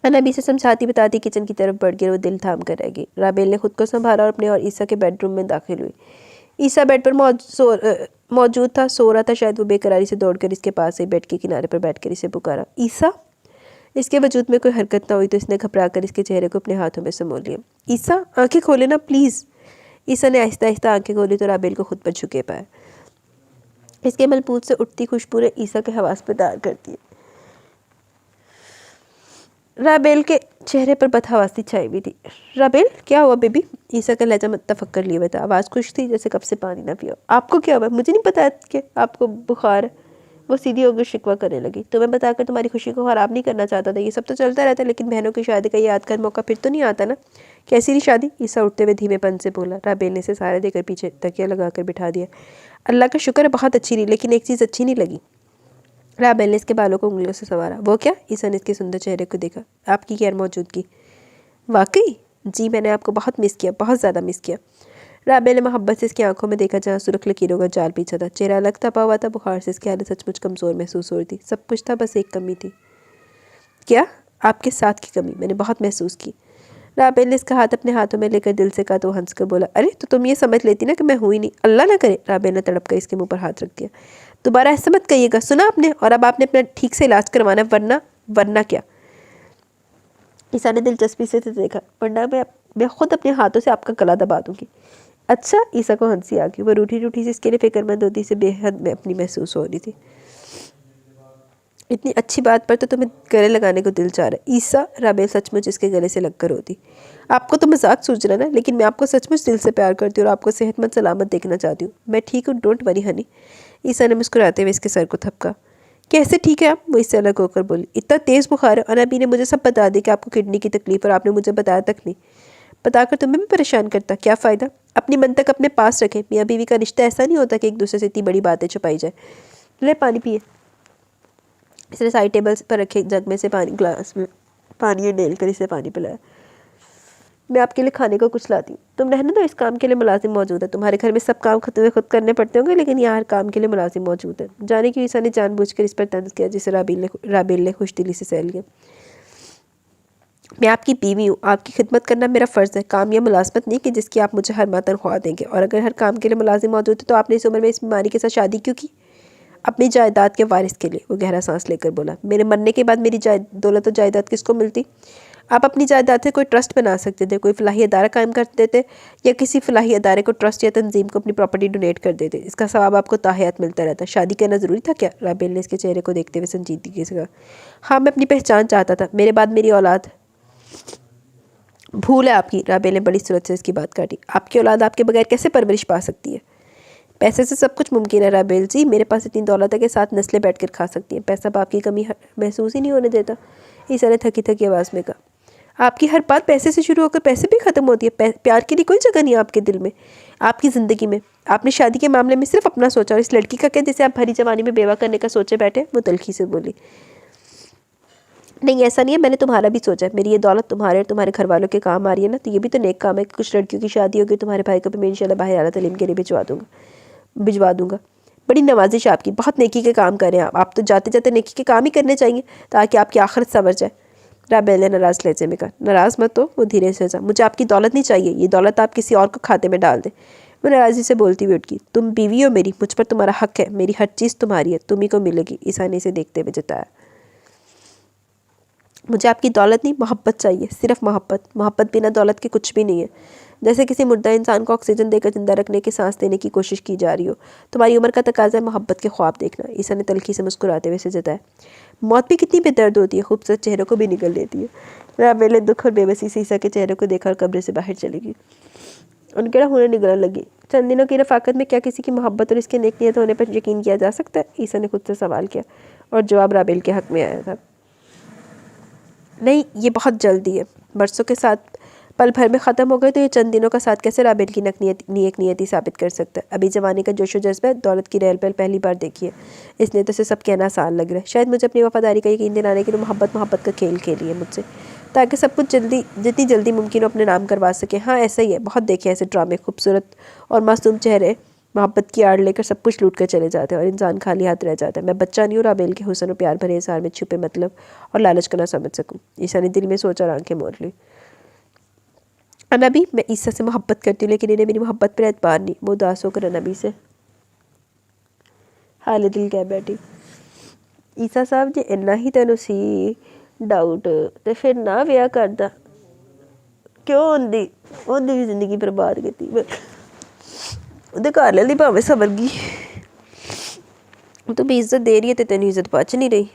अनाबी से समझाती बताती किचन की तरफ बढ़ गई। वो दिल थाम कर रह गई। राबेल ने खुद को संभाला और अपने और ईसा के बेडरूम में दाखिल हुई। ईसा बेड पर मौजूद था, सो रहा था शायद। वो बेकरारी से दौड़कर इसके पास आई, बेड के किनारे पर बैठकर इसे पुकारा, ईसा। इसके वजूद में कोई हरकत ना हुई तो इसने घबरा कर इसके चेहरे को अपने हाथों में समोल लिया। ईसा आंखें खोले ना प्लीज़। ईसा ने आहिस्ता आहिस्ता आंखें खोली तो राबेल को खुद पर झुके पाया। इसके मलबूत से उठती खुशबू ने ईसा के हवास पर दार कर दिए। राबेल के चेहरे पर बदहवासी छाई हुई थी। राबेल क्या हुआ बेबी? ईसा का लहजा तफक्कर लिए हुए था। आवाज़ खुश थी जैसे कब से पानी ना पिया। आपको क्या हुआ? मुझे नहीं पता कि आपको बुखार है। वो सीधी होकर शिकवा करने लगी। तुम्हें बताकर तुम्हारी खुशी को ख़राब नहीं करना चाहता था। ये सब तो चलता रहता है, लेकिन बहनों की शादी का याद कर मौका फिर तो नहीं आता ना। कैसी रही शादी? ईसा उठते हुए धीमेपन से बोला। राबेल ने इसे सहारा देकर पीछे तकिया लगाकर बिठा दिया। अल्लाह का शुक्र है बहुत अच्छी रही, लेकिन एक चीज़ अच्छी नहीं लगी। राबेल ने इसके बालों को उंगलियों से संवारा। वो क्या? ईसा ने इसके सुंदर चेहरे को देखा। आपकी गैर मौजूदगी। वाकई? जी मैंने आपको बहुत मिस किया, बहुत ज़्यादा मिस किया। राबेल ने मोहब्बत से इसकी आंखों में देखा जहाँ सुर्ख लकीरों का जाल पीछा था। चेहरा अलग तपा हुआ था। बुखार से इसकी हालत सचमुच कमज़ोर महसूस हो रही थी। सब कुछ था, बस एक कमी थी। क्या? आपके साथ की कमी मैंने बहुत महसूस की। राबेल ने इसका हाथ अपने हाथों में लेकर दिल से कहा तो हंस कर बोला, अरे तो तुम ये समझ लेती ना कि मैं हुई नहीं। अल्लाह ना करे। राबेल ने तड़प कर इसके मुंह पर हाथ रख दिया। दोबारा ऐसा मत कहिएगा, सुना आपने? और अब आपने अपना ठीक से इलाज करवाना, वरना क्या? ईसा ने दिलचस्पी से देखा। वरना मैं खुद अपने हाथों से आपका गला दबा दूंगी। अच्छा? ईसा को हंसी आ गई। वो रूठी रूठी से इसके लिए फिक्रमंद होती से बेहद में अपनी महसूस हो रही थी। इतनी अच्छी बात पर तो तुम्हें गले लगाने को दिल चाह रहा है। ईसा, राबेल सचमुच इसके गले से लगकर होती। आपको तो मजाक सूझ रहा ना, लेकिन मैं आपको सचमुच दिल से प्यार करती हूँ और आपको सेहतमंद सलामत देखना चाहती हूँ। मैं ठीक हूँ, डोंट वरी हनी। ईसा ने मुस्कुराते हुए इसके सर को थपका। कैसे ठीक है आप? वो इससे अलग होकर बोली। इतना तेज़ बुखार है और अभी ने मुझे सब बता दी कि आपको किडनी की तकलीफ, और आपने मुझे बताया तक नहीं। बताकर तुम्हें भी परेशान करता, क्या फ़ायदा? अपनी मन तक अपने पास रखें। मियाँ बीवी का रिश्ता ऐसा नहीं होता कि एक दूसरे से इतनी बड़ी बातें छुपाई जाए। ले पानी पिए। इसने साइड टेबल पर रखे जग में से पानी, ग्लास में पानी डेल कर इसे पानी पिलाया। मैं आपके लिए खाने को कुछ लाती हूँ। तुम रहने दो, इस काम के लिए मुलाजिम मौजूद है। तुम्हारे घर में सब काम खुद करने पड़ते होंगे, लेकिन यहाँ हर काम के लिए मुलाजिम मौजूद है। जाने की ईसा ने जानबूझकर इस पर तंज किया, जिसे राबेल ने खुश दिली से सहल लिया। मैं आपकी बीवी हूँ, आपकी खिदमत करना मेरा फ़र्ज़ है। काम या मुलाजमत नहीं कि जिसकी आप मुझे हर माह तनख्वाह देंगे। और अगर हर काम के लिए मुलाजिम मौजूद है तो आपने इस उम्र में इस बीमारी के साथ शादी क्यों की? अपनी जायदाद के वारिस के लिए। वो गहरा सांस लेकर बोला। मेरे मरने के बाद मेरी दौलत और जायदाद किसको मिलती? आप अपनी जायदाद से कोई ट्रस्ट बना सकते थे, कोई फलाही अदारा कायम कर देते, या किसी फलाही अदारे को, ट्रस्ट या तंजीम को अपनी प्रॉपर्टी डोनेट कर देते। इसका सवाब आपको ताहयात मिलता रहता। शादी करना ज़रूरी था क्या? राबेल ने इसके चेहरे को देखते हुए संजीदगी से कहा। हाँ, मैं अपनी पहचान चाहता था। मेरे बाद मेरी औलाद। भूल है आपकी। राबेल ने बड़ी सूरत से इसकी बात काटी। आपकी औलाद आपके बगैर कैसे परवरिश पा सकती है? पैसे से सब कुछ मुमकिन है राबेल जी। मेरे पास इतनी दौलत है कि 7 नस्लें बैठकर खा सकती हैं। पैसा बाप की कमी महसूस ही नहीं होने देता। ईसा ने थकी थकी आवाज़ में कहा। आपकी हर बात पैसे से शुरू होकर पैसे भी ख़त्म होती है। प्यार के लिए कोई जगह नहीं है आपके दिल में, आपकी ज़िंदगी में। आपने शादी के मामले में सिर्फ अपना सोचा, और इस लड़की का क्या जिसे आप भरी जवानी में बेवा करने का सोचे बैठे? वो तलखी से बोली। नहीं, ऐसा नहीं है, मैंने तुम्हारा भी सोचा है। मेरी ये दौलत तुम्हारे और तुम्हारे घर वालों के काम आ रही है ना, तो ये भी तो नेक काम है कि कुछ लड़कियों की शादी होगी। तुम्हारे भाई को भी मैं इंशाल्लाह बाहर आला तालीम के लिए भिजवा दूंगा। बड़ी नवाजिश आपकी, बहुत नेकी के काम करें आप तो जाते जाते नेकी के काम ही करने चाहिए ताकि आपकी आखिरत संवर जाए। राबेल ने नाराज़ लहजे में कहा। नाराज़ मत हो, वो धीरे से हंसा। मुझे आपकी दौलत नहीं चाहिए, ये दौलत आप किसी और को खाते में डाल दें। वो नाराज़ी से बोलती हुई उठी। तुम बीवी हो मेरी, मुझ पर तुम्हारा हक है, मेरी हर चीज़ तुम्हारी है, तुम्ही को मिलेगी, ईसा ने इसे देखते हुए जताया। मुझे आपकी दौलत नहीं, मोहब्बत चाहिए, सिर्फ मोहब्बत। मोहब्बत बिना दौलत के कुछ भी नहीं है। जैसे किसी मुर्दा इंसान को ऑक्सीजन देकर जिंदा रखने की सांस देने की कोशिश की जा रही हो। तुम्हारी उम्र का तकाजा है मोहब्बत के ख्वाब देखना, ईसा ने तल्खी से मुस्कुराते हुए से जताया। मौत भी कितनी बेदर्द होती है, खूबसूरत चेहरों को भी निगल लेती है। राबेल ने दुख और बेबसी से ईसा के चेहरे को देखा और कब्र से बाहर चली गई। उनके होने निगलने लगी। चंद दिनों की रफाकत में क्या किसी की मोहब्बत और इसके नेक नियत होने पर यकीन किया जा सकता है? ईसा ने खुद से सवाल किया और जवाब राबेल के हक में आया था। नहीं, ये बहुत जल्दी है। बरसों के साथ पल भर में ख़त्म हो गए तो ये चंद दिनों का साथ कैसे राबेल की नेक नियति साबित कर सकता है? अभी जवानी का जोशो जज्बा, दौलत की रहल पहल पहली बार देखी है। इसलिए तो से सब कहना आसान लग रहा है। शायद मुझे अपनी वफादारी का यकीन दिलाने की तो मोहब्बत का खेल खेली है मुझसे, ताकि सब कुछ जितनी जल्दी मुमकिन हो अपने नाम करवा सके। हाँ, ऐसा ही है, बहुत देखे ऐसे ड्रामे। खूबसूरत और मासूम चेहरे मोहब्बत की आड़ लेकर सब कुछ लूट कर चले जाते हैं और इंसान खाली हाथ रह जाता है। मैं बच्चा नहीं हूँ राबेल के हुस्न और प्यार भरे इज़हार में छुपे मतलब और लालच को ना समझ सकूँ। ईसा ने दिल में सोचा और आंखें मोड़ ली। अनबी, मैं ईसा से मोहब्बत करती हूँ, लेकिन इन्हें मेरी मोहब्बत पर एतबार नहीं। वो उदास होकर अनबी से हाल दिल कह बैठी। ईसा साहब जे इन्ना ही तेन सी डाउट तो फिर ना विआह करदा, क्यों होंदी भी जिंदगी बर्बाद की। ਉਹਦੇ ਘਰ ਵਾਲੇ ਦੀ ਭਾਵੇਂ ਸਬਰ ਗਈ, तो बेइज्जत दे रही है तो तेन इज्जत पच नहीं रही।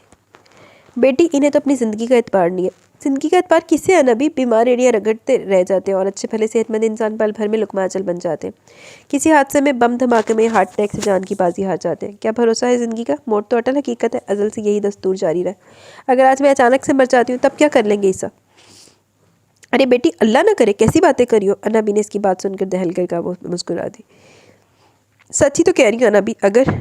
बेटी, इन्हें तो अपनी ज़िंदगी का एतबार नहीं है। ज़िंदगी का एतबार किससे है? नबी बीमार एड़ियाँ रगड़ते रह जाते हैं और अच्छे भले सेहतमंद इंसान पल भर में लुकमा अचल बन जाते हैं। किसी हादसे में, बम धमाके में, हार्ट अटैक से जान की बाजी हार जाते हैं। क्या भरोसा है ज़िंदगी का? मोड़ तो अटल हकीकत है, अजल से यही दस्तूर जारी रहा। अगर आज मैं अचानक से मर जाती हूँ तब क्या कर लेंगे ईसा? अरे बेटी, अल्लाह ना करे, कैसी बातें करियो। अनबी ने इसकी बात सुनकर दहल कर का वो मुस्कुरा दी। सच ही तो कह रही हूँ अनबी, अगर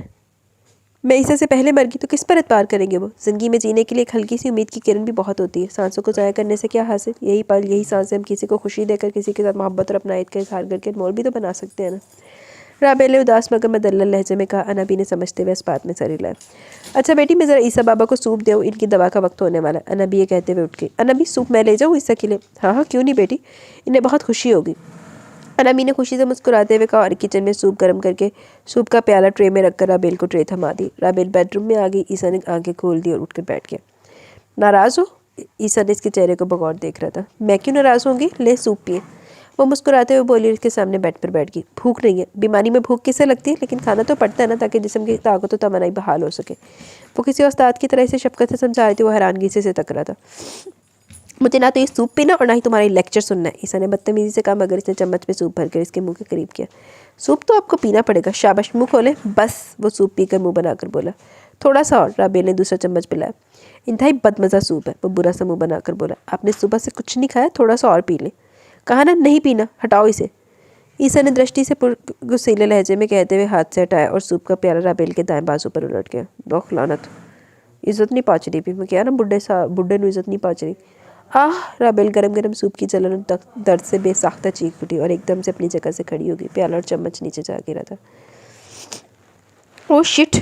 मैं ईसा से पहले मर गई तो किस पर एतबार करेंगे वो? ज़िंदगी में जीने के लिए एक हल्की सी उम्मीद की किरण भी बहुत होती है। सांसों को ज़ाया करने से क्या हासिल? यही पल, यही सांसें हम किसी को खुशी देकर, किसी के साथ मोहब्बत और अपनायत का इजहार करके मोल भी तो बना सकते हैं ना। राबेल ने उदास मगर मदल्लल लहजे में कहा। अनबी ने समझते हुए इस बात में सर हिलाया। अच्छा बेटी, मैं ज़रा ईसा बाबा को सूप दे, इनकी दवा का वक्त होने वाला है। अनबी ये कहते हुए उठ गई। अनबी, सूप मैं ले जाऊँ ईसा के लिए? हाँ हाँ, क्यों नहीं बेटी, इन्हें बहुत खुशी होगी। अनबी ने खुशी से मुस्कुराते हुए कहा और किचन में सूप गर्म करके सूप का प्याला ट्रे में रखकर राबेल को ट्रे थमा दी। राबेल बेडरूम में आ गई। ईसा ने आंखें खोल दी और उठकर बैठ गया। नाराज़ हो? ईसा ने इसके चेहरे को बगौर देख रहा था। मैं क्यों नाराज़ होंगी, ले सूप पिए। वो मुस्कुराते हुए बोली, इसके सामने बेड पर बैठ गई। भूख नहीं है। बीमारी में भूख किसे लगती है, लेकिन खाना तो पड़ता है ना, ताकि जिस्म की ताकत और तमन्नाई बहाल हो सके। वो किसी उस्ताद की तरह इसे शफकत से समझा रही थी। वो हैरानगी से तक रहा था। मुझे ना तो ये सूप पीना और ना ही तुम्हारी लेक्चर सुनना है, ईसा ने बदतमीजी से कहा, मगर इसने चम्मच में सूप भरकर इसके मुंह के करीब किया। सूप तो आपको पीना पड़ेगा। शाबाश, मुंह खोले। बस, वो सूप पीकर मुंह बनाकर बोला। थोड़ा सा और। राबेल ने दूसरा चम्मच पिलाया। इंतहाई बदमज़ा सूप है, वो बुरा सा मुंह बनाकर बोला। आपने सुबह से कुछ नहीं खाया, थोड़ा सा और पी ले। कहा ना नहीं पीना, हटाओ इसे। ईसा ने दृष्टि से गुस्सैले लहजे में कहते हुए हाथ से हटाया और सूप का प्याला राबेल के दाएं बाजू पर उलट गया। दोख लानत, इज्जत नहीं पाच रही। मैं क्या ना बुढ़े नू इज्जत नहीं पाच रही। आह! राबेल गरम गरम सूप की जलन और दर्द से बेसाख्ता चीख उठी और एकदम से अपनी जगह से खड़ी हो गई। प्याला और चम्मच नीचे जा गिरा था। Oh shit!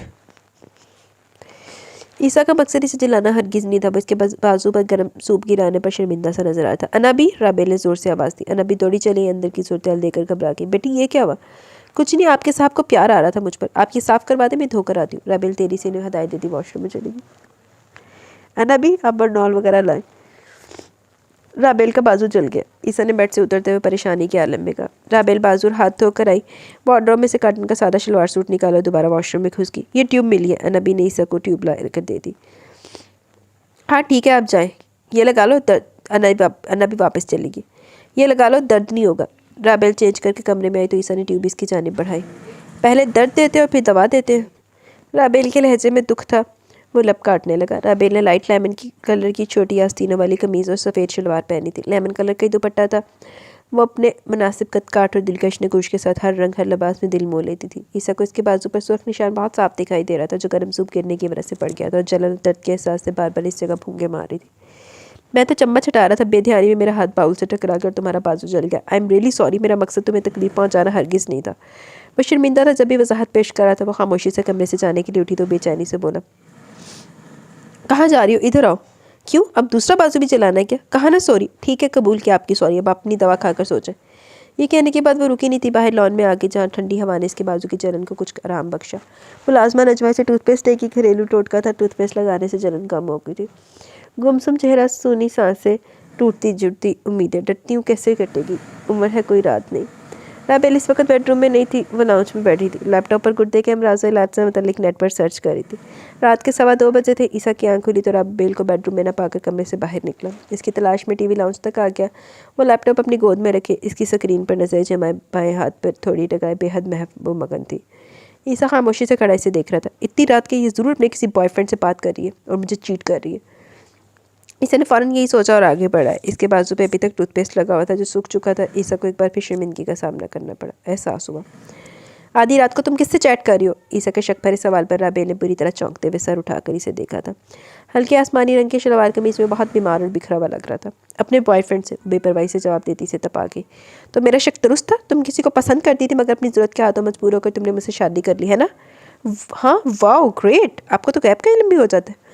ईसा का मकसद इसे जलाना हरगिज नहीं था, वो इसके बाजू पर गर्म सूप गिराने पर शर्मिंदा सा नजर आया था। अनबी, राबेल ने जोर से आवाज़ दी। अनबी दौड़ी चली अंदर की सूरत देखकर घबरा गई। बेटी, ये क्या हुआ? कुछ नहीं, आपके साहब को प्यार आ रहा था मुझ पर। आप ये साफ करवा दे, मैं धोकर आती हूँ। राबेल तेरी से हदायत देती वॉशरूम में चली गई। अनबी, आप बर्नॉल वगैरह लाए। राबेल का बाजू जल गया। ईसा ने बेड से उतरते हुए परेशानी के आलम में कहा। राबेल बाजू हाथ धोकर आई, वार्डरोब में से कॉटन का सादा शलवार सूट निकाला, दोबारा वॉशरूम में घुस गई। ये ट्यूब मिली है। अनबी ने ईसा को ट्यूब ला कर दे दी। हाँ ठीक है, आप जाएं, ये लगा लो दर्द। अनबी वापस चलेगी। ये लगा लो, दर्द नहीं होगा। राबेल चेंज करके कमरे में आई तो ईसा ने ट्यूब इसकी जानिब बढ़ाई। पहले दर्द देते और फिर दवा देते। राबेल के लहजे में दुख था। वो लब काटने लगा। राबेल ने लाइट लेमन की कलर की छोटी आस्तीनों वाली कमीज़ और सफ़ेद शलवार पहनी थी। लेमन कलर का ही दुपट्टा था। वो अपने मुनासिब कद काट और दिलकश नगूश के साथ हर रंग हर लिबास में दिल मोह लेती थी। ईसा को इसके बाजू पर सुर्ख निशान बहुत साफ दिखाई दे रहा था, जो गर्म सूप गिरने की वजह से पड़ गया था और जलन और दर्द के एहसास से बार बार इस जगह भूंगे मार रही थी। मैं तो चम्मच हटा रहा था, बेध्यानी में मेरा हाथ बाउल से टकरा कर तुम्हारा बाजू जल गया। आई एम रियली सॉरी, मेरा मकसद तुम्हें तकलीफ पहुँचाना हरगिज़ नहीं था। वो शर्मिंदा था। जब भी वजाहत पेश कर रहा था, वो खामोशी से कमरे से जाने के लिए उठी तो बेचैनी से बोला, कहाँ जा रही हो? इधर आओ। क्यों, अब दूसरा बाजू भी चलाना है क्या? कहा ना सॉरी। ठीक है, कबूल किया आपकी सॉरी, अब अपनी दवा खाकर सोचें। ये कहने के बाद वो रुकी नहीं थी, बाहर लॉन में आके जहाँ ठंडी हवा ने इसके बाजू की जलन को कुछ आराम बख्शा। मुलाजमा नजवा से टूथपेस्ट एक ही घरेलू टोटका था, टूथपेस्ट लगाने से जलन कम हो गई थी। गुमसुम चेहरा, सूनी सांसें, टूटती जुटती उम्मीदें, डरती हूँ कैसे कटेगी, उम्र है कोई रात नहीं। राबेल इस वक्त बेडरूम में नहीं थी, वो लाउंज में बैठी थी। लैपटॉप पर गुर्दे के अमराज और इलाज से मतलब नेट पर सर्च कर रही थी। रात के 2:15 बजे थे। ईसा की आंख खुली तो राबेल को बेडरूम में न पाकर कमरे से बाहर निकला। इसकी तलाश में टीवी लाउंज तक आ गया। वो लैपटॉप अपनी गोद में रखे इसकी स्क्रीन पर नजर जमाए, बाएं हाथ पर थोड़ी लगाए बेहद महबूब मगन थी। ईसा खामोशी से खड़ा इसे देख रहा था। इतनी रात के ये ज़रूर अपने किसी बॉयफ्रेंड से बात कर रही है और मुझे चीट कर रही है। ईसा ने फ़ौरन यही सोचा और आगे बढ़ा। इसके बाजू पे अभी तक टूथपेस्ट लगा हुआ था जो सूख चुका था। ईसा को एक बार फिर शर्मिंदगी का सामना करना पड़ा। एहसास हुआ। आधी रात को तुम किससे चैट कर रही हो? ईसा के शक भरे सवाल पर राबेल ने बुरी तरह चौंकते हुए सर उठाकर इसे देखा था। हल्के आसमानी रंग के शलवार कमीज में बहुत बीमार और बिखरा हुआ लग रहा था। अपने बॉयफ्रेंड से बेपरवाही से जवाब देती से तपा गई। तो मेरा शक दुरुस्त था, तुम किसी को पसंद करती थी मगर अपनी ज़रूरत के हाथों मजबूर होकर तुमने मुझसे शादी कर ली है ना? हाँ, वाओ ग्रेट, आपको तो गैप का इल्म भी हो जाता है।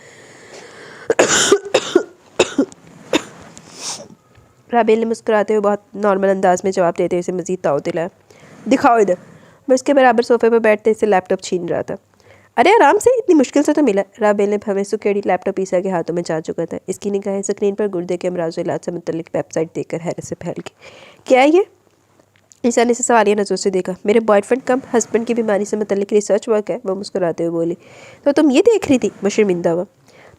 राबेल ने मुस्कुराते हुए बहुत नॉर्मल अंदाज में जवाब देते हुए इसे मजीद ताव दिलाया। दिखाओ इधर। मैं उसके बराबर सोफे पर बैठते इसे लैपटॉप छीन रहा था। अरे आराम से, इतनी मुश्किल से तो मिला। राबेल ने भवें सुकेड़ी लैपटॉप ईसा के हाथों में जा चुका था। इसकी निगाहें स्क्रीन पर गुर्दे के अमराज इलाज से मुतल्लिक वेबसाइट देखकर हैरत से फैल गई। क्या है ये? ईसा ने इसे सवालिया नज़रों से देखा। मेरे बॉयफ्रेंड कम हस्बैंड की बीमारी से मुतल्लिक रिसर्च वर्क है, वो मुस्कुराते हुए बोली। तो तुम ये देख रही थी? वो शर्मिंदा हुआ।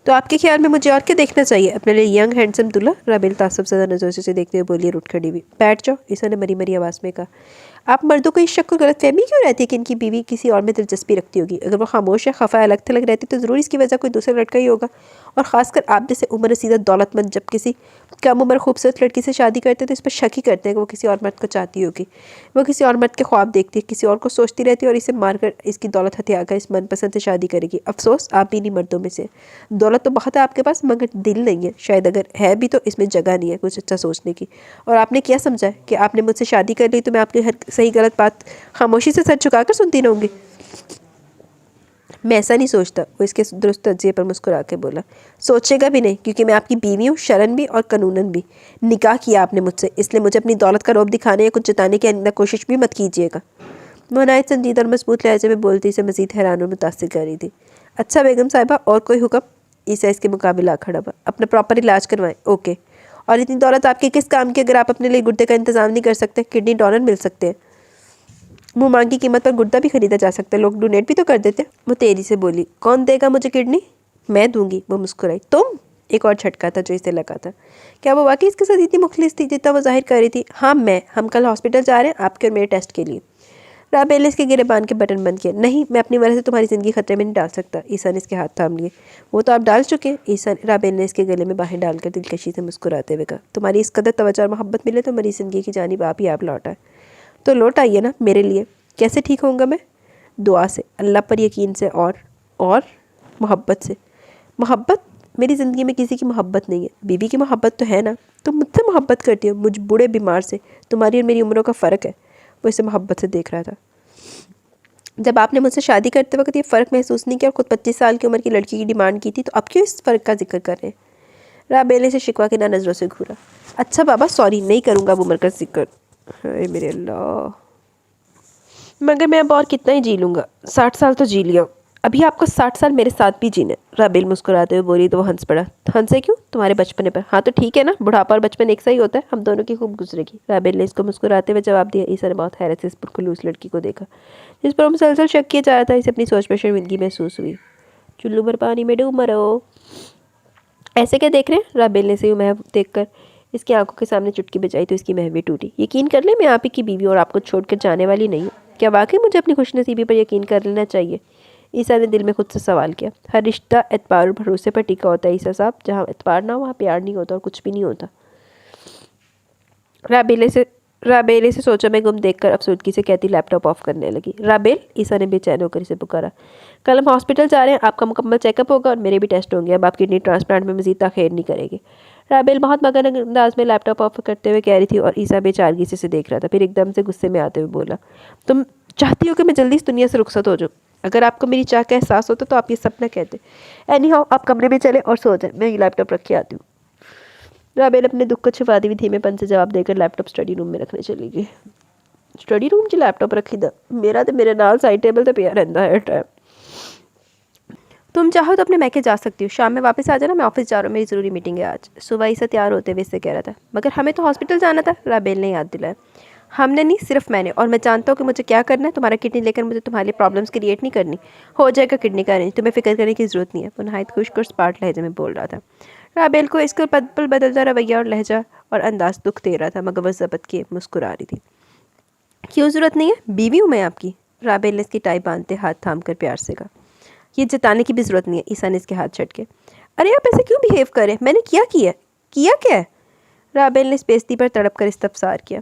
तो आपके ख्याल में मुझे और क्या देखना चाहिए? अपने लिए यंग हैंडसम दूल्हा? राबेल तासब ज़्यादा नज़रों से देखते हुए बोली, रुट खड़ी हुई। बैठ जाओ, ईसा ने मरी मरी आवाज़ में कहा। आप मर्दों को इस शक को गलतफहमी क्यों रहती है कि इनकी बीवी किसी और में दिलचस्पी रखती होगी? अगर वो खामोश या खफा अलग थलग रहती तो ज़रूर इसकी वजह कोई दूसरा लड़का ही होगा। और ख़ासकर आप जैसे उम्र रसीदा दौलतमंद जब किसी कम उम्र खूबसूरत लड़की से शादी करते हैं तो इस पर शक ही करते हैं कि वो किसी और मर्द को चाहती होगी। वो किसी और मर्द के ख्वाब देखती है, किसी और को सोचती रहती है और इसे मारकर इसकी दौलत हथियाकर इस मनपसंद से शादी करेगी। अफसोस आप भी नहीं मर्दों में से। दौलत तो बहुत है आपके पास मगर दिल नहीं है। शायद अगर है भी तो इसमें जगह नहीं है कुछ अच्छा सोचने की। और आपने क्या समझा है कि आपने मुझसे शादी कर ली तो मैं आपकी हर सही गलत बात खामोशी से सर झुकाकर सुनती रहूँगी? मैं ऐसा नहीं सोचता, वो इसके दुरुस्त तज्जिए पर मुस्कुरा के बोला। सोचेगा भी नहीं, क्योंकि मैं आपकी बीवी हूँ, शरन भी और कानूनन भी। निकाह किया आपने मुझसे, इसलिए मुझे अपनी दौलत का रौब दिखाने या कुछ जताने की आइंदा कोशिश भी मत कीजिएगा। वो नायत संजीदा और मजबूत लहजे में बोलती से मजीद हैरान और मुतासिर कर रही थी। अच्छा बेगम साहिबा, और कोई हुक्म? ईसा इसके मुकाबले आ खड़ा हुआ। अपना प्रॉपर इलाज करवाएं। ओके। और इतनी दौलत आपके किस काम की अगर आप अपने लिए गुर्दे का इंतजाम नहीं कर सकते? किडनी डोनर मिल सकते हैं। मुँह मांग की कीमत पर गुर्दा भी खरीदा जा सकता है, लोग डोनेट भी तो कर देते। वो तेजी से बोली। कौन देगा मुझे किडनी? मैं दूंगी। वो मुस्कुराई। तुम? एक और झटका था जो इसे लगा था। क्या वो वाकई इसके साथ इतनी मुखलिस थी जितना वो जाहिर कर रही थी? हाँ मैं। हम कल हॉस्पिटल जा रहे हैं आपके और मेरे टेस्ट के लिए। राबेल ने इसके गिरेबान के बटन बंद किए। नहीं, मैं अपनी वजह से तुम्हारी ज़िंदगी खतरे में नहीं डाल सकता। ईसा ने इसके हाथ थाम लिए। वो तो आप डाल चुके हैं। ईसा राबेल ने इसके गले में बाहें डालकर दिलकशी से मुस्कुराते हुए कहा। तुम्हारी इस कदर तवज्जो और मोहब्बत मिले तो मेरी ज़िंदगी की जानिब आप ही आप लौट आए। तो लौट आइए ना मेरे लिए। कैसे ठीक होऊंगा मैं? दुआ से, अल्लाह पर यकीन से और मोहब्बत से। मोहब्बत? मेरी ज़िंदगी में किसी की मोहब्बत नहीं है। बीवी की मोहब्बत तो है ना। तुम मुझसे मोहब्बत करती हो, मुझ बूढ़े बीमार से। तुम्हारी और मेरी उम्रों का फ़र्क है। वो इसे मोहब्बत से देख रहा था। जब आपने मुझसे शादी करते वक्त ये फ़र्क महसूस नहीं किया और खुद 25 साल की उम्र की लड़की की डिमांड की थी तो अब क्यों इस फ़र्क का जिक्र कर रहे हैं? राबेल ने इसे शिकवा के ना नज़रों से घूरा। अच्छा बाबा सॉरी, नहीं करूँगा अब उम्र का जिक्र। हाय मेरे अल्लाह, मगर मैं अब और कितना ही जी लूँगा। 60 साल तो जी लिया, अभी आपको 60 साल मेरे साथ भी जीने। राबेल मुस्कुराते हुए बोली तो वो हंस पड़ा। हंसे क्यों? तुम्हारे बचपने पर। हाँ तो ठीक है ना, बुढ़ापा और बचपन एक सा ही होता है, हम दोनों की खूब गुजरेगी। राबेल ने इसको मुस्कुराते हुए जवाब दिया। ईसा ने बहुत हैरत से इस पुरखुलूस लड़की को देखा जिस पर वो मुसलसल शक किया जा रहा था। इसे अपनी सोच पर शर्मिंदगी महसूस हुई। चुल्लू भर पानी में डूब मरो। ऐसे क्या देख रहे हैं? राबेल ने से महव देखकर इसकी आंखों के सामने चुटकी बजाई तो इसकी महवी टूटी। यकीन कर ले मैं आप ही की बीवी और आपको छोड़कर जाने वाली नहीं हूँ। क्या वाकई मुझे अपनी खुशनसीबी पर यकीन कर लेना चाहिए? ईसा ने दिल में खुद से सवाल किया। हर रिश्ता एतबार और भरोसे पर टिका होता है ईसा साहब। जहाँ एतबार ना हो वहाँ प्यार नहीं होता और कुछ भी नहीं होता। राबेल से सोचा में गुम देखकर अफसुर्दगी से कहती लैपटॉप ऑफ करने लगी। राबेल, ईसा ने बेचैन होकर इसे पुकारा। कल हम हॉस्पिटल जा रहे हैं, आपका मुकम्मल चेकअप होगा और मेरे भी टेस्ट होंगे। अब आप किडनी ट्रांसप्लांट में मजीद ताख़ीर नहीं करेंगे। राबेल बहुत मगन अंदाज में लैपटॉप ऑफ करते हुए कह रही थी और ईसा बेचारगी से डीसे देख रहा था। फिर एकदम से गुस्से में आते हुए बोला, तुम चाहती हो कि मैं जल्दी इस दुनिया से रुखसत हो जाऊँ? अगर आपको मेरी चाह का एहसास होता तो आप ये सपना कहते। एनी हाउ आप कमरे में चले और सो जाए, मैं ये लैपटॉप रख के आती हूँ। राबेल अपने दुख को छुपाती हुई धीमेपन से जवाब देकर लैपटॉप स्टडी रूम में रखने चली गई। स्टडी रूम 'ਚ लैपटॉप रखी दा मेरा तो मेरे नाल साइड टेबल ते पिया रहंदा है टाइम। तुम चाहो तो अपने मैके जा सकती हो, शाम में वापस आ जाना, मैं ऑफिस जा रहा हूँ, मेरी ज़रूरी मीटिंग है आज। सुबह ईसा तैयार होते हुए इससे कह रहा था। मगर हमें तो हॉस्पिटल जाना था, राबेल ने याद दिलाया। हमने नहीं, सिर्फ मैंने, और मैं जानता हूँ कि मुझे क्या करना है। तुम्हारा किडनी लेकर मुझे तुम्हारे लिए प्रॉब्लम्स क्रिएट नहीं करनी। हो जाएगा किडनी का अरेंज, तुम्हें फिक्र करने की ज़रूरत नहीं है। वो नहायत खुश्क और स्पार्ट लहजे में बोल रहा था। राबेल को इसका पल पल बदलता रवैया और लहजा और अंदाज दुख दे रहा था, मगर वह ज़बत किए मुस्कुरा रही थी। क्यों ज़रूरत नहीं है, बीवी हूँ मैं आपकी। राबेल ने इसकी टाई बांधते हाथ थाम कर प्यार से कहा। ये जताने की भी ज़रूरत नहीं है, ईसा ने इसके हाथ छटके। अरे आप ऐसे क्यों बिहेव करें, मैंने क्या किया क्या है? राबेल ने इस बेइज्जती पर तड़प कर इस्तफसार किया।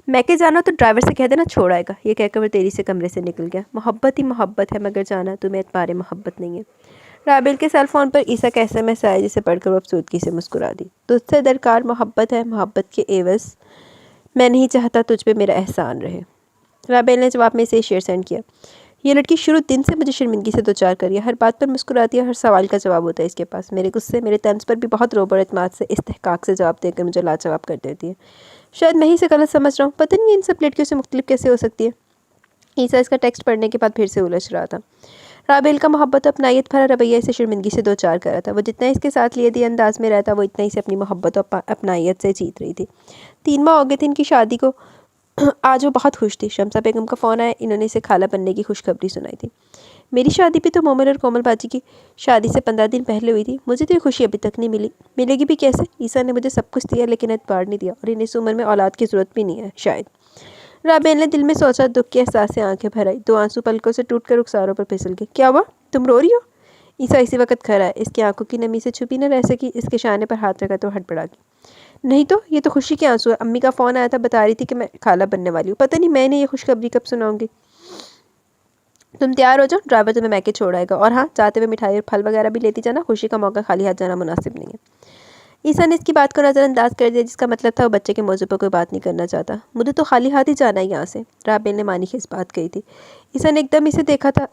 मैके जाना तो ड्राइवर से कह देना छोड़ आएगा। ये कहकर वह तेरी से कमरे से निकल गया। मोहब्बत ही मोहब्बत है, मगर जाना तुम्हें एतबारे मोहब्बत नहीं है। राबेल के सेल फोन पर ईसा का SMS आया, जिसे पढ़कर वो अफसोदगी से मुस्कुरा दी। तुझसे दरकार मोहब्बत है, मोहब्बत के एवज मैं नहीं चाहता तुझ पे मेरा एहसान रहे। राबेल ने जवाब में इसे शेर सेंड किया। ये लड़की शुरू दिन से मुझे शर्मिंदगी से दो चार करी है, हर बात पर मुस्कुराती है, हर सवाल का जवाब होता है इसके पास। मेरे गुस्से, मेरे तंज पर भी बहुत रोब और एतमाद से, इस्तेहकाक से जवाब देकर मुझे लाजवाब कर देती है। शायद मैं ही से गलत समझ रहा हूँ, पता नहीं इन सब लड़कियों से मुख्तलिफ कैसे हो सकती है। ईसा इसका टेक्स्ट पढ़ने के बाद फिर से उलझ रहा था। राबेल का मोहब्बत अपनायत भरा रवैया इसे शर्मिंदगी से दो चार कर रहा था। वो जितना इसके साथ लिए दिए अंदाज में रहता, वो इतना ही से अपनी मोहब्बत और अपनायत से जीत रही थी। 3 माह हो गए थे इनकी शादी को। आज वो बहुत खुश थी। शमसा बेगम का फ़ोन आया, इन्होंने इसे खाला बनने की खुशखबरी सुनाई थी। मेरी शादी भी तो मोमिन और कोमल बाजी की शादी से 15 दिन पहले हुई थी, मुझे तो ये खुशी अभी तक नहीं मिली। मिलेगी भी कैसे? ईसा ने मुझे सब कुछ दिया लेकिन एतबार नहीं दिया, और इन्हें इस उम्र में औलाद की ज़रूरत भी नहीं है शायद। राबेल ने दिल में सोचा, दुख के एहसास से आंखें भर आई। 2 आंसू पलकों से टूटकर रुखसारों पर फिसल गए। क्या हुआ, तुम रो रही हो? ईसा इसी वक्त खड़ा है। इसकी आंखों की नमी से छुपी न रह सकी, इसके शाने पर हाथ रखा तो हड़बड़ागी। नहीं तो ये तो खुशी के आंसू है। अम्मी का फ़ोन आया था, बता रही थी कि मैं खाला बनने वाली हूँ। पता नहीं मैंने ये खुशखबरी कब सुनाऊंगी। तुम तैयार हो जाओ, ड्राइवर तुम्हें मैके छोड़ आएगा। और हाँ, जाते हुए मिठाई और फल वगैरह भी लेती जाना, खुशी का मौका खाली हाथ जाना मुनासिब नहीं है। ईसा ने इसकी बात को नज़रअंदाज कर दिया, जिसका मतलब था वो बच्चे के मौजू पर कोई बात नहीं करना चाहता। मुझे तो खाली हाथ ही जाना है यहाँ से, राबेल ने मानी की इस बात कही थी। ईसा ने एकदम इसे देखा था।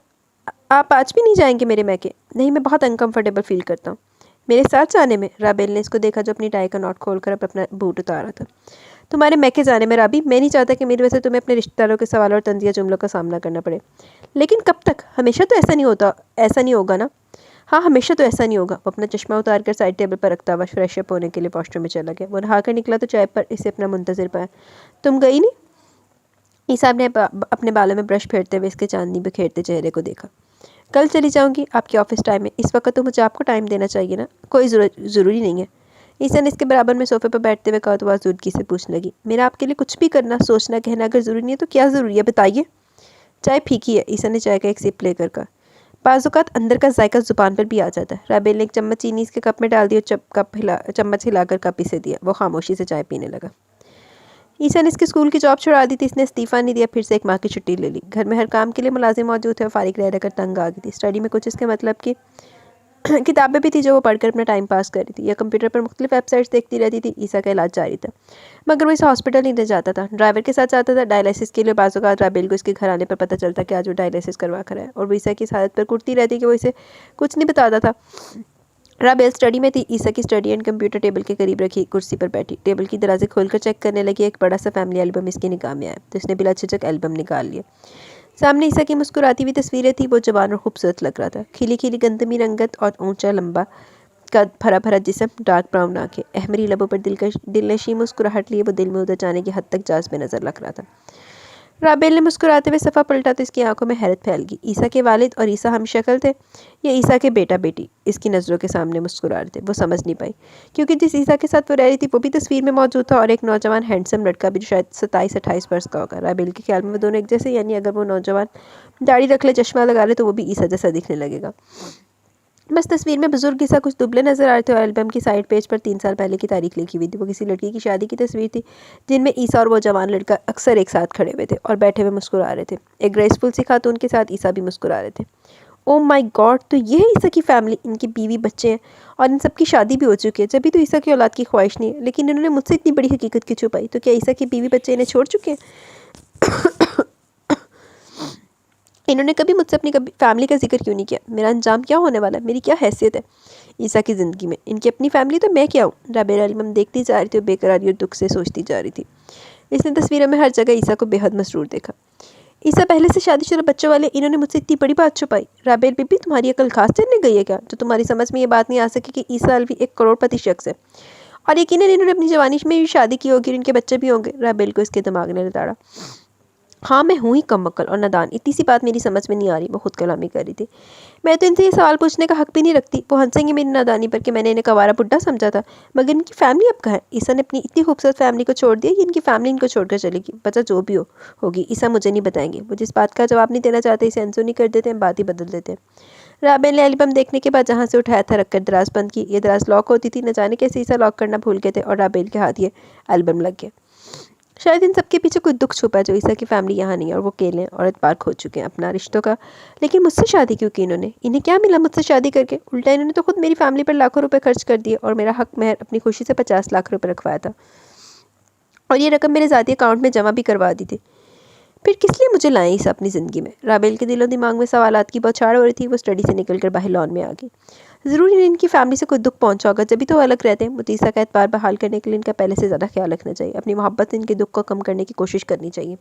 आप आज भी नहीं जाएंगे मेरे मैके? नहीं, मैं बहुत अनकंफर्टेबल फील करता हूँ मेरे साथ जाने में। राबेल ने इसको देखा जो अपनी टाई का नॉट खोलकर अब अपना बूट उतारा था। तुम्हारे मैके जाने में राबी, मैं नहीं चाहता कि मेरी वजह से तुम्हें अपने रिश्तेदारों के सवाल और तंजिया जुमलों का सामना करना पड़े। लेकिन कब तक? हमेशा तो ऐसा नहीं होता, ऐसा नहीं होगा ना? हाँ, हमेशा तो ऐसा नहीं होगा। वो अपना चश्मा उतार कर साइड टेबल पर रखता हुआ फ्रेशअप होने के लिए वॉशरूम में चला गया। वो नहा कर निकला तो चाय पर इसे अपना मुंतजिर पाया। तुम गई नहीं? ईसा ने अपने बालों में ब्रश फेरते हुए इसके चांदनी बिखेरते चेहरे को देखा। कल चली जाऊंगी, आपके ऑफिस टाइम में। इस वक्त तो मुझे आपको टाइम देना चाहिए ना। कोई ज़रूरी नहीं है। ईसा ने इसके बराबर में सोफे पर बैठते हुए कहा तो आज़ूदगी से पूछने लगी। मेरा आपके लिए कुछ भी करना, सोचना, कहना अगर ज़रूरी नहीं है तो क्या ज़रूरी है, बताइए। चाय फीकी है, ईसा ने चाय का एक सिप लेकर कहा। बाज़-औक़ात अंदर का जायका ज़ुबान पर भी आ जाता है। राबेल ने एक चम्मच चीनी इसके कप में डाल दी और चम्मच हिलाकर कप इसे दिया। वो खामोशी से चाय पीने लगा। ईसा ने इसके स्कूल की जॉब छुड़ा दी थी, इसने इस्तीफ़ा नहीं दिया, फिर से एक माह की छुट्टी ले ली। घर में हर काम के लिए मुलाजिम मौजूद थे और फारिग रह रहकर तंग आ गई थी। स्टडी में कुछ इसके मतलब की किताबें भी थी जो वो पढ़कर अपना टाइम पास कर रही थी, या कंप्यूटर पर मुख्तलिफ वेबसाइट्स देखती रहती थी। ईसा का इलाज जारी था, मगर वो इसे हॉस्पिटल नहीं ले जाता था, ड्राइवर के साथ जाता था डायलिसिस के लिए। बाज़ औक़ात राबेल को इसके घर आने पर पता चलता कि आज वो डायलिसिस करवा कर है, और वो ईसा की इस हालत पर कुटती रहती कि वो इसे कुछ नहीं बताता था। राबेल स्टडी में थी। ईसा की स्टडी एंड कंप्यूटर टेबल के करीब रखी कुर्सी पर बैठी टेबल की दराज़े खोलकर चेक करने लगी। एक बड़ा सा फैमिली एल्बम इसकी निगाह में आया तो इसने बिला झिझक एल्बम निकाल लिया। सामने ईसा की मुस्कुराती हुई तस्वीरें थी। वो जवान और खूबसूरत लग रहा था। खिली खिली गंदमी रंगत और ऊंचा लंबा कद, भरा भरा जिस्म, डार्क ब्राउन आंखें, अहमरी लबों पर दिलनशी मुस्कुराहट लिए वो दिल में उतर जाने की हद तक जाज़ में नजर लग रहा था। राबेल ने मुस्कुराते हुए सफ़ा पलटा तो इसकी आंखों में हैरत फैल गई। ईसा के वालिद और ईसा हम शक्ल थे या ईसा के बेटा बेटी इसकी नज़रों के सामने मुस्कुरा रहे थे? वो समझ नहीं पाई, क्योंकि जिस ईसा के साथ वो रह रही थी वो भी तस्वीर में मौजूद था, और एक नौजवान हैंडसम लड़का भी जो शायद 27-28 वर्ष का होगा। राबेल के ख्याल में वो दोनों एक जैसे, यानी अगर वो नौजवान दाढ़ी रख ले, चश्मा लगा ले, तो वो भी ईसा जैसा दिखने लगेगा। बस तस्वीर में बुजुर्ग ईसा कुछ दुबले नजर आ रहे थे, और एल्बम की साइड पेज पर 3 साल पहले की तारीख लिखी हुई थी। वो किसी लड़की की शादी की तस्वीर थी, जिनमें ईसा और वो जवान लड़का अक्सर एक साथ खड़े हुए थे और बैठे हुए मुस्कुरा रहे थे। एक ग्रेसफुल सी खातून के साथ ईसा भी मुस्कुरा रहे थे। ओ माय गॉड, तो ये है ईसा की फैमिली। इनकी बीवी, बच्चे हैं, और इन सब की शादी भी हो चुकी है। जब भी तो ईसा की औलाद की ख्वाहिश नहीं है, लेकिन इन्होंने मुझसे इतनी बड़ी हकीकत क्यों छुपाई? तो क्या ईसा की बीवी बच्चे इन्हें छोड़ चुके हैं? इन्होंने कभी मुझसे अपनी कभी फैमिली का जिक्र क्यों नहीं किया? मेरा अंजाम क्या होने वाला है? मेरी क्या हैसियत है ईसा की ज़िंदगी में? इनकी अपनी फैमिली तो मैं क्या हूँ? राबेल अलमम देखती जा रही थी और बेकरारी और दुख से सोचती जा रही थी। इसने तस्वीरों में हर जगह ईसा को बेहद मसरूर देखा। ईसा पहले से शादीशुदा बच्चों वाले, इन्होंने मुझसे इतनी बड़ी बात छुपाई। राबेल बीबी, तुम्हारी अकल खास चलने गई है क्या, जो तुम्हारी समझ में ये बात नहीं आ सकी कि ईसा अलवी एक करोड़पति शख्स है? और यकीनन इन्होंने अपनी जवानी में भी शादी की होगी और इनके बच्चे भी होंगे। राबेल को इसके दिमाग ने लताड़ा। हाँ, मैं हूँ ही कम अक्ल और नादान। इतनी सी बात मेरी समझ में नहीं आ रही। वो खुद कलामी कर रही थी। मैं तो इनसे ये सवाल पूछने का हक भी नहीं रखती। वो हंसेंगे मेरी नादानी पर कि मैंने इन्हें कवारा बुड्ढा समझा था। मगर इनकी फैमिली अब कहाँ है? ईसा ने अपनी इतनी खूबसूरत फैमिली को छोड़ दिया, ये इनकी फैमिली इनको छोड़कर चलेगी। बचा जो भी होगी ईसा मुझे नहीं बताएंगे। वो जिस बात का जवाब नहीं देना चाहते इसे अनसुनी कर देते हैं, बात ही बदल देते हैं। राबेल ने एल्बम देखने के बाद जहाँ से उठाया था रखकर दराज बंद की। ये दराज लॉक होती थी, न जाने कैसे ईसा लॉक करना भूल गए थे और राबेल के हाथ ये एल्बम लग गया। शायद इन सबके पीछे कोई दुख छुपा है जो ईसा की फैमिली यहाँ नहीं है और वो अकेले हैं और एतबार खो चुके हैं अपना रिश्तों का। लेकिन मुझसे शादी क्यों की इन्होंने? इन्हें क्या मिला मुझसे शादी करके? उल्टा इन्होंने तो खुद मेरी फैमिली पर लाखों रुपए खर्च कर दिए और मेरा हक महर अपनी खुशी से 50 लाख रुपए रखवाया था और ये रकम मेरे ज़ाती अकाउंट में जमा भी करवा दी थी। फिर किस लिए मुझे लाएं ईसा अपनी ज़िंदगी में? राबेल के दिलो दिमाग में सवालात की बौछार हो रही थी। वो स्टडी से निकलकर बाहर लॉन में आ गई। ज़रूर इन्हें इनकी फैमिली से कोई दुख पहुंचा होगा, जब भी तो अलग रहते हैं। मुझे ईसा का एतबार बहाल करने के लिए इनका पहले से ज़्यादा ख्याल रखना चाहिए। अपनी मोहब्बत से इनके दुख को कम करने की कोशिश करनी चाहिए।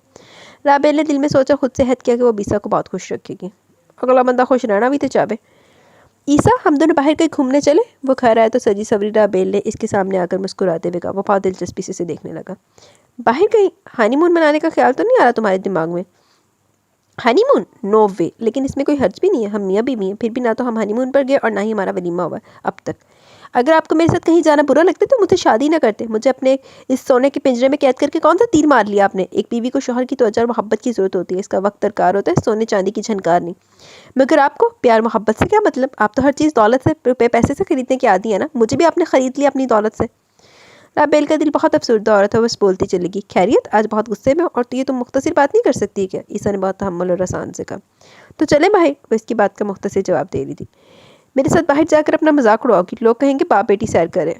राबेल ने दिल में सोचा, खुद से हद किया कि वो ईसा को बहुत खुश रखेगी। अगला बंदा खुश रहना भी तो चाहे। ईसा, हम दोनों बाहर कहीं घूमने चले? वो खा रहा है तो सजी सवरी राबेल ने इसके सामने आकर मुस्कुराते हुए कहा। वो बहुत दिलचस्पी से देखने लगा। बाहर कहीं हनीमून मनाने का ख्याल तो नहीं आ रहा तुम्हारे दिमाग में? हनीमून? नो वे। लेकिन इसमें कोई हर्ज भी नहीं है, हम मियाँ बीवी हैं। फिर भी ना तो हम हनीमून पर गए और ना ही हमारा वलीमा हुआ अब तक। अगर आपको मेरे साथ कहीं जाना बुरा लगता तो मुझसे शादी ना करते। मुझे अपने इस सोने के पिंजरे में कैद करके कौन सा तीर मार लिया आपने? एक बीवी को शौहर की तवज्जो और मोहब्बत की ज़रूरत होती है। इसका वक्त दरकार होता है, सोने चांदी की झनकार नहीं। मगर आपको प्यार मोहब्बत से क्या मतलब? आप तो हर चीज़ दौलत से, रुपये पैसे से खरीदने की आदी है ना। मुझे भी आपने ख़रीद लिया अपनी दौलत से। राबेल का दिल बहुत अफसरदा हो रहा था। बस बोलती चलेगी, खैरियत, आज बहुत गुस्से में हो और तो ये तुम मुख्तसर बात नहीं कर सकती है क्या? ईसा ने बहुत तहम्मुल और आसान से कहा। तो चले बाहर। वो इसकी बात का मुख्तसर जवाब दे रही थी। मेरे साथ बाहर जाकर अपना मजाक उड़ाओगी, लोग कहेंगे बाप बेटी सैर करें।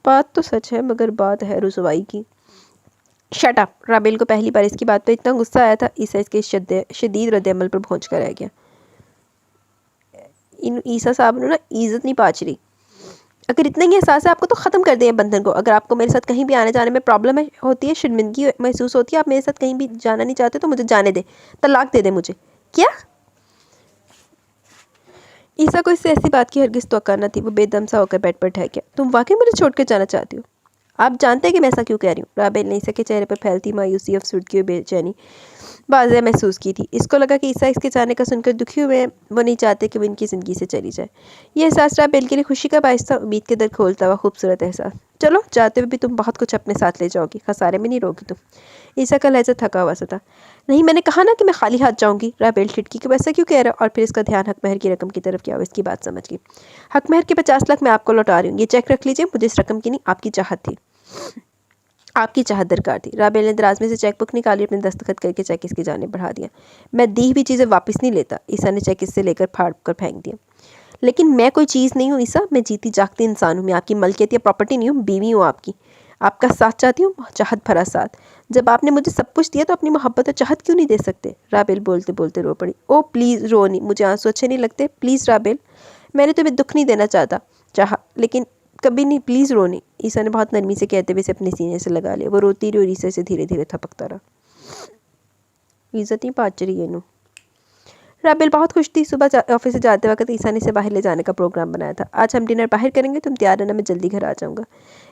बात तो सच है, मगर बात है रुसवाई की। Shut up. राबेल को पहली बार इसकी बात पर इतना गुस्सा आया था। ईसा इसके शदीद रद्द-ए-अमल पर पहुँच कर रह गया। इन ईसा साहब ने ना इज़्ज़त नहीं पाच रही। अगर इतना ही एहसास है आपको तो ख़त्म कर दें बंधन को। अगर आपको मेरे साथ कहीं भी आने जाने में प्रॉब्लम होती है, शर्मिंदगी महसूस होती है, आप मेरे साथ कहीं भी जाना नहीं चाहते तो मुझे जाने दें, तलाक दे दें मुझे। क्या? ईसा को इससे ऐसी बात की हरगिज़ तवक्को न थी। वो बेदम सा होकर बेड पर ठहर गया। तुम वाकई मुझे छोड़कर जाना चाहती हो? आप जानते हैं कि मैं ऐसा क्यों कह रही हूँ? राबेल ने ईसा के चेहरे पर फैलती मायूसी, अफसुर्दगी और बेचैनी वाज़ेह महसूस की थी। इसको लगा कि ईसा इसके जाने का सुनकर दुखी हुए हैं। वो नहीं चाहते कि वो इनकी ज़िंदगी से चली जाए। ये एहसास राबेल के लिए खुशी का बायस था, उम्मीद के दर खोलता हुआ खूबसूरत एहसास। चलो, जाते हुए भी तुम बहुत कुछ अपने साथ ले जाओगी, खसारे में नहीं रहोगी तुम। ईसा का लहजा थका हुआ सा था। नहीं, मैंने कहा ना कि मैं खाली हाथ जाऊंगी। राबेल ठिठकी कि वैसा क्यों कह रहा? और फिर इसका ध्यान हक महर की रकम की तरफ गया। इसकी बात समझ गई। हक महर के 50 लाख मैं आपको लौटा रही हूँ। ये चेक रख लीजिए। मुझे इस रकम की नहीं, आपकी चाहत थी, आपकी चाहत दरकार थी। राबेल ने दराज में से चेक बुक निकाली, अपने दस्तखत करके चेक इसकी जाने बढ़ा दिया। मैं दी हुई चीज़ें वापस नहीं लेता। ईसा ने चेक इससे लेकर फाड़ कर फेंक दिया। लेकिन मैं कोई चीज़ नहीं हूँ ईसा, मैं जीती जागती इंसान हूँ। मैं आपकी मलकियत या प्रॉपर्टी नहीं हूँ, बीवी हूँ आपकी। आपका साथ चाहती हूँ, चाहत भरा साथ। जब आपने मुझे सब कुछ दिया तो अपनी मोहब्बत और चाहत क्यों नहीं दे सकते? राबेल बोलते बोलते रो पड़ी। ओ प्लीज़ रो नहीं, मुझे आंसू अच्छे नहीं लगते। प्लीज़ राबेल, मैंने तुम्हें दुख नहीं देना चाहा, लेकिन कभी नहीं, प्लीज़ रो नहीं। ईसा ने बहुत नरमी से कहते हुए इसे अपने सीने से लगा लिया। वो रोती रही और ईसा से धीरे धीरे थपकता रहा। इज्जत ही पाच रही है नू। राबेल बहुत खुश थी। सुबह ऑफिस से जाते वक्त ईसा ने इसे बाहर ले जाने का प्रोग्राम बनाया था। आज हम डिनर बाहर करेंगे, तुम तैयार रहना, मैं जल्दी घर आ जाऊँगा।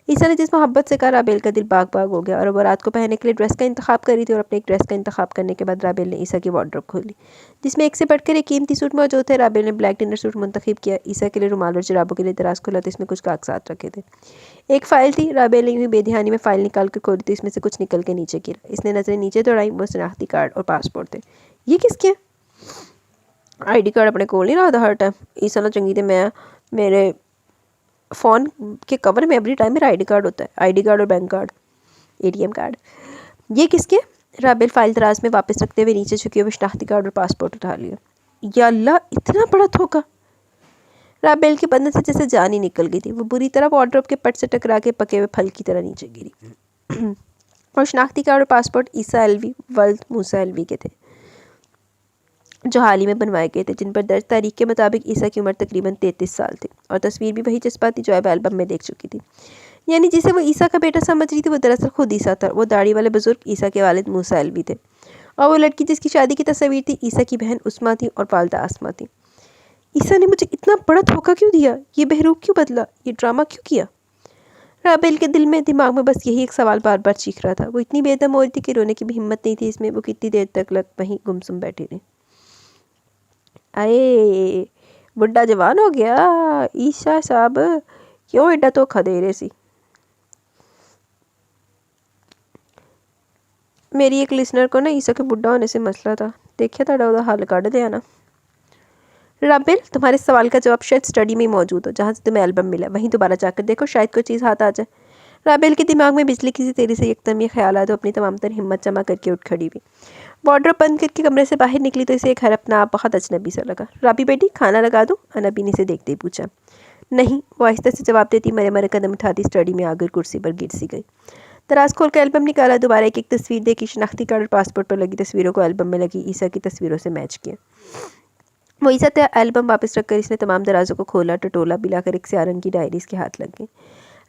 ईसा ने जिस मोहब्बत से कहा, राबेल का दिल बाग बाग हो गया और वो रात को पहनने के लिए ड्रेस का इंतखाब कर रही थी। और अपने एक ड्रेस का इंतखाब करने के बाद राबेल ने ईसा की वार्डरोब खोली, जिसमें एक से बढ़कर एक कीमती सूट मौजूद थे। राबेल ने ब्लैक डिनर सूट मुंतखब किया। ईसा के लिए रुमाल और जुराबों के लिए दराज खोला तो इसमें कुछ कागजात रखे थे। एक फ़ाइल थी। राबेल ने यूँ बेध्यानी में फ़ाइल निकाल कर खोली तो इसमें से कुछ निकल के नीचे गिरा। इसने नज़रें नीचे दौड़ाई। वो शनाख्ती कार्ड और पासपोर्ट थे। ये किसके हैं? आईडी कार्ड अपने कोल नहीं रहा हर टाइम। ईसा ना चंगी थे, मैं मेरे फ़ोन के कवर में एवरी टाइम मेरा आईडी कार्ड होता है। आईडी कार्ड और बैंक कार्ड, एटीएम कार्ड। ये किसके? राबेल फाइल दराज में वापस रखते हुए नीचे झुकी हुई शनाख्ती कार्ड और पासपोर्ट उठा लिया। या अल्लाह, इतना बड़ा धोखा! राबेल के बदन से जैसे जान ही निकल गई थी। वो बुरी तरह वार्डरोब के पट से टकरा के पके हुए फल की तरह नीचे गिरी। और शनाख्ती कार्ड और पासपोर्ट ईसा अलवी वल्द मूसा अलवी के थे। जो हाल ही में बनवाए गए थे, जिन पर दर्ज तारीख के मुताबिक ईसा की उम्र तकरीबन 33 साल थी, और तस्वीर भी वही जज्बा थी जो अब एल्बम में देख चुकी थी। यानी जिसे वो ईसा का बेटा समझ रही थी वो दरअसल खुद ईसा था। वो दाढ़ी वाले बुजुर्ग ईसा के वालिद मूसा अलवी थे, और वो लड़की जिसकी शादी की तस्वीर थी ईसा की बहन उस्मा थी और वालदा आसमा थी। ईसा ने मुझे इतना बड़ा धोखा क्यों दिया? ये बहरूप क्यों बदला? ये ड्रामा क्यों किया? राबेल के दिमाग में बस यही एक सवाल बार बार चीख रहा था। वो इतनी बेदम हो रही थी कि रोने की भी हिम्मत नहीं थी इसमें। वो कितनी देर तक वहीं गुमसुम बैठी रही। अरे बुढ़ा जवान हो गया, ईसा साहब क्यों एडा धोखा दे रहे सी? मेरी एक लिसनर को ना ईसा के बुढ़ा होने से मसला था, देखिए ताड़ा ਉਹਦਾ हल ਕੱਢ दिया ना। राबेल, तुम्हारे सवाल का जवाब शायद स्टडी में ही मौजूद हो, जहाँ से तुम्हें एल्बम मिला वहीं दोबारा जाकर देखो, शायद कोई चीज़ हाथ आ जाए। राबेल के दिमाग में बिजली की सी तेजी से एकदम ये ख्याल आया तो अपनी तमाम तर हिम्मत जमा करके उठ खड़ी हुई। वार्डरोब बंद करके कमरे से बाहर निकली तो इसे एक अपना आप बहुत अजनबी सा लगा। राबी बेटी खाना लगा दूँ? अनबी ने इसे देखते ही पूछा। नहीं, वो आहिस्ता से जवाब देती मरे मरे कदम उठाती स्टडी में आकर कुर्सी पर गिर सी गई। दराज खोल कर एल्बम निकाला, दोबारा एक एक तस्वीर देखी, शनाख्ती कार्ड और पासपोर्ट पर लगी तस्वीरों को एल्बम में लगी ईसा की तस्वीरों से मैच किया। वो ईसा था। एल्बम वापस रखकर इसने तमाम दराजों को खोला, टटोला, बिलाकर एक स्याह रंग की डायरी इसके हाथ लग गई।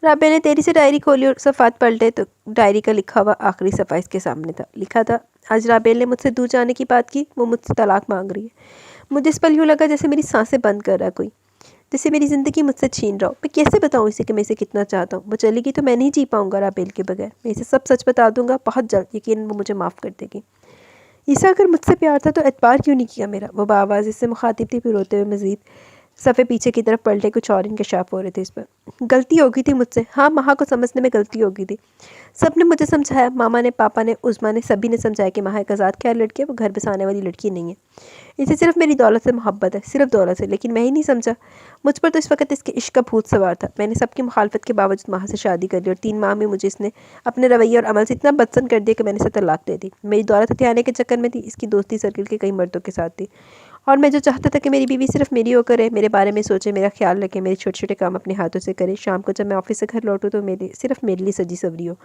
राबे ने तेरी से डायरी खोली और सफ़ात पलटे तो डायरी का लिखा हुआ आखिरी सफ़ा इसके सामने था। लिखा था, आज राबेल ने मुझसे दूर जाने की बात की, वो मुझसे तलाक मांग रही है। मुझे इस पल यूँ लगा जैसे मेरी सांसें बंद कर रहा कोई, जैसे मेरी ज़िंदगी मुझसे छीन रहा हो। मैं कैसे बताऊँ इसे कि मैं इसे कितना चाहता हूँ? वो चलेगी तो मैं नहीं जी पाऊँगा राबेल के बगैर। मैं इसे सब सच बता दूँगा बहुत जल्द, यकीन वो मुझे माफ़ कर देगी। ईसा अगर मुझसे प्यार था तो एतबार क्यों नहीं किया मेरा? वो बाआवाज़ इससे मुखातिब थी, फिर रोते हुए मज़ीद सफ़े पीछे की तरफ पलटे, कुछ और इंकशाफ हो रहे थे इस पर। गलती हो गई थी मुझसे, हाँ, महा को समझने में गलती हो गई थी। सब ने मुझे समझाया, मामा ने, पापा ने, उस्मा ने, सभी ने समझाया कि महा एक आज़ाद ख्याल लड़की है, वो घर बसाने वाली लड़की नहीं है। इसे सिर्फ मेरी दौलत से मोहब्बत है, सिर्फ दौलत से। लेकिन मैं ही नहीं समझा। मुझ पर तो इस वक्त इसके इश्क का भूत सवार था। मैंने सबकी मुखालफत के बावजूद महा से शादी कर ली और 3 माह में मुझे इसने अपने रवैये और अमल से इतना बदसन कर दिया कि मैंने इसे तलाक दे दी। मेरी दौलत हथियाने के चक्कर में थी, इसकी दोस्ती सर्किल के कई मर्दों के साथ थी, और मैं जो चाहता था कि मेरी बीवी सिर्फ मेरी होकर रहे, मेरे बारे में सोचे, मेरा ख्याल रखे, मेरे छोटे छोटे काम अपने हाथों से करे, शाम को जब मैं ऑफिस से घर लौटूँ तो सिर्फ मेरे लिए सजी सवरी हो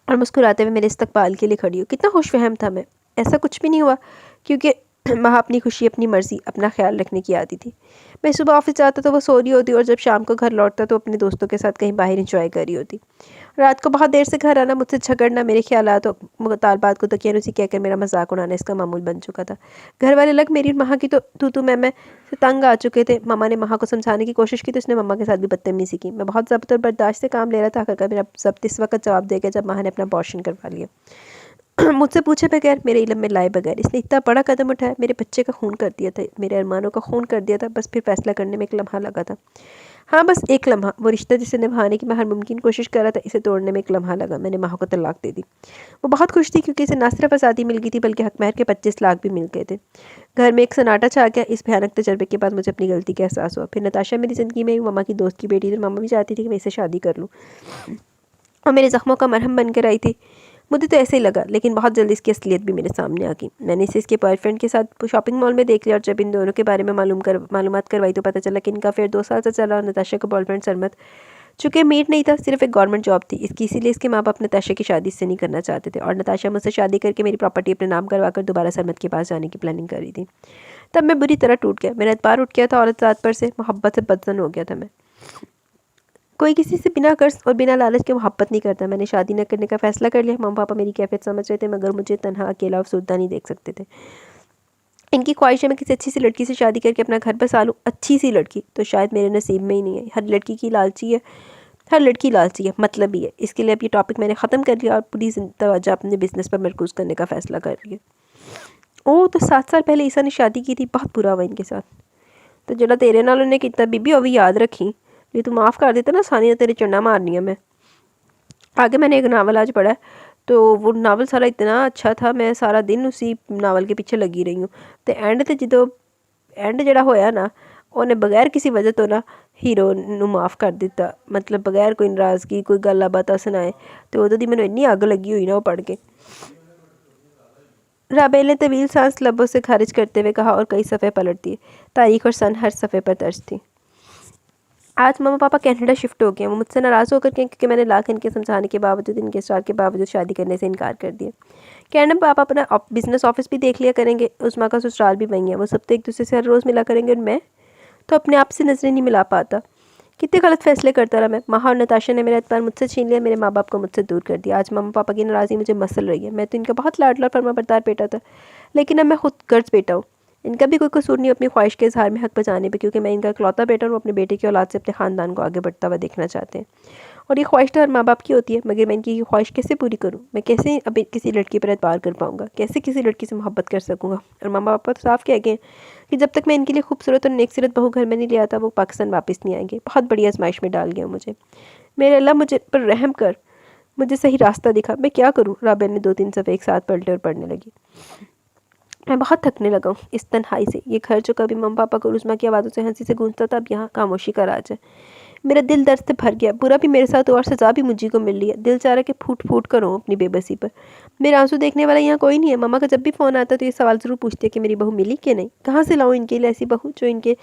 और मुस्कुराते हुए मेरे इस्तकबाल के लिए खड़ी हो। कितना खुशफहम था मैं। ऐसा कुछ भी नहीं हुआ, क्योंकि वहाँ अपनी खुशी, अपनी मर्ज़ी, अपना ख्याल रखने की आती थी। मैं सुबह ऑफिस जाता तो वो सो रही होती और जब शाम को घर लौटता तो अपने दोस्तों के साथ कहीं बाहर इंजॉय कर रही होती। रात को बहुत देर से घर आना, मुझसे झगड़ना, मेरे ख्यालात और मुतालबात को तकियानुसी कहकर मेरा मजाक उड़ाना इसका मामूल बन चुका था। घर वाले लग मेरी और महा की तो तू मैं से तंग आ चुके थे। मम्मा ने महा को समझाने की कोशिश की तो उसने मम्मा के साथ भी बदतमीजी की। मैं बहुत ज़ब्त और बर्दाश्त से काम ले रहा था। आखिरकार मेरा ज़ब्त इस वक्त जवाब दे गया जब महा ने अपना अबॉर्शन करवा लिया। मुझसे पूछे बगैर, मेरे इल्म में लाए बगैर इसने इतना बड़ा कदम उठाया। मेरे बच्चे का खून कर दिया था, मेरे अरमानों का खून कर दिया था। बस फिर फैसला करने में एक लम्हा लगा था। हाँ, बस एक लम्हा। वो रिश्ता जिसे निभाने की मैं हर मुमकिन कोशिश कर रहा था, इसे तोड़ने में एक लम्हा लगा। मैंने महा को तलाक दे दी। वो बहुत खुश थी क्योंकि इसे ना सिर्फ आज़ादी मिल गई थी बल्कि हक महर के 25 लाख भी मिल गए थे। घर में एक सन्नाटा छा गया। इस भयानक तजर्बे के बाद मुझे अपनी गलती का एहसास हुआ। फिर नताशा मेरी ज़िंदगी में आई। मम्मा की दोस्त की बेटी थी। मम्मा भी चाहती थी कि मैं इसे शादी कर लूँ और मेरे ज़ख्मों का मरहम बनकर आई थी। मुझे तो ऐसे ही लगा, लेकिन बहुत जल्दी इसकी असलियत भी मेरे सामने आ गई। मैंने इसे इसके बॉयफ्रेंड के साथ शॉपिंग मॉल में देख लिया और जब इन दोनों के बारे में मालूमात करवाई तो पता चला कि इनका अफेयर 2 साल से चला और नताशा का बॉयफ्रेंड सरमत, चूँकि मीट नहीं था, सिर्फ एक गवर्नमेंट जॉब थी इसकी, इसीलिए इसके माँ बाप नताशा की शादी इससे नहीं करना चाहते थे और नताशा मुझसे शादी करके मेरी प्रॉपर्टी अपने नाम करवाकर दोबारा सरमत के पास जाने की प्लानिंग कर रही थी। तब मैं बुरी तरह टूट गया। मेरा एतबार उठ गया था, औरत ज़ात पर से मोहब्बत से बदजन हो गया था मैं। कोई किसी से बिना कर्ज और बिना लालच के मोहब्बत नहीं करता। मैंने शादी न करने का फैसला कर लिया। मम्मा पापा मेरी कैफियत समझ रहे थे मगर मुझे तन्हा, अकेला और अफसुर्दा नहीं देख सकते थे। इनकी ख्वाहिश है मैं किसी अच्छी सी लड़की से शादी करके अपना घर बसा लूँ। अच्छी सी लड़की तो शायद मेरे नसीब में ही नहीं है। हर लड़की की लालची है, हर लड़की लालची है, मतलब ही है। इसके लिए अब ये टॉपिक मैंने ख़त्म कर लिया और पूरी तवज्जो अपने बिजनेस पर मरकूज़ करने का फ़ैसला कर लिया। ओह, तो 7 साल पहले ईसा ने शादी की थी। बहुत बुरा हुआ इनके साथ। तो जरा तेरे नाल उन्हें कितना बीबी वो भी याद रखी। ये तू माफ़ कर देता ना, आसानी से तेरे चुना मारनी है मैं। आगे मैंने एक नावल आज पढ़ा है, तो वो नावल सारा इतना अच्छा था, मैं सारा दिन उसी नावल के पीछे लगी रही हूँ। तो एंड ते जो एंड जड़ा होया ना, उन्हें बगैर किसी वजह तो ना हीरो नू माफ़ कर दिता, मतलब बगैर कोई नाराज़गी, कोई गल्ला बात सुनाए। तो उदों दी मैनूं इन्नी अग लगी हुई ना वो पढ़ के। राबेल ने तवील सांस लबों से खारिज करते हुए कहा और कई सफ़े पलट दिए। तारीख और सन हर सफ़े पर दर्ज थी। आज मम्मा पापा कनाडा शिफ्ट हो गए हैं। वो मुझसे नाराज़ होकर के, क्योंकि मैंने लाख इनके समझाने के बावजूद, इनके इस्रार के बावजूद शादी करने से इनकार कर दिया। कनाडा पापा अपना बिजनेस ऑफिस भी देख लिया करेंगे, उस्मा का ससुराल भी वहीं है। वो सब तो एक दूसरे से हर रोज़ मिला करेंगे और मैं तो अपने आप से नजरें नहीं मिला पाता। कितने गलत फैसले करता रहा मैं। माहा और नताशा ने मेरा एतबार मुझसे छीन लिया, मेरे माँ बाप को मुझसे दूर कर दिया। आज मम्मा पापा की नाराज़गी मुझे मसल रही है। मैं तो इनका बहुत लाडला और फर्माबरदार बेटा था, लेकिन अब मैं खुद गर्ज बेटा हूँ। इनका भी कोई कसूर नहीं अपनी ख्वाहिश के इजहार में हक बचाने पे, क्योंकि मैं इनका इकलौता बेटा हूँ। अपने बेटे की औलाद से अपने ख़ानदान को आगे बढ़ता हुआ देखना चाहते हैं, और ये ख्वाहिश तो हर माँ बाप की होती है। मगर मैं इनकी ये ख्वाहिश कैसे पूरी करूँ? मैं कैसे अभी किसी लड़की पर एतबार कर पाऊँगा? कैसे किसी लड़की से मोहब्बत कर सकूँगा? और माँ बाप तो साफ कह गए कि जब तक मैं इनके लिए खूबसूरत और नेकसीरत बहू घर में नहीं ले आता, वो पाकिस्तान वापस नहीं आएंगे। बहुत बड़ी आजमाइश में डाल गया मुझे। मेरे अल्लाह, मुझे पर रहम कर, मुझे सही रास्ता दिखा। मैं क्या करूँ? राबेल ने 2-3 सफ़े एक साथ पलटे और पढ़ने लगी। मैं बहुत थकने लगा हूँ इस तन्हाई से। ये घर जो कभी मम्मा पापा को रुस्मा की आवाज़ों से हंसी से गूंजता था, अब यहाँ खामोशी का राज है। मेरा दिल दर्द से भर गया। बुरा भी मेरे साथ और सज़ा भी मुझी को मिल रही है। दिल चाह रहा कि फूट फूट कर रोऊं अपनी बेबसी पर। मेरे आंसू देखने वाला यहाँ कोई नहीं है। मम्मा का जब भी फ़ोन आता तो ये सवाल ज़रूर पूछती है कि मेरी बहू मिली कि नहीं। कहाँ से लाऊं इनके लिए ऐसी बहू जो इनके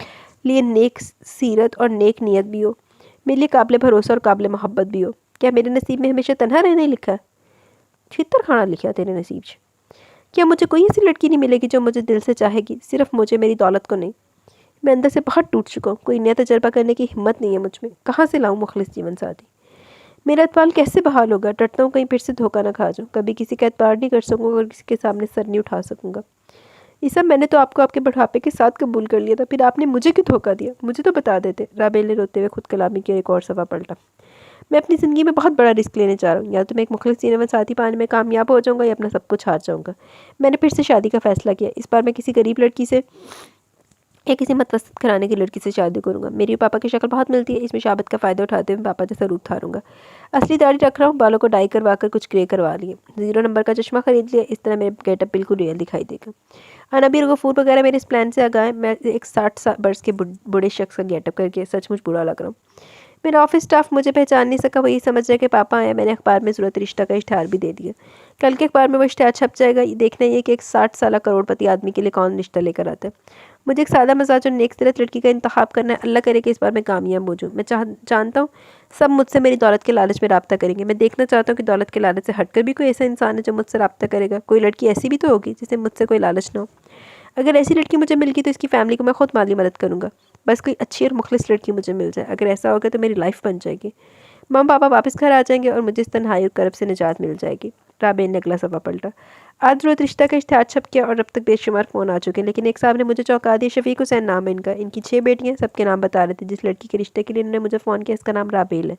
लिए नेक सीरत और नेक नीयत भी हो, मेरे लिए काबिल भरोसा और काबिल मोहब्बत भी हो। क्या मेरे नसीब में हमेशा तन्हा रहना ही लिखा है? छितर खाना लिखा तेरे नसीब से। क्या मुझे कोई ऐसी लड़की नहीं मिलेगी जो मुझे दिल से चाहेगी? सिर्फ मुझे, मेरी दौलत को नहीं। मैं अंदर से बहुत टूट चुका हूँ। कोई नया तजर्बा करने की हिम्मत नहीं है मुझ में। कहाँ से लाऊं मुखलिस जीवन साथी? मेरा एतबार कैसे बहाल होगा? डरता हूँ कहीं फिर से धोखा ना खा जाऊँ। कभी किसी का एतबार नहीं कर सकूँगा और किसी के सामने सर नहीं उठा सकूँगा। ये सब मैंने तो आपको आपके बढ़ापे के साथ कबूल कर लिया था, फिर आपने मुझे क्यों धोखा दिया? मुझे तो बता देते। राबेल ने रोते हुए खुद कलामी की एक और सफ़ा पलटा। मैं अपनी ज़िंदगी में बहुत बड़ा रिस्क लेने जा रहा हूँ। या तो मैं एक मुखलिस जीवन साथी पाने में कामयाब हो जाऊँगा, या अपना सब कुछ हार जाऊँगा। मैंने फिर से शादी का फ़ैसला किया। इस बार मैं किसी गरीब लड़की से या किसी मतवसत घराने की लड़की से शादी करूंगा। मेरी पापा की शक्ल बहुत मिलती है। इसमें शाबत का फ़ायदा उठाते हुए पापा जैसा रूप धारूंगा। असली दाढ़ी रख रहा हूँ, बालों को डाई करवा कर कुछ ग्रे करवा लिए, 0 नंबर का चश्मा खरीद लिया। इस तरह मेरे गेटअप बिल्कुल रियल दिखाई देगा। अनबीर गफूर वगैरह मेरे इस प्लान से आगाह है। मैं एक 60 वर्ष के बूढ़े शख्स का गेटअप करके सचमुच बुरा लग रहा हूँ। मेरा ऑफिस स्टाफ मुझे पहचान नहीं सका। वो ये समझ रहे कि पापा आए। मैंने अखबार में ज़रूरत रिश्ता का इश्तहार भी दे दिया। कल के अखबार में वो इश्तहार छप जाएगा। ये देखना ये कि एक 60 साल करोड़पति आदमी के लिए कौन रिश्ता लेकर आता है। मुझे एक सादा मजाज और नेक लड़की का इंतखाब करना है। अल्लाह करे कि इस बार मैं कामयाब हो जाऊँ। मैं जानता हूँ सब मुझसे मेरी दौलत के लालच में रब्ता करेंगे। मैं देखना चाहता हूँ कि दौलत के लालच से हटकर भी कोई ऐसा इंसान है जो मुझसे रब्ता करेगा। कोई लड़की ऐसी भी तो होगी जिसे मुझसे कोई लालच ना हो। अगर ऐसी लड़की मुझे मिल गई तो इसकी फैमिली को मैं खुद माली मदद करूँगा। बस कोई अच्छी और मुखलिस लड़की मुझे मिल जाए। अगर ऐसा होगा तो मेरी लाइफ बन जाएगी। मम्मा पापा वापस घर आ जाएंगे और मुझे इस तन्हाई और करब से निजात मिल जाएगी। राबेल ने अगला सफ़ा पलटा। आज ज़रूरत रिश्ता का इश्तहार छप गया और अब तक बेशुमार फ़ोन आ चुके हैं, लेकिन एक साहब ने मुझे चौंका दिया। शफीक हुसैन नाम है इनका। इनकी 6 बेटियां, सबके नाम बता रहे थे। जिस लड़की के रिश्ते के लिए इन्होंने मुझे फ़ोन किया, इसका नाम राबेल है।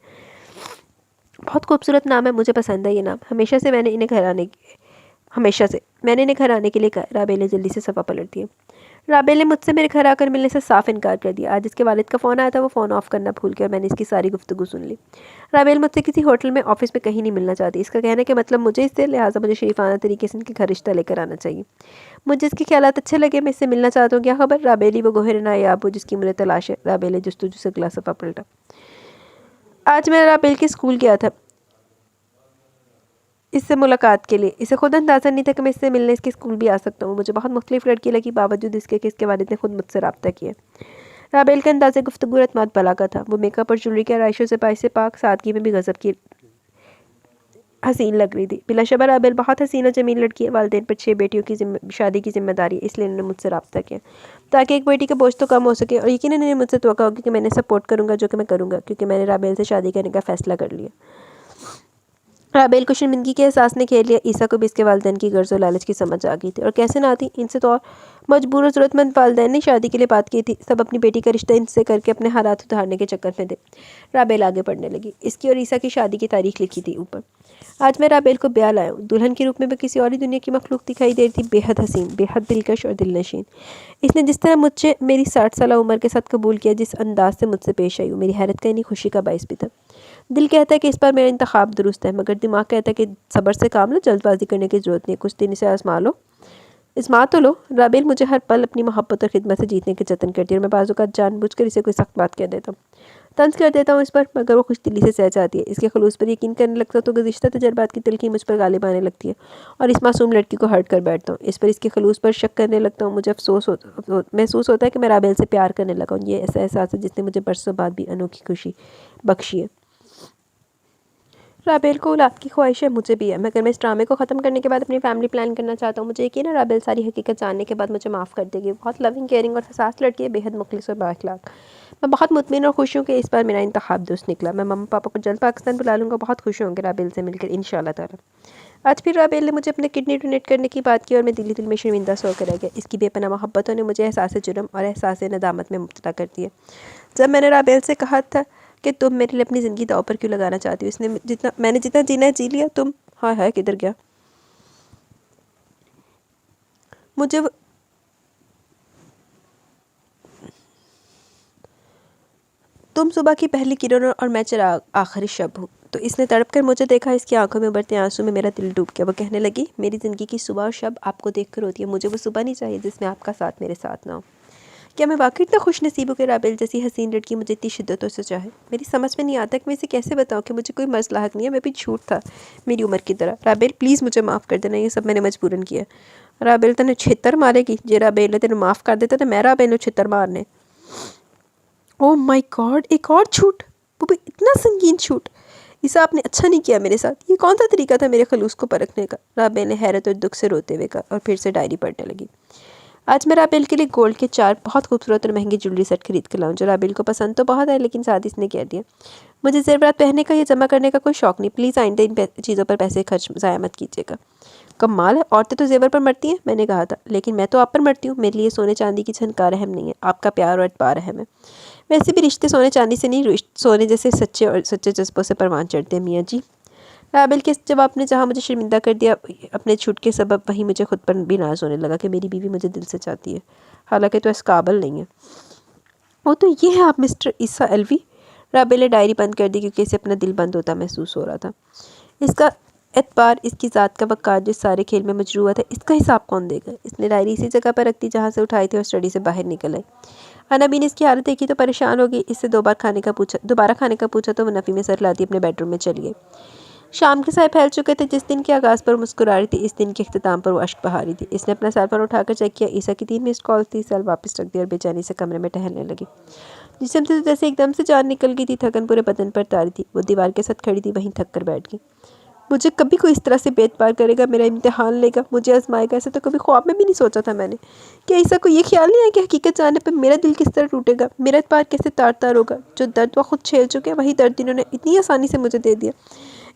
बहुत खूबसूरत नाम है, मुझे पसंद है ये नाम। हमेशा से मैंने इन्हें घर आने के लिए कहा। राबेल ने जल्दी से सफ़ा पलट दिया। राबेल ने मुझसे मेरे घर आकर मिलने से साफ इनकार कर दिया। आज इसके वालिद का फ़ोन आया था, वो फ़ोन ऑफ करना भूल गया और मैंने इसकी सारी गुफ्तगू सुन ली। राबेल मुझसे किसी होटल में, ऑफिस में कहीं नहीं मिलना चाहती। इसका कहने के मतलब मुझे इससे, लिहाजा मुझे शरीफाना तरीके से इनके घर रिश्ता लेकर आना चाहिए। मुझे इसके ख्यालात अच्छे लगे। मैं इससे मिलना चाहता हूँ। क्या खबर? राबेली वो गोहर नायाब हो जिसकी मुझे तलाश है। राबेल ने जस्तुजू से अगला सफ़ा पलटा। आज मैं राबेल के स्कूल गया था इससे मुलाकात के लिए। इसे खुद अंदाज़ा नहीं था कि मैं इससे मिलने इसके स्कूल भी आ सकता हूँ। मुझे बहुत मुख्तलिफ लड़की लगी, बावजूद इसके कि इसके वालिद ने खुद मुझसे रब्ता किया। राबेल का अंदाज़े गुफ्तगू रत्मात बला का था। वो मेकअप और ज्वेलरी के आराइशों से पाई से पाक, सादगी में भी गज़ब की हसीन लग रही थी। बिलाशबा राबेल बहुत हसीन और जमील लड़की है। वालिदैन पर 6 बेटियों की शादी की जिम्मेदारी है, इसलिए इन्होंने मुझसे रब्ता किया ताकि एक बेटी का बोझ तो कम हो सके, और यकीनन इन्हें मुझसे तवक्को होगी कि मैंने सपोर्ट करूँगा, जो कि मैं करूँगा, क्योंकि मैंने राबेल से शादी करने का फ़ैसला कर लिया। राबेल को शर्मिंदगी के एहसास ने घेर लिया। ईसा को भी इसके वालिदैन की गर्ज और लालच की समझ आ गई थी, और कैसे ना आती। इनसे तो और मजबूर और ज़रूरतमंद वालिदैन ने शादी के लिए बात की थी। सब अपनी बेटी का रिश्ता इनसे करके अपने हालात उतारने के चक्कर में थे। राबेल आगे बढ़ने लगी। इसकी और ईसा की शादी की तारीख लिखी थी ऊपर। आज मैं राबेल को ब्याह लाया हूँ। दुल्हन के रूप में किसी और ही दुनिया की मखलूक दिखाई दे रही थी, बेहद हसीन, बेहद दिलकश और दिलनशीन। इसने जिस तरह मुझे मेरी 60 साल उम्र के साथ कबूल किया, जिस अंदाज से मुझसे पेश आई, मेरी हैरत का इन्हीं खुशी का बाइस भी था। दिल कहता है कि इस पर मेरा इंतखाब दुरुस्त है, मगर दिमाग कहता है कि सब्र से काम लो, जल्दबाजी करने की ज़रूरत नहीं है। कुछ दिन इसे आजमा तो लो। राबेल मुझे हर पल अपनी मोहब्बत और खिदमत से जीतने के जतन करती है, और मैं बाज़ औक़ात जानबूझकर इसे कोई सख्त बात कह देता हूँ। तंज कर देता हूँ इस पर, मगर वो खुश दिली से सह जाती है। इसके खलूस पर यकीन करने लगता तो गुज़िश्ता तजर्बात की तिलकी मुझ पर गालिब आने लगती है और इस मासूम लड़की को हर्ट कर बैठता हूँ। इस पर इसके खलूस पर शक करने लगता हूँ। मुझे महसूस होता है कि मैं राबेल से प्यार करने लगा हूँ। ये ऐसा एहसास है जिसने मुझे बरसों बाद भी अनोखी खुशी बख्शी है। राबेल को औलाद की ख्वाहिश है, मुझे भी है, मगर मैं इस ड्रामे को ख़त्म करने के बाद अपनी फैमिली प्लान करना चाहता हूँ। मुझे यकीन है राबेल सारी हकीकत जानने के बाद मुझे माफ़ कर देगी। बहुत लविंग, केयरिंग और हसास लड़की है, बेहद मुखलिस और बाअखलाक। मैं बहुत मुतमिन और खुश हूँ कि इस बार मेरा इंतखाब दुरुस्त निकला। मैं मम्मा पापा को जल्द पाकिस्तान बुला लूँगा। बहुत खुश होंगे राबेल से मिलकर इंशाअल्लाह ताला। आज फिर राबेल ने मुझे अपने किडनी डोनेट करने की बात की और मैं दिल में शर्मिंदा सा होकर रह गया। इसकी बेपनाह मोहब्बतों ने मुझे एहसास जुर्म और एहसास नदामत में मुब्तला कर दिया। जब मैंने राबेल से कहा था कि तुम मेरे लिए अपनी ज़िंदगी दांव पर क्यों लगाना चाहती हो, इसने मैंने जितना जीना है जी लिया, तुम हाय हाय किधर गया। मुझे तुम सुबह की पहली किरण और मैं चिराग आखिरी शब हूँ। तो इसने तड़प कर मुझे देखा। इसकी आंखों में उभरते आंसू में मेरा दिल डूब गया। वो कहने लगी, मेरी ज़िंदगी की सुबह और शब आपको देखकर होती है। मुझे वो सुबह नहीं चाहिए जिसमें आपका साथ मेरे साथ ना हो। क्या मैं वाकई इतना खुश नसीब हूँ कि राबेल जैसी हसीन लड़की मुझे इतनी शिद्दतों से चाहे। मेरी समझ में नहीं आता कि मैं इसे कैसे बताऊँ कि मुझे कोई मसला हक नहीं है, मैं भी झूठ था मेरी उम्र की तरह। राबेल प्लीज़ मुझे माफ़ कर देना, ये सब मैंने मजबूरन किया। राबेल तेने छितर मारेगी, जे राबेल तेने माफ़ कर देता तो मैं राबेल छितर मारने। ओह माय गॉड, एक और छूट, वो भी इतना संगीन छूट। इसा आपने अच्छा नहीं किया मेरे साथ। ये कौन सा तरीका था मेरे खलूस को परखने का। राबेल ने हैरत और दुख से रोते हुए कहा और फिर से डायरी पढ़ने लगी। आज मैं राबेल के लिए गोल्ड के 4 बहुत खूबसूरत और महंगे ज्वेलरी सेट खरीद कर लाऊं, जो राबेल को पसंद तो बहुत है, लेकिन साथ इसने कह दिया मुझे ज़ेवरात पहनने का या जमा करने का कोई शौक नहीं। प्लीज़ आइंदा इन चीज़ों पर पैसे खर्च ज़ाया मत कीजिएगा। कमाल है, औरतें तो जेवर पर मरती हैं, मैंने कहा था, लेकिन मैं तो आप पर मरती हूँ। मेरे लिए सोने चांदी की झनकार अहम नहीं है, आपका प्यार और एतबार अहम है। वैसे भी रिश्ते सोने चांदी से नहीं, सोने जैसे सच्चे और सच्चे जज्बों से परवान चढ़ते हैं मियाँ जी। राबेल के इस जवाब ने जहाँ मुझे शर्मिंदा कर दिया अपने छूट के सबब, वहीं मुझे खुद पर भी नाज होने लगा कि मेरी बीवी मुझे दिल से चाहती है, हालांकि तो इस काबिल नहीं है। वो तो ये है आप मिस्टर ईसा एल्वी। राबेल ने डायरी बंद कर दी क्योंकि इसे अपना दिल बंद होता महसूस हो रहा था। इसका एतबार, इसकी ज़ात का वक़ार जो सारे खेल में मजरू हुआ था, इसका हिसाब कौन देगा। इसने डायरी इसी जगह पर रख दी जहाँ से उठाई थी और स्टडी से बाहर निकल आई। अनाबी ने इसकी हालत देखी तो परेशान हो गई। इससे दोबारा खाने का पूछा तो वो नफ़ी में सर लाती अपने बेडरूम में चली गई। शाम के साए फैल चुके थे। जिस दिन के आगाज़ पर मुस्कुरा रही थी, इस दिन के अख्ताम पर वो अश्क बहा रही थी। इसने अपना सेल फोन उठाकर चेक किया। ईसा की 3 मिस्ड कॉल थी। सेल वापस रख दिया और बेचैनी से कमरे में टहलने लगी। जिसम से जैसे एकदम से जान निकल गई थी। थकन पूरे बदन पर तारी थी। वो दीवार के साथ खड़ी थी, वहीं थक कर बैठ गई। मुझे कभी कोई इस तरह से बेतपार करेगा, मेरा इम्तिहान लेगा, मुझे आजमाएगा, ऐसे तो कभी ख्वाब में भी नहीं सोचा था मैंने। क्या ईसा को ये ख्याल नहीं है कि हकीकत जानने पर मेरा दिल किस तरह टूटेगा, मेरा एतबार कैसे तार तार होगा। जो दर्द वो खुद झेल चुके हैं, वही दर्द इन्होंने इतनी आसानी से मुझे दे दिया।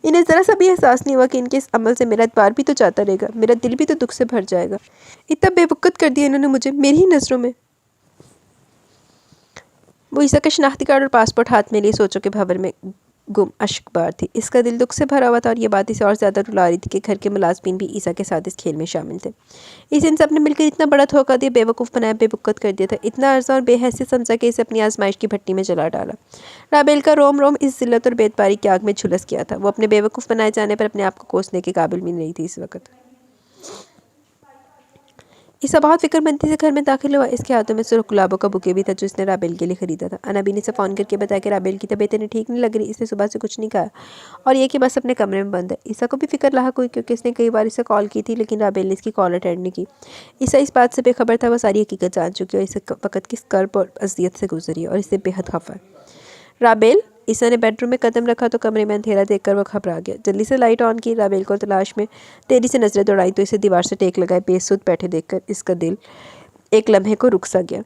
इन्हें ज़रा सा भी एहसास नहीं हुआ कि इनके इस अमल से मेरा एतबार भी तो जाता रहेगा, मेरा दिल भी तो दुख से भर जाएगा। इतना बेवकूफ़ कर दिया इन्होंने मुझे मेरी ही नज़रों में। वो ईसा का शनाख्ती कार्ड और पासपोर्ट हाथ में लिए सोचों के भंवर में गुम अश्कबार थी। इसका दिल दुख से भरा हुआ था और ये बात इसे और ज़्यादा रुला रही थी कि घर के मुलाजमीन भी ईसा के साथ इस खेल में शामिल थे। इन सब ने मिलकर इतना बड़ा धोखा दिया, बेवकूफ़ बनाया, बेवकूफ़ कर दिया था। इतना अर्जा और बेहैसियत समझा कि इसे अपनी आजमाइश की भट्टी में जला डाला। राबेल का रोम रोम इस जिल्लत और बेतबारी की आग में झुलस गया था। वो अपने बेवकूफ़ बनाए जाने पर अपने आप को कोसने के काबिल भी नहीं थी इस वक्त। ईसा बहुत फिक्रमंदी से घर में दाखिल हुआ। इसके हाथों में सुर्ख गुलाबों का बुके भी था जो इसने राबेल के लिए खरीदा था। अनाबी ने इसे फ़ोन करके बताया कि राबेल की तबीयत इन्हें ठीक नहीं लग रही, इसने सुबह से कुछ नहीं खाया और ये कि बस अपने कमरे में बंद है। ईसा को भी फिक्र लाहक हुई क्योंकि इसने कई बार इसे कॉल की थी, लेकिन राबेल ने इसकी कॉल अटेंड नहीं की। ईसा इस बात से बेखबर था, वो सारी हकीकत जान चुकी और इस वक्त किस कर्ब और अजियत से गुजरी है और इससे बेहद खफा है। राबेल, ईसा ने बेडरूम में कदम रखा तो कमरे में अंधेरा देखकर वो घबरा गया। जल्दी से लाइट ऑन की। राबेल को तलाश में तेजी से नजरें दौड़ाई तो इसे दीवार से टेक लगाए बेसुध बैठे देखकर इसका दिल एक लम्हे को रुक सा गया।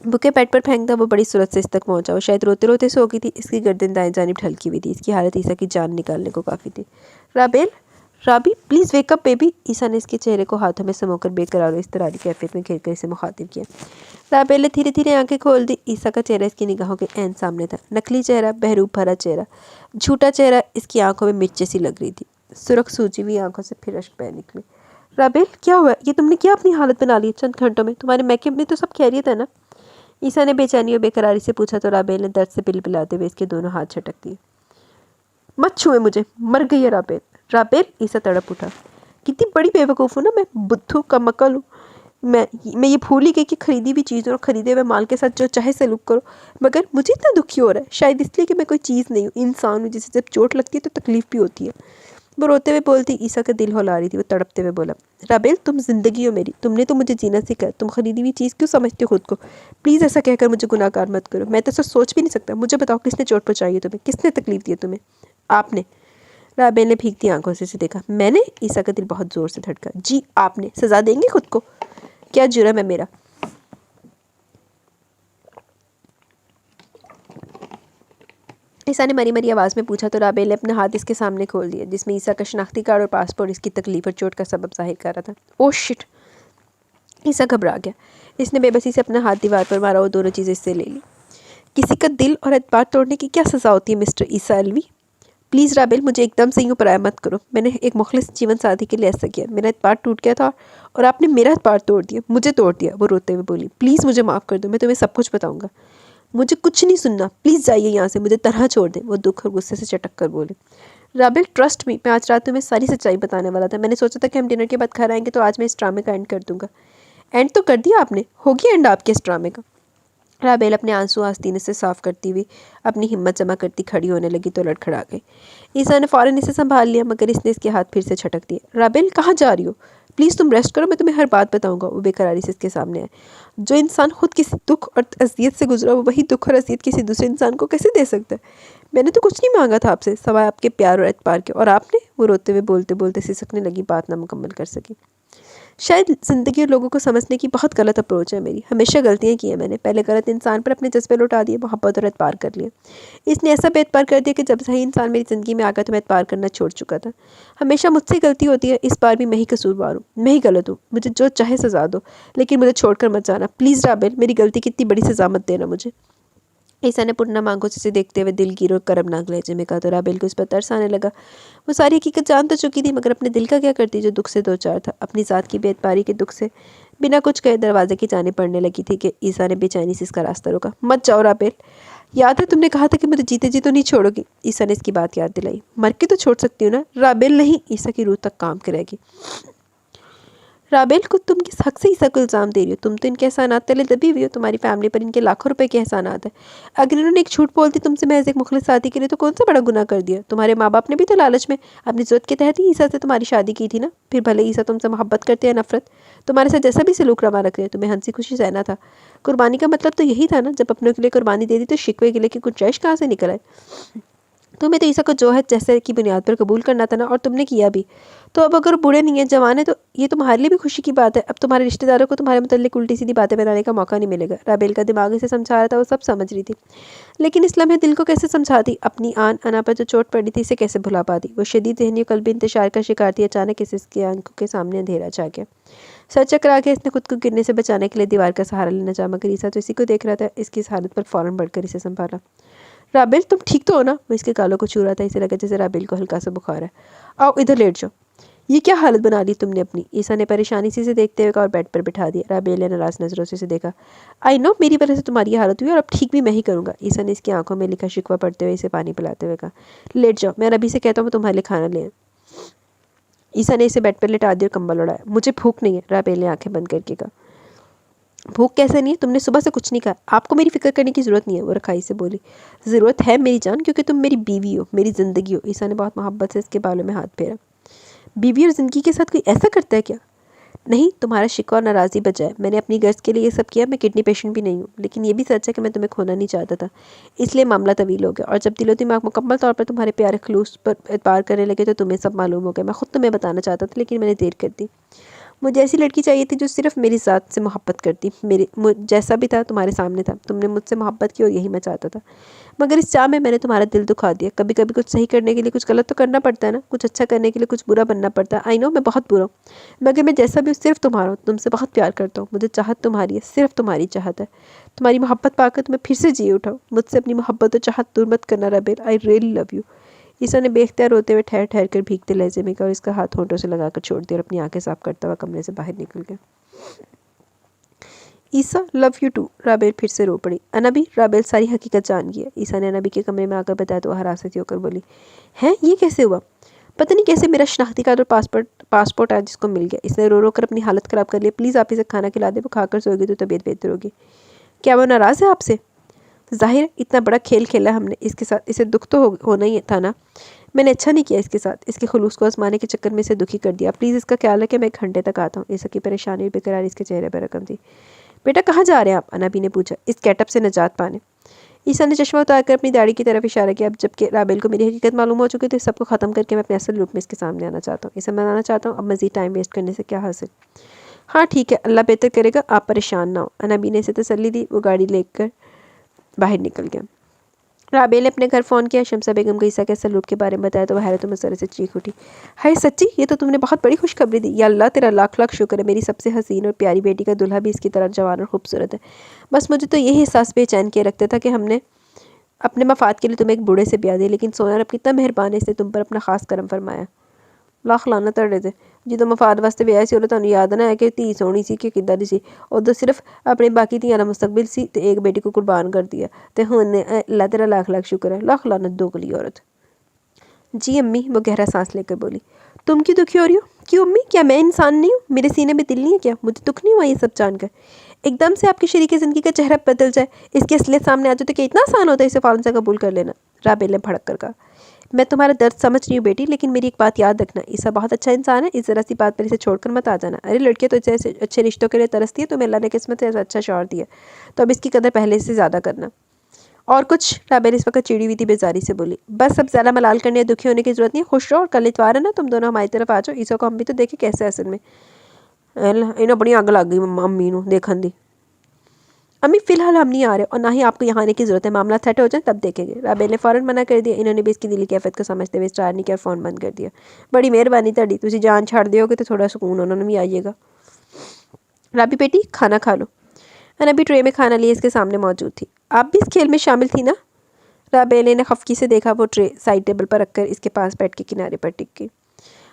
बुके बेड पर फेंकता वो बड़ी सूरत से इस तक पहुंचा। वो शायद रोते रोते सो गई थी। इसकी गर्दन दाएं जानिब ढलकी हुई थी। इसकी हालत ईसा की जान निकालने को काफ़ी थी। राबेल, राबी प्लीज़ वेकअप बेबी। ईसा ने इसके चेहरे को हाथों में समोकर बेकरार और इस्तरारी कैफियत में घेर कर इसे मुखातिब किया। राबेल ने धीरे धीरे आंखें खोल दी। ईसा का चेहरा इसकी निगाहों के ऐन सामने था। नकली चेहरा, बहरूप भरा चेहरा, झूठा चेहरा। इसकी आंखों में मिर्च जैसी लग रही थी। सुरख सूजी हुई आंखों से फिर अश्क बह निकले। राबेल, क्या हुआ? ये तुमने क्या अपनी हालत बना ली चंद घंटों में? तुम्हारे मेकअप में तो सब खैरियत है ना? ईसा ने बेचैनी और बेकरारी से पूछा तो राबेल ने दर्द से बिलबिलाते हुए इसके दोनों हाथ झटक दिए। मत छुए मुझे, मर गई है राबेल। राबेल, ईसा तड़प उठा। कितनी बड़ी बेवकूफ़ हूँ ना मैं, बुद्धू का मक्कल हूँ। मैं ये भूल ही गई कि खरीदी हुई चीज़ और खरीदे हुए माल के साथ जो चाहे सलूक करो, मगर मुझे इतना दुखी हो रहा है, शायद इसलिए कि मैं कोई चीज़ नहीं हूँ, इंसान हूँ जिसे जब चोट लगती है तो तकलीफ़ भी होती है। वो रोते हुए बोलती, ईसा का दिल हौला रही थी। वो तड़पते हुए बोला, राबेल तुम ज़िंदगी हो मेरी, तुमने तो मुझे जीना सिखाया, तुम खरीदी हुई चीज़ क्यों समझते हो खुद को? प्लीज़ ऐसा कहकर मुझे गुनाहगार मत करो, मैं तो ऐसा सोच भी नहीं सकता। मुझे बताओ किसने चोट पहुँचाई है तुम्हें, किसने तकलीफ़ दी है तुम्हें? आपने। राबेल ने भीगती आंखों से उसे देखा। मैंने? ईसा का दिल बहुत ज़ोर से धड़का। जी आपने। सज़ा देंगे खुद को? क्या जुर्म है मेरा? ईसा ने मरी मरी आवाज़ में पूछा तो राबेल ने अपना हाथ इसके सामने खोल दिया, जिसमें ईसा का शनाख्ती कार्ड और पासपोर्ट इसकी तकलीफ और चोट का सबब जाहिर कर रहा था। Oh shit! ईसा घबरा गया। इसने बेबसी से अपना हाथ दीवार पर मारा और दोनों चीज़ें इससे ले ली। किसी का दिल और एतबार तोड़ने की क्या सज़ा होती है मिस्टर ईसा अलवी? प्लीज़ राबेल मुझे एकदम से यूँ पराया मत करो। मैंने एक मुखलिस जीवन साथी के लिए ऐसा किया। मेरा एतबार टूट गया था और आपने मेरा एतबार तोड़ दिया, मुझे तोड़ दिया। वो रोते हुए बोली, प्लीज़ मुझे माफ़ कर दो, मैं तुम्हें सब कुछ बताऊँगा। मुझे कुछ नहीं सुनना, प्लीज़ जाइए यहाँ से, मुझे तरह छोड़ दें। वो दुख और गुस्से से चटक कर बोले, राबेल ट्रस्ट मी, मैं आज रात तुम्हें सारी सच्चाई बताने वाला था। मैंने सोचा था कि हम डिनर के बाद घर आएंगे तो आज मैं इस ड्रामे का एंड कर दूंगा। एंड तो कर दिया आपने, हो गया एंड आपके इस ड्रामे का। राबेल अपने आंसू आस्तीने से साफ करती हुई अपनी हिम्मत जमा करती खड़ी होने लगी तो लड़खड़ा गई। ईसा ने फ़ौरन इसे संभाल लिया, मगर इसने इसके हाथ फिर से झटक दिए। राबेल कहाँ जा रही हो? प्लीज़ तुम रेस्ट करो, मैं तुम्हें हर बात बताऊंगा। वो बेकरारी से इसके सामने आए। जो इंसान खुद किसी दुख और अजियत से गुजरा, वो वही दुख और अजियत किसी दूसरे इंसान को कैसे दे सकता है? मैंने तो कुछ नहीं मांगा था आपसे, सवाए आपके प्यार और एतबार के। और आपने? वो रोते हुए बोलते बोलते सिसकने लगी, बात ना मुकम्मल कर सकी। शायद ज़िंदगी और लोगों को समझने की बहुत गलत अप्रोच है मेरी। हमेशा गलतियाँ की हैं मैंने। पहले गलत इंसान पर अपने जज्बे लौटा दिए, मोहब्बत और एतबार कर लिए। इसने ऐसा बेएतबार कर दिया कि जब सही इंसान मेरी ज़िंदगी में आ गया तो मैं एतबार करना छोड़ चुका था। हमेशा मुझसे गलती होती है, इस बार भी मैं ही कसूरवार हूँ, मैं ही गलत हूँ। मुझे जो चाहे सजा दो, लेकिन मुझे छोड़कर मत जाना। प्लीज़ राबेल, मेरी गलती की इतनी बड़ी सजा मत देना मुझे। ईसा ने पूर्णम आंखों से देखते हुए दिलगीर और कर्मनाक लहजे में कहा तो राबेल को इस पर तरस आने लगा। वो सारी हकीकत जान तो चुकी थी, मगर अपने दिल का क्या करती जो दुख से दो चार था। अपनी ज़ात की बेएतबारी के दुख से बिना कुछ कहे दरवाजे की जाने पड़ने लगी थी कि ईसा ने बेचैनी से इसका रास्ता रोका। मत जाओ राबेल, याद है तुमने कहा था कि मुझे जीते जी तो नहीं छोड़ोगी? ईसा ने इसकी बात याद दिलाई। मर के तो छोड़ सकती हूँ ना? राबेल नहीं, ईसा की रूह तक काम करेगी। राबेल को तुम किस हक से ईसा को इल्ज़ाम दे रही हो? तुम तो इनके एहसानात तले दबी हुई हो। तुम्हारी फैमिली पर इनके लाखों रुपए के एहसानात है। अगर इन्होंने एक झूठ बोलती तुमसे महज एक मुखलिस साथी के लिए, तो कौन सा बड़ा गुनाह कर दिया? तुम्हारे माँ बाप ने भी तो लालच में अपनी ज़रूरत के तहत ही ईसा से तुम्हारी शादी की थी ना। फिर भले ईसा तुमसे मोहब्बत करते हैं नफरत, तुम्हारे साथ जैसा भी सलूक रवा रख रहे हैं, तुम्हें हंसी खुशी सहना था। कुर्बानी का मतलब तो यही था ना। जब अपनों के लिए कुर्बानी दे दी तो शिकवे गिले की गुंजाइश कहाँ से निकल आए? तुम्हें तो ईसा को जो है जैसे की बुनियाद पर कबूल करना था ना, और तुमने किया भी। तो अब अगर बूढ़े नहीं है, जवान है, तो ये तुम्हारे लिए भी खुशी की बात है। अब तुम्हारे रिश्तेदारों को तुम्हारे मुताल्लिक उल्टी सीधी बातें बनाने का मौका नहीं मिलेगा। राबेल का दिमाग इसे समझा रहा था, वो सब समझ रही थी, लेकिन इस लम्हे दिल को कैसे समझाती? अपनी आन अना पर जो चोट पड़ी थी, इसे कैसे भुला पाती? वो शदीद ज़हनी और कल्बी इंतशार का शिकार थी। अचानक इसकी आंखों के सामने अंधेरा छा गया। सर चकरा के इसने खुद को गिरने से बचाने के लिए दीवार का सहारा लेना चाहा, मगर ईसा तो इसी को देख रहा था। इसकी इस हालत पर फ़ौरन बढ़कर इसे संभाला। राबेल तुम ठीक तो हो ना? वो इसके गालों को छू रहा था। इसे लगा जैसे राबेल को हल्का सा बुखार है। आओ इधर लेट जाओ। ये क्या हालत बना ली तुमने अपनी? ईसा ने परेशानी से इसे देखते हुए कहा और बेड पर बिठा दिया। राबेल ने नाराज नजरों से इसे देखा। आई नो मेरी वजह से तुम्हारी ये हालत हुई और अब ठीक भी मैं ही करूँगा। ईसा ने इसकी आंखों में लिखा शिकवा पढ़ते हुए इसे पानी पिलाते हुए कहा, लेट जाओ, मैं अभी से कहता हूँ तुम्हारे लिए खाना ले। ईसा ने इसे बेड पर लिटा दिया और कंबल उड़ाया। मुझे भूख नहीं है, राबेल ने आंखें बंद करके कहा। भूख कैसे नहीं है? तुमने सुबह से कुछ नहीं खाया। आपको मेरी फिक्र करने की ज़रूरत नहीं है, वो रखाई से बोली। ज़रूरत है मेरी जान, क्योंकि तुम मेरी बीवी हो, मेरी ज़िंदगी हो। ईसा ने बहुत मोहब्बत से इसके बालों में हाथ फेरा। बीवी और ज़िंदगी के साथ कोई ऐसा करता है क्या? नहीं, तुम्हारा शिकवा और नाराज़ी बजाय मैंने अपनी गर्ज के लिए ये सब किया। मैं किडनी पेशेंट भी नहीं हूँ, लेकिन ये भी सच है कि मैं तुम्हें खोना नहीं चाहता था, इसलिए मामला तवील हो गया। और जब दिलो दिमाग मुकम्मल तौर पर तुम्हारे प्यारे खलूस पर एतबार करने लगे तो तुम्हें सब मालूम हो गया। मैं खुद तुम्हें बताना चाहता था, लेकिन मैंने देर कर दी। मुझे ऐसी लड़की चाहिए थी जो सिर्फ मेरी ज़ात से मोहब्बत करती, जैसा भी था तुम्हारे सामने था। तुमने मुझसे मोहब्बत की और यही मैं चाहता था, मगर इस चाह में मैंने तुम्हारा दिल दुखा दिया। कभी कभी कुछ सही करने के लिए कुछ गलत तो करना पड़ता है ना, कुछ अच्छा करने के लिए कुछ बुरा बनना पड़ता है। आई नो मैं बहुत बुरा हूँ, मगर मैं जैसा भी हूँ सिर्फ तुम्हारा हूँ। तुमसे बहुत प्यार करता हूँ, मुझे चाहत तुम्हारी है, सिर्फ तुम्हारी चाहत है। तुम्हारी मोहब्बत पाकर तुम्हें फिर से जी उठाऊँ। मुझसे अपनी मोहब्बत और चाहत दूर मत करना राबेल, आई रियली लव यू। ईसा ने बेख्तियार रोते हुए ठहर ठहर कर भीगते लहजे में कहा और इसका हाथ होंठों से लगाकर छोड़ दिया और अपनी आंखें साफ करता हुआ कमरे से बाहर निकल गया। ईसा लव यू टू, राबेल फिर से रो पड़ी। अनबी, राबेल सारी हकीकत जान गई है। ईसा ने अनबी के कमरे में आकर बताया तो वह हरासती होकर बोली, हैं ये कैसे हुआ? पता नहीं कैसे मेरा शनाख्ती कार्ड और पासपोर्ट आज जिसको मिल गया। इसने रो रो कर अपनी हालत ख़राब कर ली। प्लीज़ आप इसे खाना खिला दे, वो खाकर सोएगी तो तबीयत बेहतर होगी। क्या वो नाराज़ है आपसे? ज़ाहिर इतना बड़ा खेल खेला हमने इसके साथ, इसे दुख तो होना ही था ना। मैंने अच्छा नहीं किया इसके साथ, इसके खुलूस को आजमाने के चक्कर में इसे दुखी कर दिया। प्लीज़ इसका ख्याल है कि मैं 1 घंटे तक आता हूँ। ईसा की परेशानी और बेकरारी इसके चेहरे पर रकम थी। बेटा कहाँ जा रहे हैं आप? अनाबी ने पूछा, इस कैटअप से निजात पाने। ईसा ने चश्मा उतारकर अपनी दाढ़ी की तरफ इशारा किया। अब जबकि राबेल को मेरी हकीकत मालूम हो चुकी थी, सबको ख़त्म करके मैं अपने असल रूप में इसके सामने आना चाहता हूँ। इसे मनाना चाहता हूँ। अब मज़ीद टाइम वेस्ट करने से क्या हासिल? हाँ ठीक है, अल्लाह बेहतर करेगा, आप परेशान ना हो। अनाबी ने इसे तसल्ली दी। वो गाड़ी लेकर बाहर निकल गया। राबेल ने अपने घर फ़ोन किया। शमसा बेगम को ईसा के असल रूप के बारे में बताया तो वह हैरत मसरे से चीख उठी, हाय सच्ची, ये तो तुमने बहुत बड़ी खुशखबरी दी। या अल्लाह तेरा लाख लाख शुक्र है, मेरी सबसे हसीन और प्यारी बेटी का दूल्हा भी इसकी तरह जवान और खूबसूरत है। बस मुझे तो यही एहसास बेचैन किए रखता था कि हमने अपने मफाद के लिए तुम्हें एक बूढ़े से ब्याह दिया, लेकिन सोना रब कितना मेहरबान है, इसने तुम पर अपना खास करम फरमाया। ਲੱਖ ਲਾਹਨਤ ਤੁਹਾਡੇ ਤੇ। ਜਦੋਂ ਮਫਾਦ ਵਾਸਤੇ ਵਿਆਹ ਸੀ ਉਦੋਂ ਤੁਹਾਨੂੰ ਯਾਦ ਨਾ ਹੈ ਕਿ ਧੀ ਸੋਹਣੀ ਸੀ ਕਿ ਕਿੱਦਾਂ ਦੀ ਸੀ। ਉਦੋਂ ਸਿਰਫ ਆਪਣੇ ਬਾਕੀ ਧੀਆਂ ਦਾ ਮੁस्तकबिल ਸੀ ਤੇ ਇੱਕ ਬੇਟੀ को कुर्बान कर दिया। ਤੇ ਹੁਣ अल्लाह तेरा लाख लाख शुक्र है। ਲੱਖ ਲਾਹਨत दोगली औरत। जी अम्मी, वो गहरा सांस लेकर बोली। तुम क्यों दुखी हो रही हो? क्यों अम्मी, क्या मैं इंसान नहीं हूँ? मेरे सीने में दिल नहीं है क्या? मुझे दुख नहीं हुआ ये सब जानकर? एकदम से आपकी शरीक ज़िंदगी का चेहरा बदल जाए, इसकी असलियत सामने आ जाए तो क्या इतना आसान होता है इसे फ़ौरन से कबूल कर लेना? राबेल ने भड़क कर कहा। मैं तुम्हारा दर्द समझ रही हूँ बेटी, लेकिन मेरी एक बात याद रखना, ईसा बहुत अच्छा इंसान है। इस ज़रा सी बात पर इसे छोड़कर मत आ जाना। अरे लड़कियाँ तो ऐसे अच्छे रिश्तों के लिए तरसती है, तुम्हें अल्लाह ने किस्मत से ऐसा अच्छा शौहर दिया, तो अब इसकी कदर पहले से ज़्यादा करना। और कुछ? राबेल इस वक्त चिड़ी हुई थी, बेजारी से बोली। बस अब ज़्यादा मलाल करने या दुखी होने की ज़रूरत नहीं, खुश रहो और कल इतवार है ना, तुम दोनों हमारी तरफ आ जाओ। ईसा को हम भी तो देखे कैसे असल में। इन्हें बड़ी अग लग गई अम्मी नू देखन दी। अम्मी फ़िलहाल हम नहीं आ रहे और ना ही आपको यहाँ आने की ज़रूरत है, मामला सेट हो जाए तब देखेंगे। राबेल ने फ़ौरन मना कर दिया। इन्होंने भी इसकी दिली कैफियत को समझते हुए स्टार नहीं किया और फ़ोन बंद कर दिया। बड़ी मेहरबानी तुहाडी, तुसी जान छड़ दिओगे तो थोड़ा सुकून उन्होंने भी आइएगा। राबी बेटी खाना खा लो। अनबी ट्रे में खाना लिए इसके सामने मौजूद थी। आप भी इस खेल में शामिल थी ना? राबेल ने खफकी से देखा। वो ट्रे साइड टेबल पर रखकर इसके पास बेड के किनारे पर टिक गई।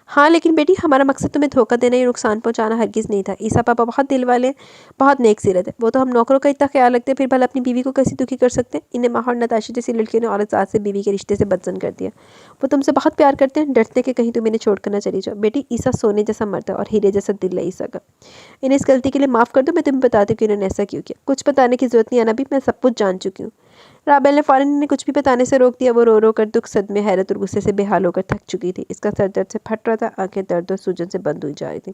हाँ लेकिन बेटी, हमारा मकसद तुम्हें धोखा देना या नुकसान पहुंचाना हरगिज़ नहीं था। ईसा पापा बहुत दिल वाले हैं, बहुत नेक सीरत है। वो तो हम नौकरों का इतना ख्याल रखते हैं, फिर भला अपनी बीवी को कैसे दुखी कर सकते हैं? इन्हें माहौर नताशी जैसी लड़कियों ने औरत ज़ात से बीवी के रिश्ते से बदजन कर दिया। वो तुमसे बहुत प्यार करते हैं, डरते कि कहीं तुम इन्हें छोड़कर ना चली जाओ। बेटी, ईसा सोने जैसा मर्द है और हीरे जैसा दिल है ईसा का। इन्हें इस गलती के लिए माफ़ कर दो। मैं तुम्हें बताती हूँ कि इन्होंने ऐसा क्यों किया। कुछ बताने की ज़रूरत नहीं है नबी, मैं सब कुछ जान चुकी हूँ। राबेल ने फ़ौरन इन्हें कुछ भी बताने से रोक दिया। वो रो रो कर दुख, सदमे, हैरत और गुस्से से बेहाल होकर थक चुकी थी। इसका सर दर्द से फट रहा था, आंखें दर्द और सूजन से बंद हुई जा रही थी।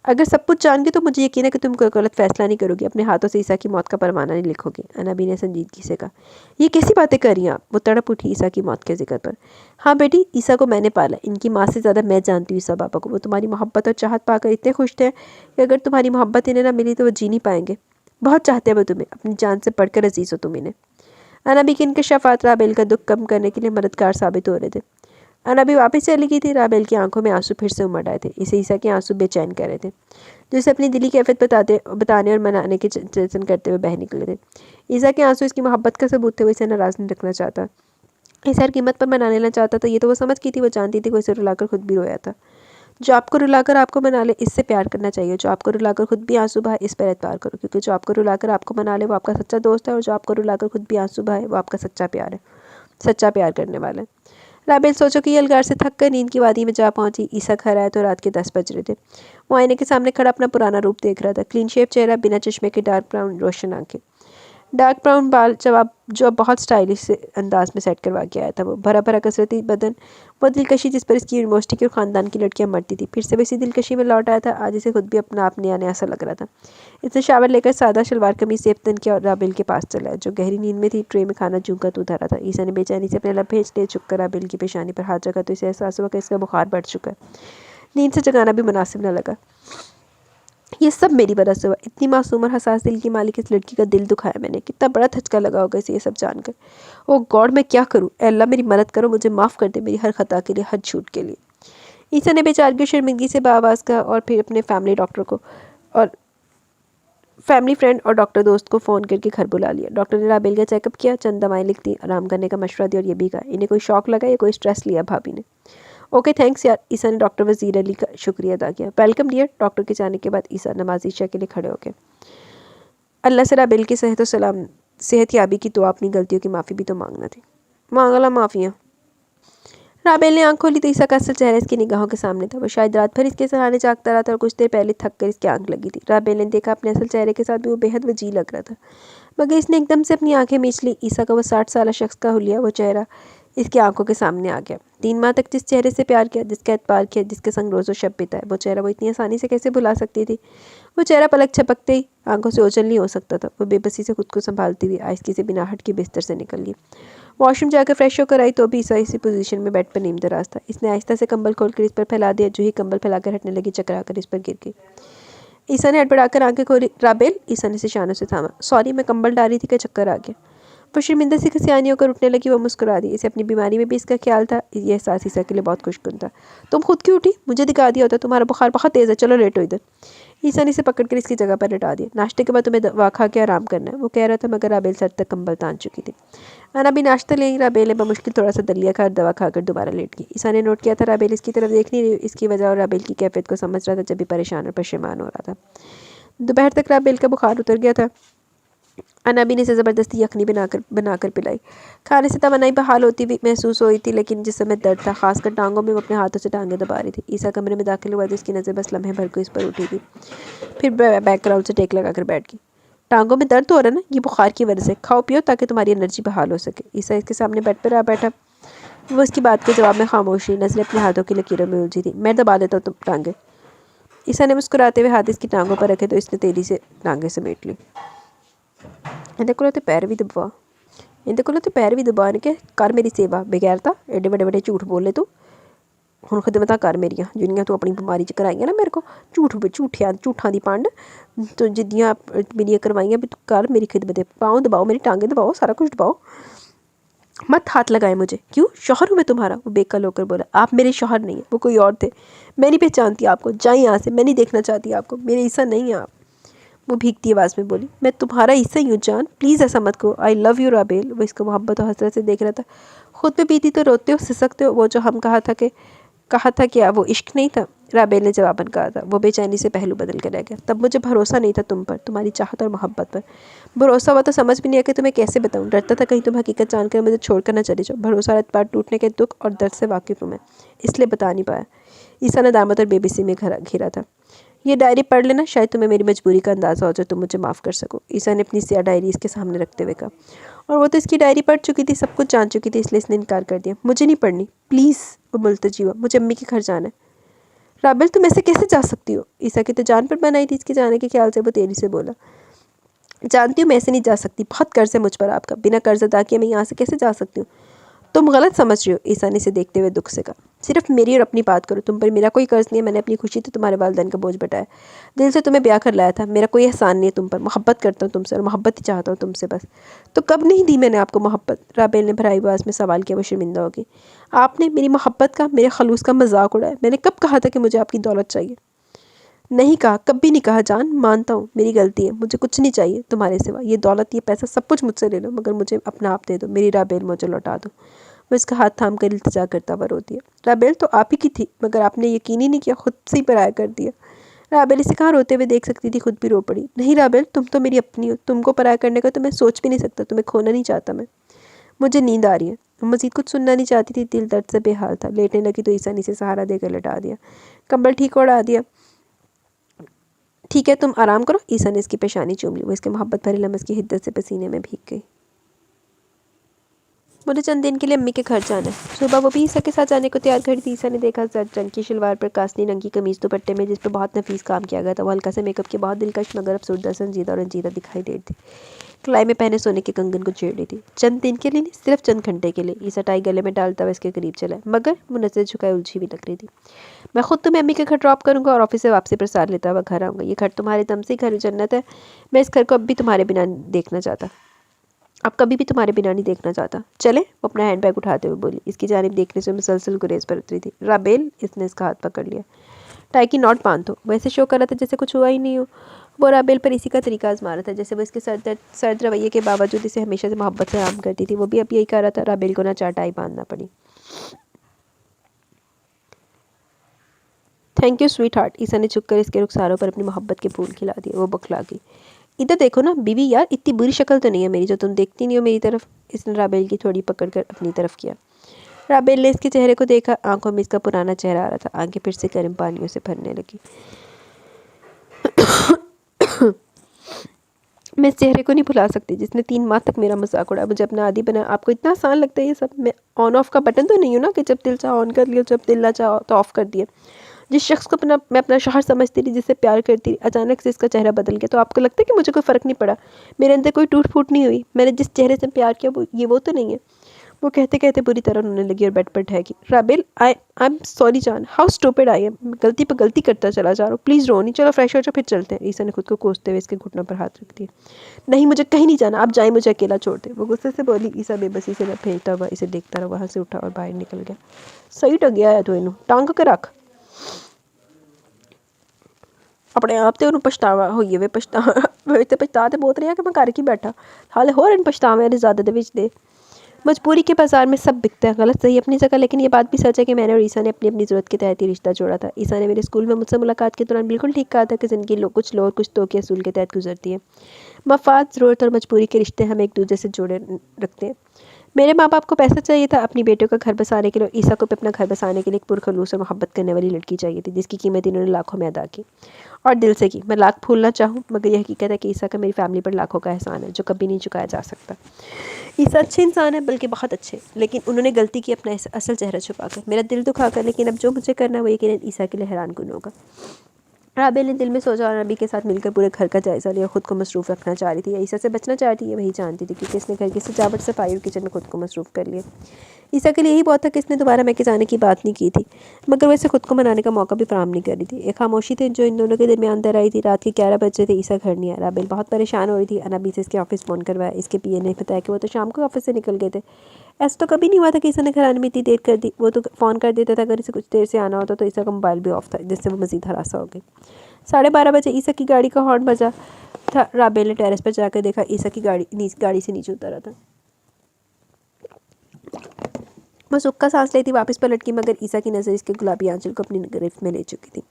अगर सब कुछ जान गए तो मुझे यकीन है कि तुम कोई गलत फैसला नहीं करोगी, अपने हाथों से ईसा की मौत का परवाना नहीं लिखोगी। अनाबी ने संजीदगी से कहा। ये कैसी बातें कर रही हैं आप? वो तड़प उठी ईसा की मौत के जिक्र पर। हाँ बेटी, ईसा को मैंने पाला। इनकी माँ से ज़्यादा मैं जानती हूँ ईसा पापा को। वो तुम्हारी मोहब्बत और चाहत पाकर इतने खुश थे कि अगर तुम्हारी मोहब्बत इन्हें ना मिली तो वो जी नहीं पाएंगे। बहुत चाहते हैं वो तुम्हें, अपनी जान से बढ़कर अजीज़ हो तुम इन्हें। अनाबी के इनकशाफात राबेल का दुख कम करने के लिए मददगार साबित हो रहे थे। अनाबी वापस चली गई थी। राबेल की आंखों में आंसू फिर से उमड़ आए थे। इसे ईसा के आंसू बेचैन कर रहे थे, जो इसे अपनी दिली कैफियत बताने और मनाने के जतन करते हुए बह निकले थे। ईसा के आंसू इसकी मोहब्बत का सबूत थे। वो इसे नाराज़ नहीं रखना चाहता, इसे हर कीमत पर मना लेना चाहता था। ये तो वो समझ की थी। वो जानती थी, वो इसे रुलाकर खुद भी रोया था। जो आपको रुलाकर आपको मना ले, इससे प्यार करना चाहिए। जो आपको रुलाकर खुद भी आंसू बहाए, इस पर एतबार करो, क्योंकि जो आपको रुलाकर आपको मना ले वो आपका सच्चा दोस्त है, और जो आपको रुलाकर खुद भी आंसू बहाए वो आपका सच्चा प्यार है, सच्चा प्यार करने वाला है। राबेल सोचो कि ये अलगार से थक कर नींद की वादी में जा पहुंची। ईसा घर आया तो रात के 10 बज रहे थे। वो आईने के सामने खड़ा अपना पुराना रूप देख रहा था। क्लीन शेव चेहरा, बिना चश्मे के डार्क ब्राउन रोशन आंखें, डार्क ब्राउन बाल, जो अब बहुत स्टाइलिश से अंदाज में सेट करवा के आया था। वो भरा भरा कसरती बदन, वो दिलकशी जिस पर इसकी यूनिवर्सिटी की और ख़ानदान की लड़कियां मरती थी, फिर से वैसी दिलकशी में लौट आया था। आज इसे खुद भी अपना आप नया नया सा लग रहा था। इसने शावर लेकर सादा शलवार कमीज सेफ्तन किया और राबेल के पास चला, जो गहरी नींद में थी। ट्रे में खाना चूंका तू धरा था। ईसा ने बेचैनी से अपने लब भेज ले चुप कर राबेल की पेशानी पर हाथ रखा तो इसे एहसास हुआ कि इसका बुखार बढ़ चुका है। नींद से जगाना भी मुनासिब न लगा। ये सब मेरी वजह से हुआ। इतनी मासूम और हसास दिल की मालिक इस लड़की का दिल दुखाया मैंने। कितना बड़ा धचका लगा होगा इसे ये सब जानकर। ओ गॉड, मैं क्या करूं? ए अल्लाह मेरी मदद करो, मुझे माफ़ कर दे मेरी हर खता के लिए, हर झूठ के लिए। ईसा ने बेचारी की शर्मिंदगी से बाआवाज़ कहा और फिर अपने फैमिली फ्रेंड और डॉक्टर दोस्त को फ़ोन करके घर बुला लिया। डॉक्टर ने राबेल का चेकअप किया, चंद दवाएं लिख दी, आराम करने का मशवरा दिया और ये भी कहा इन्हें कोई शौक लगा या कोई स्ट्रेस लिया भाभी ने। ओके थैंक्स यार। ईसा ने डॉक्टर वज़ीर अली का शुक्रिया अदा किया। Welcome dear. डॉक्टर के जाने के बाद ईसा नमाज ईशा के लिए खड़े हो गए। अल्लाह से राबेल की सेहत याबी की दुआ, अपनी गलतियों की माफ़ी भी तो मांगना थी। मांगला माफ़ियाँ। राबेल ने आंख खोली तो ईसा का असल चेहरा इसकी निगाहों के सामने था। वो शायद रात भर इसके सराहने जागता रहा था और कुछ देर पहले थक कर इसकी आंख लगी थी। राबेल ने देखा अपने असल चेहरे के साथ भी वो बेहद वजी लग रहा था, मगर इसने एकदम से अपनी आंखें मीच ली। ईसा का वो 60 साल शख्स का हुलिया वो चेहरा इसकी आंखों के सामने आ गया। 3 माह तक जिस चेहरे से प्यार किया, जिसका एतबार किया, जिसके संग रोज़ो शब बिताए, वो चेहरा वो इतनी आसानी से कैसे भुला सकती थी। वो चेहरा पलक झपकते ही आंखों से ओझल नहीं हो सकता था। वो बेबसी से खुद को संभालती हुई आहिस्ती से बिना हट के बिस्तर से निकल गई। वॉशरूम जाकर फ्रेश होकर आई तो भी ईसा इसी पोजीशन में बेड पर नीम दराज था। इसने आहिस्ता से कंबल खोलकर इस पर फैला दिया। जो ही कंबल फैलाकर हटने लगी, चकरा कर इस पर गिर गई। ईसा ने हड़बड़ाकर आंखें खोली। राबेल, ईसा ने इशारों से थामा। सॉरी, मैं कंबल डाल रही थी कि चक्कर आ गया। वो शर्मिंदा सी खसियानी होकर उठने लगी। वो मुस्कुरा दी। इसे अपनी बीमारी में भी इसका ख्याल था। यह एहसास ईसा के लिए बहुत खुशकुन था। तुम खुद क्यों उठी? मुझे दिखा दिया होता। तुम्हारा बुखार बहुत तेज़ है, चलो लेटो इधर। ईसा ने इसे पकड़कर इसकी जगह पर लेटा दिया। नाश्ते के बाद तुम्हें दवा खा के आराम करना है, वो कह रहा था, मगर राबेल सर तक कंबल तान चुकी थी। अना भी नाश्ता ले, राबेल ने बमुश्किल थोड़ा सा दलिया खा और दवा खाकर दोबारा लेट गई। ईसा ने नोट किया था राबेल इसकी तरफ देख नहीं रही। इसकी वजह और राबेल की कैफियत को समझ रहा था। जब भी परेशान और परेशान हो रहा था। दोपहर तक राबेल का बुखार उतर गया था। अनाबी ने इसे ज़बरदस्ती यखनी बनाकर पिलाई। खाने से तमन्नाई बहाल होती हुई महसूस हुई थी, लेकिन जिस समय दर्द था, खासकर टांगों में, वो अपने हाथों से टांगें दबा रही थी। ईसा कमरे में दाखिल हुआ तो इसकी नज़र बस लम्हे भर को इस पर उठी थी। फिर बैकग्राउंड से टेक लगाकर बैठ गई। टांगों में दर्द हो रहा है ना? ये बुखार की वजह से। खाओ पियो ताकि तुम्हारी एनर्जी बहाल हो सके। ईसा इसके सामने बेड पर आ बैठा। वो इसकी बात के जवाब में खामोश रही, नजरें अपने हाथों की लकीरों में उलझी थी। मैं दबा देता हूँ तुम टांगें। ईसा ने मुस्कुराते हुए हाथ इसकी टांगों पर रखे तो इसने तेजी से टांगें समेट ली। इंदे कोल ते पैर भी दबा, इंदे कोल ते पैर भी दबा के कर मेरी सेवा। बेगैरता, एडे बड़े बड़े झूठ बोले तू। हुण खिदमतां कर मेरियां जिन्नियां तू अपनी बीमारी च कराइयां ना मेरे को। झूठां दी पंड तो जिद्दियां मेरियां करवाइयां भी तू कर मेरी खिदमत। पाँव दबाओ, मेरी टांगें दबाओ, सारा कुछ दबाओ। मत हाथ लगाए मुझे। क्यों? शौहर हूँ मैं तुम्हारा, वो बेकल होकर बोला। आप मेरे शौहर नहीं है, वो कोई और थे। मैं नहीं पहचानती आपको। जाए यहाँ से, मैं नहीं देखना चाहती आपको। मेरे ईसा नहीं है आप। वो भीगती आवाज़ में बोली। मैं तुम्हारा ईसा ही हूँ जान, प्लीज़ ऐसा मत करो। I love you Rabel. वो इसको मोहब्बत और हसरत से देख रहा था। खुद पे बीती तो रोते हो, सिसकते हो। वो जो हम कहा था क्या वो इश्क नहीं था? राबेल ने जवाबन कहा था। वो बेचैनी से पहलू बदल कर रह गया। तब मुझे भरोसा नहीं था तुम पर, तुम्हारी चाहत और मोहब्बत पर। भरोसा हुआ तो समझ भी नहीं आया कि तुम्हें कैसे बताऊं। डरता था कहीं तुम हकीकत जानकर मुझे छोड़कर न चले जाओ। भरोसा और एतबार टूटने के दुख और दर्द से वाकिफ़ हूँ मैं, इसलिए बता नहीं पाया। ईसा नदामत और बेबसी में घिरा था। ये डायरी पढ़ लेना, शायद तुम्हें मेरी मजबूरी का अंदाज़ा हो जाए, तुम मुझे माफ़ कर सको। ईसा ने अपनी स्याह डायरी इसके सामने रखते हुए कहा। और वो तो इसकी डायरी पढ़ चुकी थी, सब कुछ जान चुकी थी, इसलिए इसने इनकार कर दिया। मुझे नहीं पढ़नी, प्लीज़। वो मुल्तजी हुआ। मुझे अम्मी के घर जाना है। राबेल, तुम ऐसे कैसे जा सकती हो? ईसा की तो जान पर बनाई थी इसके जाने के ख्याल से। वो तेजी से बोला। जानती हूँ मैं ऐसे नहीं जा सकती, बहुत कर्ज है मुझ पर आपका। बिना कर्ज अदा किए मैं यहाँ से कैसे जा सकती हूँ? तुम गलत समझ रही हो, ईसा ने इसे देखते हुए दुख से कहा। सिर्फ मेरी और अपनी बात करो, तुम पर मेरा कोई कर्ज नहीं है। मैंने अपनी खुशी तो तुम्हारे वालिदैन का बोझ बटाया, दिल से तुम्हें ब्याह कर लाया था। मेरा कोई एहसान नहीं है तुम पर। मोहब्बत करता हूँ तुमसे और मोहब्बत ही चाहता हूँ तुमसे बस। तो कब नहीं दी मैंने आपको मोहब्बत? राबेल ने भराई आवाज़ में सवाल किया। वो शर्मिंदा होगी। आपने मेरी मोहब्बत का, मेरे खलूस का मजाक उड़ाया। मैंने कब कहा था कि मुझे आपकी दौलत चाहिए? नहीं कहा, कभी नहीं कहा जान। मानता हूँ मेरी गलती है। मुझे कुछ नहीं चाहिए तुम्हारे सिवा। ये दौलत, ये पैसा, सब कुछ मुझसे ले लो, मगर मुझे अपना आप दे दो। मेरी राबेल मुझे लौटा दो। वो इसका हाथ थाम कर इल्तिजा करता हुआ रोती है। राबेल तो आप ही की थी, मगर आपने यकीन ही नहीं किया, खुद से ही पराया कर दिया। राबेल इसे कहाँ रोते हुए देख सकती थी, खुद भी रो पड़ी। नहीं राबेल, तुम तो मेरी अपनी हो। तुमको पराया करने का तो मैं सोच भी नहीं सकता। तुम्हें खोना नहीं चाहता मैं। मुझे नींद आ रही है। मजीद कुछ सुनना नहीं चाहती थी। दिल दर्द से बेहाल था। लेटने लगी तो ईसा ने इसे सहारा देकर लटा दिया, कंबल ठीक उड़ा दिया। ठीक है, तुम आराम करो। ईसा ने इसकी पेशानी चूम ली। वो इसके मोहब्बत भरे लम्स की हिद्दत से पसीने में भीग गई। मुझे चंद दिन के लिए अम्मी के घर जाना है। सुबह वो भी ईसा के साथ जाने को तैयार खड़ी थी। ईसा ने देखा जर्द रंग की शलवार पर कास्नी रंग की कमीज दुपट्टे में, जिस पर बहुत नफीस काम किया गया था। वो हल्का से मेकअप की, बहुत दिलकश मगर अफसरदा, संजीदा और रंजीदा दिखाई दे रही थी। कलाई में पहने सोने के कंगन को छेड़ रही थी। चंद दिन के लिए नहीं, सिर्फ चंद घंटे के लिए। ईसा टाई गले में डालता हुआ इसके करीब चला, मगर वो नजर झुकाए उलझी भी लग रही थी। मैं खुद तुम्हें अम्मी के घर ड्रॉप करूँगा और ऑफिस से वापसी पर साथ लेता हुआ घर आऊँगा। ये घर तुम्हारे दम से घर जन्नत है। मैं इस घर को अब भी तुम्हारे बिना देखना चाहता, अब कभी भी तुम्हारे बिना नहीं देखना चाहता। चले? वो अपना हैंडबैग उठाते हुए बोली। इसकी जानिब देखने से मुसलसल गुरेज पर उतरी थी। राबेल, इसने इसका हाथ पकड़ लिया। टाई की नॉट बांध दो। वैसे शो कर रहा था जैसे कुछ हुआ ही नहीं हो। वो राबेल पर इसी का तरीका आजमा रहा था, जैसे वो इसके सर्द रवैये के बावजूद इसे हमेशा से मोहब्बत से आराम करती थी। वो भी अब यही कर रहा था। राबेल को ना चार टाई बांधना पड़ी। Thank you sweetheart. Isa ने झुककर इसके रुखसारों पर अपनी मोहब्बत के फूल खिला दिए। वो बखला गई। इधर देखो ना बीवी, यार इतनी बुरी शक्ल तो नहीं है मेरी जो तुम देखती नहीं हो मेरी तरफ। इसने राबेल की थोड़ी पकड़ कर अपनी तरफ किया। राबेल ने इसके चेहरे को देखा। आंखों में इसका पुराना चेहरा आ रहा था। आंखें फिर से गर्म पानियों से भरने लगी। मैं इस चेहरे को नहीं भुला सकती जिसने 3 माह तक मेरा मजाक उड़ाया, मुझे अपना आदी बनाया। आपको इतना आसान लगता है ये सब? मैं ऑन ऑफ का बटन तो नहीं हूँ ना कि जब दिल चाह ऑन कर लिया, जब दिल ना चाह तो ऑफ कर दिया। जिस शख्स को मैं अपना शौहर समझती थी, जिससे प्यार करती थी, अचानक से इसका चेहरा बदल गया तो आपको लगता है कि मुझे कोई फ़र्क नहीं पड़ा? मेरे अंदर कोई टूट फूट नहीं हुई? मैंने जिस चेहरे से प्यार किया वो तो नहीं है। वो कहते कहते बुरी तरह रोने लगी और बेड पर ठहकी। राबेल, आई एम सॉरी जान, हाउ स्टूपिड आई एम। गलती पर गलती करता चला जा रहा हूँ, प्लीज़ रो नहीं। चलो फ्रेश हो जाओ फिर चलते हैं। ईसा ने खुद को कोसते हुए इसके घुटनों पर हाथ रख दिया। नहीं, मुझे कहीं नहीं जाना, आप जाए, मुझे अकेला छोड़ दे। वो गुस्से से बोली। ईसा बेबसी से फेंकता हुआ इसे देखता रहा, वहाँ से उठा और बाहर निकल गया। सही टंगिया है तो इनू टांग के रख। अपने आप तो उन्होंने पछतावा होइए वे पछता तो बहुत रहा कि मैं घर की बैठा हाले होर इन पछतावे वाली ज़्यादा दे विच दे। मजबूरी के बाजार में सब बिकता है, गलत सही अपनी जगह, लेकिन ये बात भी सच है कि मैंने और ईसा ने अपनी अपनी ज़रूरत के तहत ही रिश्ता जोड़ा था। ईसा ने मेरे स्कूल में मुझसे मुलाकात के दौरान बिल्कुल ठीक कहा था कि ज़िंदगी कुछ लो और कुछ तो के असूल के तहत गुजरती है। मफाद, ज़रूरत और मजबूरी के रिश्ते हमें एक दूसरे से जोड़े रखते हैं। मेरे माँ बाप को पैसा चाहिए था अपनी बेटियों का घर बसाने के लिए, और ईसा को भी अपना घर बसाने के लिए एक पुरखलूस और मोहब्बत करने वाली लड़की चाहिए थी, जिसकी कीमत इन्होंने लाखों में अदा की और दिल से की। मैं लाख भूलना चाहूँ, मगर यह हकीकत है कि ईसा का मेरी फैमिली पर लाखों का एहसान है जो कभी नहीं चुकाया जा सकता। ईसा अच्छे इंसान है, बल्कि बहुत अच्छे, लेकिन उन्होंने गलती की अपना असल चेहरा छुपाकर, मेरा दिल दुखाकर। लेकिन अब जो मुझे करना है वो यकीनन ईसा के लिए हैरान कुन होगा। राबेल ने दिल में सोचा और नबी के साथ मिलकर पूरे घर का जायज़ा लिया। खुद को मसरूफ़ रखना चाह रही थी या ईसा से बचना चाहती है, वही जानती थी, क्योंकि इसने घर की सजावट, सफाई और किचन में खुद को मसरूफ़ कर लिया। ईसा के लिए यही बहुत था कि इसने दोबारा मैके जाने की बात नहीं की थी, मगर वैसे खुद को मनाने का मौका भी फराहम नहीं कर रही थी। एक खामोशी थी जो इन दोनों के दरमियान अंदर आई थी। रात के 11 बजे थे, ईसा घर नहीं आया। राबेल बहुत परेशान हो रही थी। अनबी से इसके ऑफिस फ़ोन करवाया। इसके पीए ने बताया कि वो तो शाम को ऑफिस से निकल गए थे। ऐसा तो कभी नहीं हुआ था कि ईसा ने घर आने में इतनी देर कर दी। वो तो फ़ोन कर देता था अगर इसे कुछ देर से आना होता तो ईसा का मोबाइल भी ऑफ था, जिससे वो मज़ीद हरासा हो गई। 12:30 बजे ईसा की गाड़ी का हॉर्न बजा था। राबेल ने टेरेस पर जाकर देखा, ईसा की गाड़ी से नीचे उतरा था। वो सुक्का सांस लेती वापस पलट की, मगर ईसा की नज़र इसके गुलाबी आंचल को अपनी गिरफ्त में ले चुकी थी।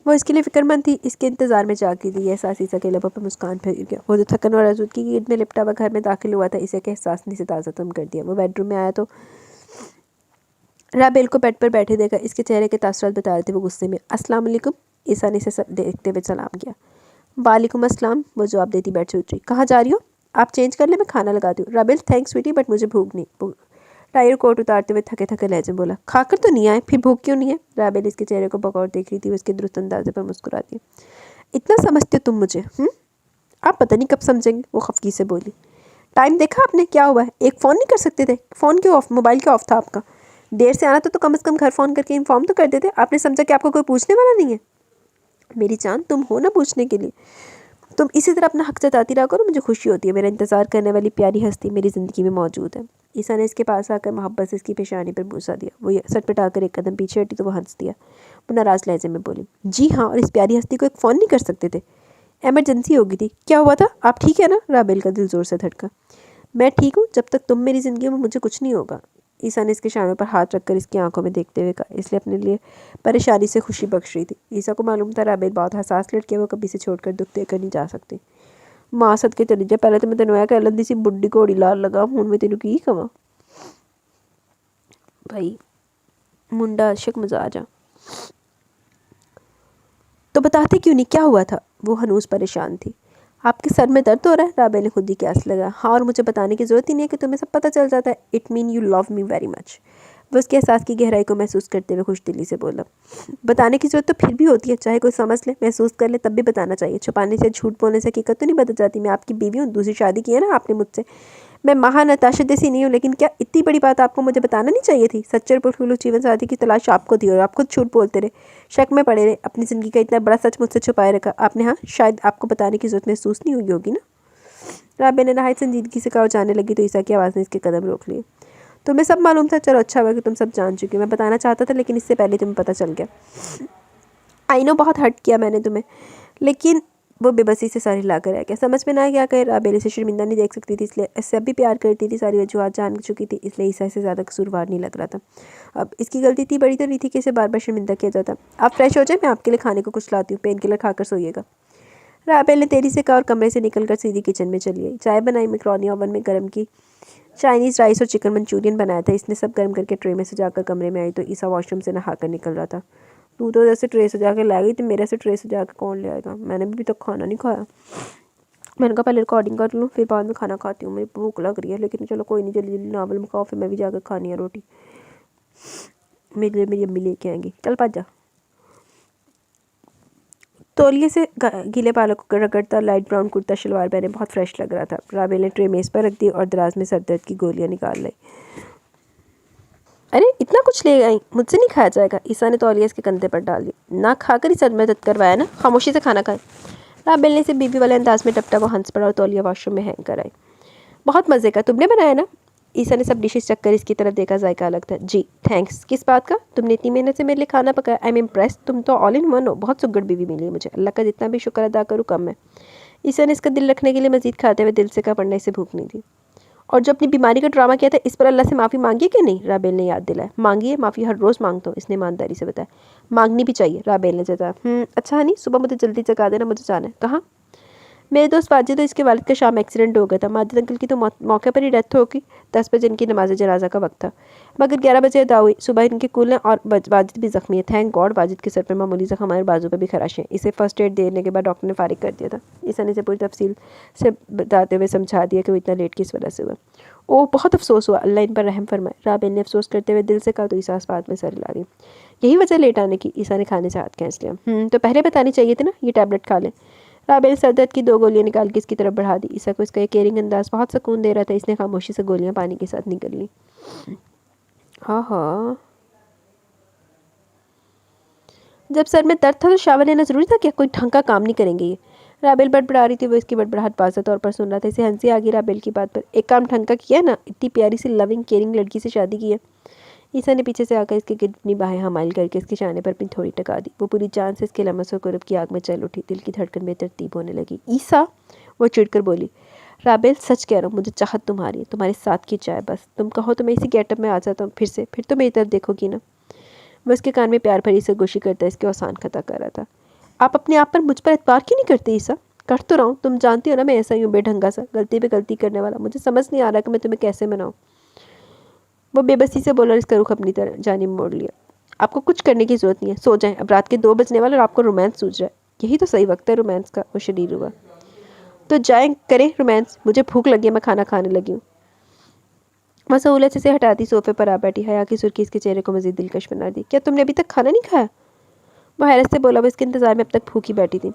वो इसके लिए फिक्रमंद थी, इसके इंतजार में जागी थी। यह एहसास ईसा के लबों पर मुस्कान फैल गया। वो जो थकन और आज़ूदगी की ईद में लिपटा हुआ घर में दाखिल हुआ था, इसे के एहसास ने इसे ताज़ा तम कर दिया। वो बेडरूम में आया तो राबेल को बेड पर बैठे देखा। इसके चेहरे के तासुरात बता रहे थे। वो गुस्से में अस्सलाम वालेकुम, ईसा ने इसे देखते हुए सलाम किया। वालेकुम अस्सलाम, वो जवाब देती बेड से उतरी। कहाँ जा रही हो? आप चेंज कर ले, मैं खाना लगाती हूँ। राबेल, थैंक्स स्वीटी, बट मुझे भूख नहीं। टायर कोट उतारते हुए थके थके लहजे बोला। खाकर तो नहीं आए, फिर भूख क्यों नहीं है? राबेल इसके चेहरे को बगौर देख रही थी। वो इसके दुरुस्त अंदाजे पर मुस्कुराती। इतना समझते हो तुम मुझे? आप पता नहीं कब समझेंगे, वो खफकी से बोली। टाइम देखा आपने क्या हुआ है? एक फ़ोन नहीं कर सकते थे? फ़ोन क्यों ऑफ? मोबाइल क्यों ऑफ था आपका? देर से आना तो कम से कम घर फ़ोन करके इन्फॉर्म तो कर देते। आपने समझा कि आपको कोई पूछने वाला नहीं है? मेरी जान, तुम हो ना पूछने के लिए। तुम इसी तरह अपना हक जताती रहा करो, मुझे खुशी होती है। मेरा इंतज़ार करने वाली प्यारी हस्ती मेरी ज़िंदगी में मौजूद है। ईसा ने इसके पास आकर मोहब्बत से इसकी पेशानी पर बूसा दिया। वो सटपटाकर एक कदम पीछे हटी तो वो हंस दिया। वो नाराज़ लहजे में बोली, जी हाँ, और इस प्यारी हस्ती को एक फ़ोन नहीं कर सकते थे? एमरजेंसी होगी थी। क्या हुआ था? आप ठीक है ना? राबेल का दिल ज़ोर से धड़का। मैं ठीक हूँ, जब तक तुम मेरी ज़िंदगी में, मुझे कुछ नहीं होगा। ईसा ने इसके शानों पर हाथ रखकर इसकी आंखों में देखते हुए कहा, इसलिए अपने लिए परेशानी से खुशी बख्श रही थी। ईसा को मालूम था राबेल बहुत हसास लड़की है, वो कभी से छोड़कर दुख देकर नहीं जा सकती। मां सदके चली जा, पहले तो मैं तेन कह लंदी सी बुढ़ी घोड़ी लाल लगा, हुण मैं तेन की कवां भाई, मुंडा अशक मजाज आ। तो बताते क्यों नहीं, क्या हुआ था? वो हनूस परेशान थी। आपके सर में दर्द हो रहा है? राबेल ने खुद ही क्यास लगा। हाँ, और मुझे बताने की ज़रूरत ही नहीं है कि तुम्हें सब पता चल जाता है। It mean you love me very much. वो उसके एहसास की गहराई को महसूस करते हुए खुश दिली से बोला। बताने की ज़रूरत तो फिर भी होती है, चाहे कोई समझ ले, महसूस कर ले, तब भी बताना चाहिए। छुपाने से, झूठ बोलने से हकीकत तो नहीं बदल जाती। मैं आपकी बीवी हूँ, दूसरी शादी की है ना आपने मुझसे। मैं महान नताशा जैसी नहीं हूँ, लेकिन क्या इतनी बड़ी बात आपको मुझे बताना नहीं चाहिए थी? सच्चे और पुरखलूस जीवन साथी की तलाश आपको थी और आप खुद झूठ बोलते रहे, शक में पड़े रहे, अपनी ज़िंदगी का इतना बड़ा सच मुझसे छुपाए रखा आपने। हाँ, शायद आपको बताने की ज़रूरत महसूस नहीं हुई होगी ना? राबेल ने नहायत संजीदगी से कहा। जाने लगी तो ईसा की आवाज़ ने इसके कदम रोक लिए। तुम्हें सब मालूम था? चलो अच्छा हुआ कि तुम सब जान चुकी। मैं बताना चाहता था, लेकिन इससे पहले तुम्हें पता चल गया। आई नो बहुत हर्ट किया मैंने तुम्हें, लेकिन वो बेबसी से सर हिला कर रह गया। समझ में ना क्या कहे। राबेल इसे शर्मिंदा नहीं देख सकती थी, इसलिए इससे अब भी प्यार करती थी। सारी वजूहत जान चुकी थी, इसलिए ईसा से ज़्यादा कसूरवार नहीं लग रहा था। अब इसकी गलती इतनी बड़ी तो नहीं थी कि इसे बार बार शर्मिंदा किया जाता। आप फ्रेश हो जाए, मैं आपके लिए खाने को कुछ लाती हूँ। पेन किलर खाकर सोइएगा। राबेल ने तेजी से कहा और कमरे से निकलकर सीधी किचन में चली आई। चाय बनाई, मैक्रोनी ओवन में गर्म की। चाइनीज़ राइस और चिकन मंचूरियन बनाया था। इसने सब गर्म करके ट्रे में सजा कर कमरे में आई तो ईसा वॉशरूम से नहा कर निकल रहा था। तू तो जैसे ट्रे सजा के ला गई तो मेरे से ट्रे सजा के कौन ले आएगा? मैंने भी अभी तक खाना नहीं खाया। मैंने कहा पहले रिकॉर्डिंग कर लूँ फिर बाद में खाना खाती हूँ, मुझे भूख लग रही है। लेकिन चलो कोई नहीं, जल्दी जल्दी नावल में खाओ, फिर मैं भी जाकर खानी है रोटी। मेरे लिए मेरी अम्मी लेके आएंगी। चल पाँच जा। तौलिए से गीले बालों को रगड़ता लाइट ब्राउन कुर्ता शलवार पहने बहुत फ्रेश लग रहा था। राबेल ने ट्रे मेज़ पर रख दी और दराज में सर दर्द की गोलियां निकाल लाई। अरे इतना कुछ ले आई, मुझसे नहीं खाया जाएगा। ईसा ने तौलिया इसके कंधे पर डाल दिया। ना खाकर ही सर में दर्द करवाया ना, खामोशी से खाना खाए। राबेल ने इसे बीबी वाले अंदाज में टपटा को हंस पड़ा और तौलिया वॉशरूम में हैंग कर आई। बहुत मज़े का, तुमने बनाया ना? ईसा ने सब डिशेस चक्कर इसकी तरफ देखा, जायका अलग था। जी थैंक्स। किस बात का? तुमने इतनी मेहनत से मेरे लिए खाना पकाया। आई एम इम्प्रेस्ड, तुम तो ऑल इन वन हो। बहुत सुगड़ बीवी मिली है मुझे, अल्लाह का जितना भी शुक्र अदा करूँ कम है। ईसा ने इसका दिल रखने के लिए मजीद खाते हुए दिल से कहा, पढ़ने से भूख नहीं थी। और जो अपनी बीमारी का ड्रामा किया था इस पर अल्लाह से माफ़ी मांगी कि नहीं? राबेल ने याद दिलाया। मांगी है, माफ़ी हर रोज़ मांगता हूँ, इसने ईमानदारी से बताया। मांगनी भी चाहिए, राबेल ने जताया। अच्छा हनी, सुबह मुझे जल्दी जगा देना, मुझे जाना है। कहाँ? मेरे दोस्त वाजिद, तो इसके वालिद का शाम एक्सीडेंट हो गया था। माजिद अंकल की तो मौके पर ही डेथ होगी। 10 बजे इनकी नमाज जनाजा का वक्त था, मगर 11 बजे अदा हुई। सुबह इनके कुल हैं और वाजिद भी ज़ख्मी है। Thank God. वाजिद के सर पर मामूली जख्म हमारे बाजू पर भी खराश हैं। इसे फर्स्ट एड देने के बाद डॉक्टर ने फारिग कर दिया था। ईसा ने इसे पूरी तफसील से बताते हुए समझा दिया कि वो इतना लेट किस वजह से हुआ। ओह बहुत अफसोस हुआ, अल्लाह इन पर रहम फरमाए। राबेल ने अफसोस करते हुए दिल से कहा तो ईसा बात में सर हिला रही। यही वजह लेट आने की? ईसा ने खाने से हाथ खींच लिया। तो पहले बतानी चाहिए थी ना, ये टैबलेट खा लें। राबेल सर दर्द की 2 गोलियां निकाल के इसकी तरफ बढ़ा दी। ईसा को इसका ये केयरिंग अंदाज बहुत सुकून दे रहा था। इसने खामोशी से गोलियां पानी के साथ निकल ली। हाँ, जब सर में दर्द था तो शावर लेना जरूरी था क्या? कोई ढंग का काम नहीं करेंगे ये। राबेल बड़बड़ा रही थी, वो इसकी बड़बड़ाहट वाज़ेह तौर पर सुन रहा था। इसे हंसी आ गई राबेल की बात पर। एक काम ढंग का किया ना, इतनी प्यारी सी लविंग केयरिंग लड़की से शादी की है। ईसा ने पीछे से आकर इसके गिरनी बाहें हमाइल करके इसके शाने पर अपनी थोड़ी टका दी। वो पूरी जान से इसके लमस और कुर्ब की आग में चल उठी। दिल की धड़कन बेतरतीब होने लगी। ईसा, वो चिढ़कर बोली। राबेल सच कह रहा हूँ, मुझे चाहत तुम्हारी है, तुम्हारे साथ की चाय बस। तुम कहो तो मैं इसी गेटअप में आ जाता हूँ फिर से, फिर तो मेरी तरफ देखोगी ना। मैं उसके कान में प्यार भरी से गोशी करता इसके आसान खता कर रहा था। आप अपने आप पर मुझ पर एतबार क्यों नहीं करते ईसा? कर तो रहा हूँ, तुम जानती हो ना मैं ऐसा ही हूँ, बेढंगा सा, गलती पे गलती करने वाला। मुझे समझ नहीं आ रहा कि मैं तुम्हें कैसे मनाऊँ। वो बेबसी से बोला, इसका रुख अपनी तरह जानिब मोड़ लिया। आपको कुछ करने की जरूरत नहीं है, सो जाएं। अब रात के 2 बजने वाले और आपको रोमांस सूझ रहा है। यही तो सही वक्त है रोमांस का। वो शरीर हुआ। तो जाएं करें रोमांस, मुझे भूख लगी है, मैं खाना खाने लगी हूँ। वह सहूलत से हटाती सोफे पर आ बैठी। हया की सुर्खी इसके चेहरे को मजीद दिलकश बना दी। क्या तुमने अभी तक खाना नहीं खाया? वो हैरत से बोला। वो इसके इंतजार में अब तक भूखी बैठी थी।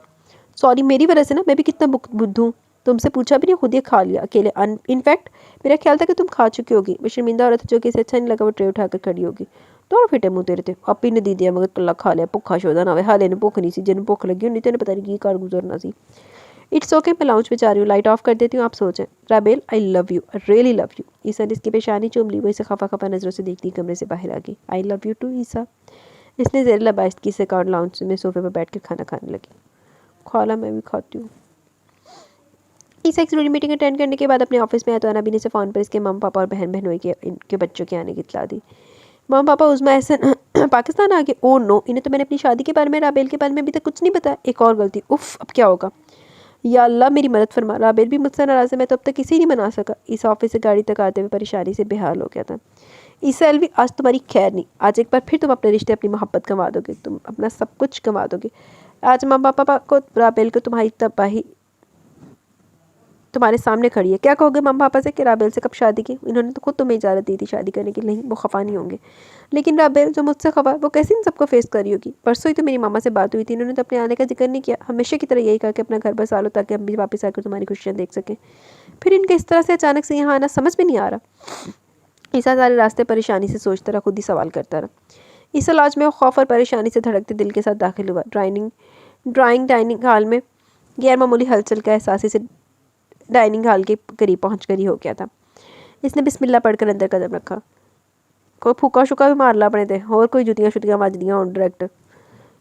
सॉरी, मेरी वजह से ना, मैं भी कितना बुद्धू हूँ। तुमसे पूछा भी नहीं, खुद ही खा लिया अकेले। इनफैक्ट मेरा ख्याल था कि तुम खा चुकी होगी। वो शर्मिंदा औरत जो कि इसे अच्छा नहीं लगा, वो ट्रे उठाकर खड़ी होगी। तो फिटे मुँह तेरे थे, आपी ने दी दिया मगर कल्ला खा लिया। भुखा शोधा ना हो, हाले ने भुख नहीं सी, जिन भुख लगी नहीं तेने पता नहीं की कार गुजरना सी। इट्स ओके, मैं लाउंज में जा रही हूँ, लाइट ऑफ कर देती हूँ, आप सोचें। Rabel, I love you, I really love you. Isa ने इसकी पेशानी चूम ली। वो इसे खफा खफा नजरों से देखती कमरे से बाहर आ गई। आई लव यू टू ईसा। इसने ज़ेर लबाइस्तगी से कहा, लाउंज में सोफे पर बैठ कर खाना खाने लगी। खाला, मैं भी खाती हूँ। ईसा एक जरूरी मीटिंग अटेंड करने के बाद अपने ऑफिस में आया तो अनाबी ने से फ़ोन पर इसके मम पापा और बहन बहनोई के इनके बच्चों के आने की इतला दी। मम पापा उज़मा एहसन पाकिस्तान आ गए। ओ नो, इन्हें तो मैंने अपनी शादी के बारे में, राबेल के बारे में अभी तक कुछ नहीं बताया। एक और गलती, उफ, अब क्या होगा? या अल्लाह मेरी मदद फरमा। राबेल भी मुझसे नाराज़ है, मैं तो अब तक किसी नहीं मना सका। ईसा ऑफिस से गाड़ी तक आते हुए परेशानी से बेहाल हो गया था। ईसा अलवी, आज तुम्हारी खैर नहीं। आज एक बार फिर तुम अपने रिश्ते, अपनी मोहब्बत गंवा दोगे, तुम अपना सब कुछ गंवा दोगे। आज माँ पापा को, राबेल को तुम्हारी तबाही तुम्हारे सामने खड़ी है। क्या कहोगे मम्मा पापा से कि राबेल से कब शादी की? इन्होंने तो खुद तुम्हें इजाज़त दी थी शादी करने की। नहीं, वो खफा नहीं होंगे। लेकिन राबेल जो मुझसे खफा, वो कैसे इन सबको फेस कर रही होगी? परसों ही तो मेरी मामा से बात हुई थी, इन्होंने तो अपने आने का जिक्र नहीं किया। हमेशा की तरह यही कहा कि अपना घर बसा लो ताकि हम भी वापस आकर तुम्हारी खुशियाँ देख सकें। फिर इनके इस तरह से अचानक से यहाँ आना समझ में नहीं आ रहा। ईसा सारे रास्ते परेशानी से सोचता रहा, खुद ही सवाल करता रहा। ईसा लॉज में खौफ और परेशानी से धड़कते दिल के साथ दाखिल हुआ। डाइनिंग हॉल में गैर मामूली हलचल का एहसास इसे डाइनिंग हॉल के करीब पहुँच कर ही हो गया था। इसने बिस्मिल्लाह पढ़कर अंदर कदम रखा। कोई फूका शुका भी मार ला अपने थे, और कोई जुतियाँ शुतियाँ माजदियाँ और डायरेक्ट।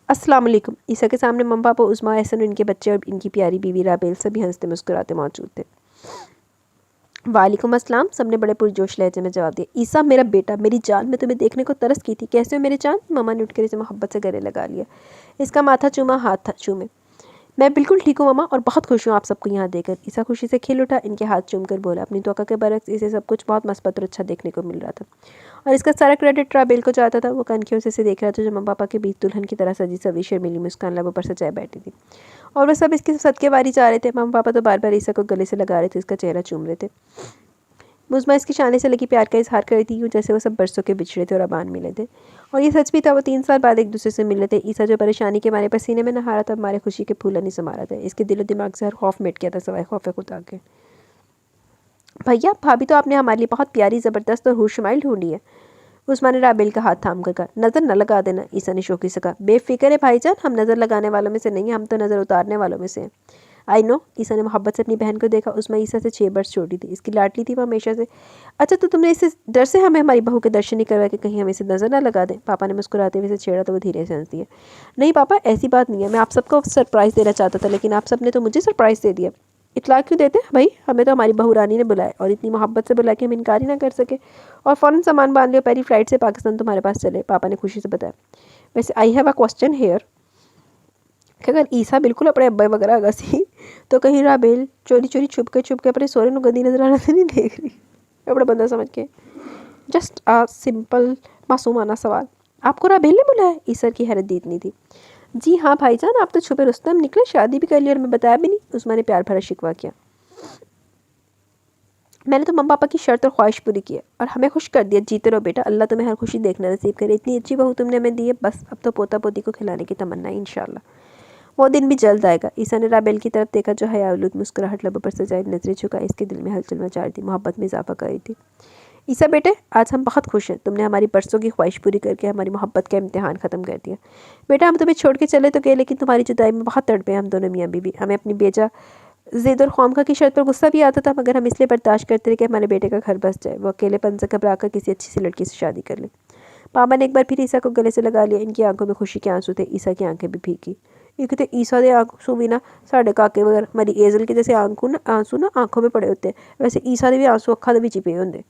अस्सलाम वालेकुम। ईसा के सामने मम्मा पापा, उज़मा एहसन, इनके बच्चे और इनकी प्यारी बीवी राबेल सभी हंसते मुस्कुराते मौजूद थे। वालेकुम अस्सलाम, सबने बड़े पुरजोश लहजे में जवाब दिया। ईसा मेरा बेटा, मेरी जान, मैं तुम्हें देखने को तरस की थी। कैसे हो मेरे जान? मामा ने उठकर इसे मोहब्बत से गले लगा लिया। इसका माथा चूमा, हाथ था चूमे। मैं बिल्कुल ठीक हूँ मामा और बहुत खुश हूँ आप सबको यहाँ देकर। ईसा खुशी से खिल उठा, इनके हाथ चूमकर बोला। अपनी त्वचा के बरक्स इसे सब कुछ बहुत मस्बत और अच्छा देखने को मिल रहा था और इसका सारा क्रेडिट राबेल को जाता था। वो कनखियों से देख रहा था जो मम्मा पापा के बीच दुल्हन की तरह सजी सवरी शर्मीली मुस्कान लबों पर सजाए बैठी थी और वह सब इसके सदके बारी जा रहे थे। मम्मा पापा तो बार बार ईसा को गले से लगा रहे थे, इसका चेहरा चूम रहे थे। मुज़मा इसकी शाने से लगी प्यार का इजहार कर रही थी, यूँ जैसे वो सब बरसों के बिछड़े थे और अब आन मिले थे। और ये सच भी था, वो 3 साल बाद एक दूसरे से मिले थे। ईसा जो परेशानी के मारे पसीने में नहा रहा था, मारे खुशी के फूलन नहीं समा रहा था। इसके दिलो दिमाग से हर खौफ मिट गया था सवाए खौफ खुदा के। भैया भाभी तो आपने हमारे लिए बहुत प्यारी ज़बरदस्त और हुशमाइल ढूंढी है। उस्मान ने राबेल का हाथ थाम कर कहा। नज़र न लगा देना, ईसा ने शौकी से कहा। बेफिक्र है भाईजान, हम नज़र लगाने वालों में से नहीं, हम तो नज़र उतारने वालों में से हैं। I know. ईसा ने मोहब्बत से अपनी बहन को देखा। उसमें ईसा से 6 बरस छोटी थी, इसकी लाडली थी वो हमेशा से। अच्छा तो तुमने इसे डर से हमें हमारी बहू के दर्शन नहीं करवाए कि कहीं हमें इसे नज़र ना लगा दें? पापा ने मुस्कुराते हुए इसे छेड़ा तो वो धीरे से हंस दिया। नहीं पापा, ऐसी बात नहीं है, मैं आप सबको सरप्राइज़ देना चाहता था, लेकिन आप सब ने तो मुझे सरप्राइज़ दे दिया। इतला क्यों देते भाई? हमें तो हमारी बहू रानी ने बुलाया और इतनी मोहब्बत से बुलाया कि हम इनकार ही ना कर सके। और फ़ौरन सामान बांध लिया, पहली फ़्लाइट से पाकिस्तान तुम्हारे पास चले। पापा ने खुशी से बताया। वैसे I have a question here कि अगर ईसा बिल्कुल अपने अब्बा वगैरह अगर सी तो कहीं राबेल चोरी चोरी छुप के अपने सोरे को गंदी नजर आना तो नहीं देख रही? अपना बंदा समझ के। जस्ट आ सिंपल मासूमाना सवाल। आपको राबेल ने बुलाया? ईसा की हैरत इतनी थी। जी हाँ भाईजान, आप तो छुपे रुस्तम निकले, शादी भी कर ली और मैं बताया भी नहीं। उस्मान ने प्यार भरा शिकवा किया। मैंने तो मम्मा पापा की शर्त और ख्वाहिश पूरी की है और हमें खुश कर दिया। जीते रहो बेटा, अल्लाह तुम्हें हर खुशी देखना नसीब करे। इतनी अच्छी बहू तुमने हमें दी है, बस अब तो पोता पोती को खिलाने की तमन्ना है इंशाल्लाह। वो दिन भी जल्द आएगा। ईसा ने राबेल की तरफ देखा जो हयाउलूद मुस्कुराहट लबों पर सजाए नजरें झुका इसके दिल में हलचल मचा रही थी, मोहब्बत में इजाफा कर रही थी। ईसा बेटे, आज हम बहुत खुश हैं। तुमने हमारी बरसों की ख्वाहिश पूरी करके हमारी मोहब्बत का इम्तिहान ख़त्म कर दिया। बेटा हम तुम्हें छोड़ के चले तो गए, लेकिन तुम्हारी जुदाई में बहुत तड़पे हम दोनों मियाँ बीवी। हमें अपनी बेजा ज़िद और ख्वामखा की शर्त पर गुस्सा भी आता था, मगर हम इसलिए बर्दाश्त करते रहे कि हमारे बेटे का घर बस जाए, वो अकेलेपन से घबरा कर किसी अच्छी सी लड़की से शादी कर ले। पापा ने एक बार फिर ईसा को गले से लगा लिया। इनकी आंखों में खुशी के आंसू थे। ईसा की आंखें भी फीकी। ये कहते ईसा दे आंसू भी ना साढ़े काके वगैरह हमारी एजल के जैसे आंसू ना आंखों में पड़े होते हैं, वैसे ईसा दे भी आंसू अखा दे चिपे होंगे।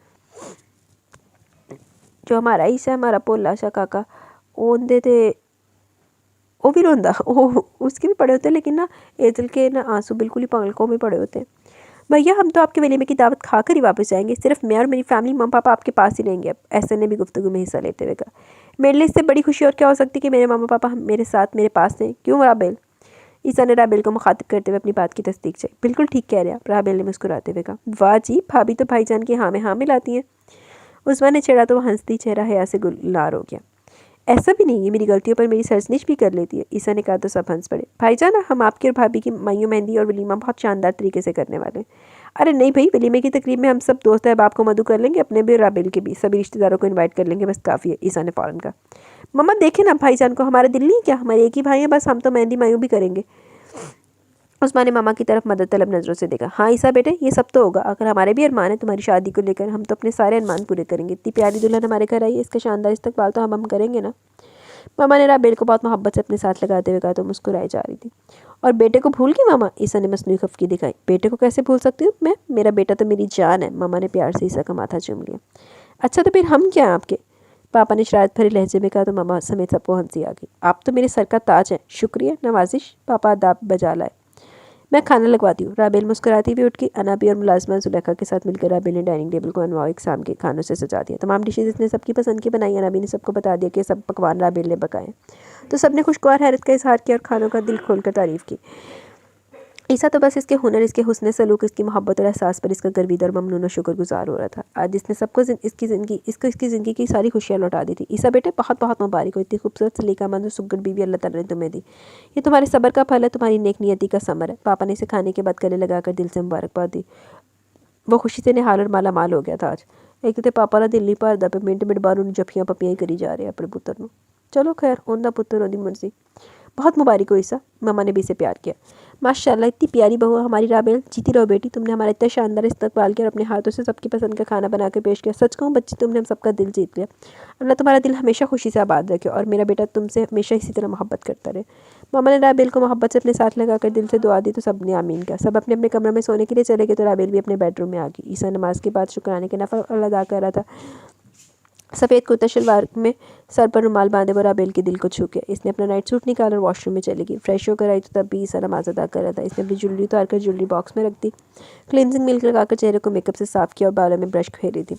जो हमारा ईसा हमारा भोला सा काका ओंदे ते वो भी रोंदा, वो उसके भी पड़े होते हैं, लेकिन ना एजल के ना आंसू बिल्कुल ही पलकों में पड़े होते हैं। भैया हम तो आपके वलीमे की दावत खाकर ही वापस जाएंगे, सिर्फ मैं और मेरी फैमिली मम्मा पापा आपके पास ही रहेंगे। अब ऐसे ने भी गुफ्तगू में हिस्सा लेते हुए कहा। मेरे लिए इससे बड़ी खुशी और क्या हो सकती कि मेरे मम्मा पापा मेरे साथ मेरे पास हैं। क्यों राबेल? ईसा ने राबेल को मुखातिब करते हुए अपनी बात की तस्दीक चाहिए। बिल्कुल ठीक कह रहे आप, राबेल ने मुस्कुराते हुए कहा। वाह जी, भाभी तो भाईजान की हाँ में हाँ मिलाती हैं। उस्मान ने छेड़ा तो वो हंसती चेहरा हया से गुलार हो गया। ऐसा भी नहीं है, मेरी गलतियों पर मेरी सरजनिश भी कर लेती है। ईसा ने कहा तो सब हंस पड़े। भाईजान हम आपकी और भाभी की मायूं मेहंदी और वलीमा बहुत शानदार तरीके से करने वाले हैं। अरे नहीं भाई, वलीमे की तकरीब में हम सब दोस्त अहबाब को मधु कर लेंगे, अपने भी और राबेल के भी सभी रिश्तेदारों को इन्वाइट कर लेंगे, बस काफ़ी है। ईसा ने फ़ौरन कहा। मम्मा देखे ना भाईजान को, हमारा दिल नहीं क्या? हमारे एक ही भाई हैं, बस हम तो मेहंदी मायूं भी करेंगे। उस्मान ने मामा की तरफ मदद तलब नज़रों से देखा। हाँ ईसा बेटे, ये सब तो होगा। अगर हमारे भी अरमान है तुम्हारी शादी को लेकर, हम तो अपने सारे अरमान पूरे करेंगे। इतनी प्यारी दुल्हन हमारे घर आई है, इसका शानदार इस्तकबाल तो हम करेंगे ना। मामा ने राबेल को बहुत मोहब्बत से अपने साथ लगाते हुए कहा तो मुस्कुराई जा रही थी। और बेटे को भूल गई मामा? ईसा ने मसनूई खफकी दिखाई। बेटे को कैसे भूल सकती हूँ मैं? मेरा बेटा तो मेरी जान है। मामा ने प्यार से ईसा का माथा चूम लिया। अच्छा तो फिर हम क्या हैं आपके? पापा ने शरारत भरे लहजे में कहा तो मामा समेत सबको हंसी आ गई। आप तो मेरे सर का ताज है, शुक्रिया नवाजिश। पापा अदाब बजा लाए। मैं खाना लगवाती हूँ। राबेल मुस्कुराती हुई उठ गई। अनाबी और मुलाजमा जुलेखा के साथ मिलकर राबेल ने डाइनिंग टेबल को अनवाओ इकसाम के खानों से सजा दिया। तमाम डिशेज इसने सबकी पसंद की बनाई। अनाबी ने सबको बता दिया कि सब पकवान राबेल ने पकाए, तो सबने खुशगवार हैरत का इजहार किया और खानों का दिल खोलकर तारीफ़ की। ईसा तो बस इसके हुनर, इसके हुस्न सलूक, इसकी मोहब्बत और एहसास पर इसका गर्विद और ममनून और शुक्रगुजार हो रहा था। आज इसने सबको इसकी ज़िंदगी की सारी खुशियाँ लौटा दी थी। ईसा बेटे बहुत बहुत मुबारक हो, इतनी खूबसूरत सलीकामंद और सुगड़ बीवी अल्लाह ताला ने तुम्हें दी। ये तुम्हारे सब्र का फल है, तुम्हारी नेक नियति का समर है। पापा ने इसे खाने के बाद गले लगाकर दिल से मुबारकबाद दी। वो खुशी से निहाल और माला माल हो गया था आज। एक तो पापा का दिल नहीं भरदा पे, मिंट मिंट बार उन्हें जफियाँ पपियाँ ही करी जा रहे अपने पुत्र को। चलो खैर, उनका पुत्र ओदी मर्जी। बहुत मुबारक हो ईसा, मम्मा ने भी इसे प्यार किया। माशाल्लाह इतनी प्यारी बहू है हमारी राबेल। जीती रहो बेटी, तुमने हमारा इतना शानदार इस्तकबाल किया और अपने हाथों से सबकी पसंद का खाना बना के पेश किया। सच कहूँ बच्ची, तुमने हम सबका दिल जीत लिया। अल्लाह तुम्हारा दिल हमेशा खुशी से आबाद रखे और मेरा बेटा तुमसे हमेशा इसी तरह मोहब्बत करता रहे। मामा ने राबेल को मोहब्बत से अपने साथ लगाकर दिल से दुआ दी तो सब ने आमीन किया। सब अपने अपने कमरे में सोने के लिए चले गए तो राबेल भी अपने बेडरूम में आ गई। ईसा नमाज के बाद शुक्राने के नफल अदा कर रहा था सफ़ेद कुर्ता शलवार में सर पर रुमाल बांधे वो राबेल के दिल को छू गया। इसने अपना नाइट सूट निकाला और वॉशरूम में चली गई। फ्रेश होकर आई तो तब भी ईसा नमाज अदा कर रहा था। इसने अपनी ज्वेलरी उतार कर ज्वेलरी बॉक्स में रख दी, क्लिनजिंग मिल्क लगाकर चेहरे को मेकअप से साफ किया और बालों में ब्रश फेरी थी।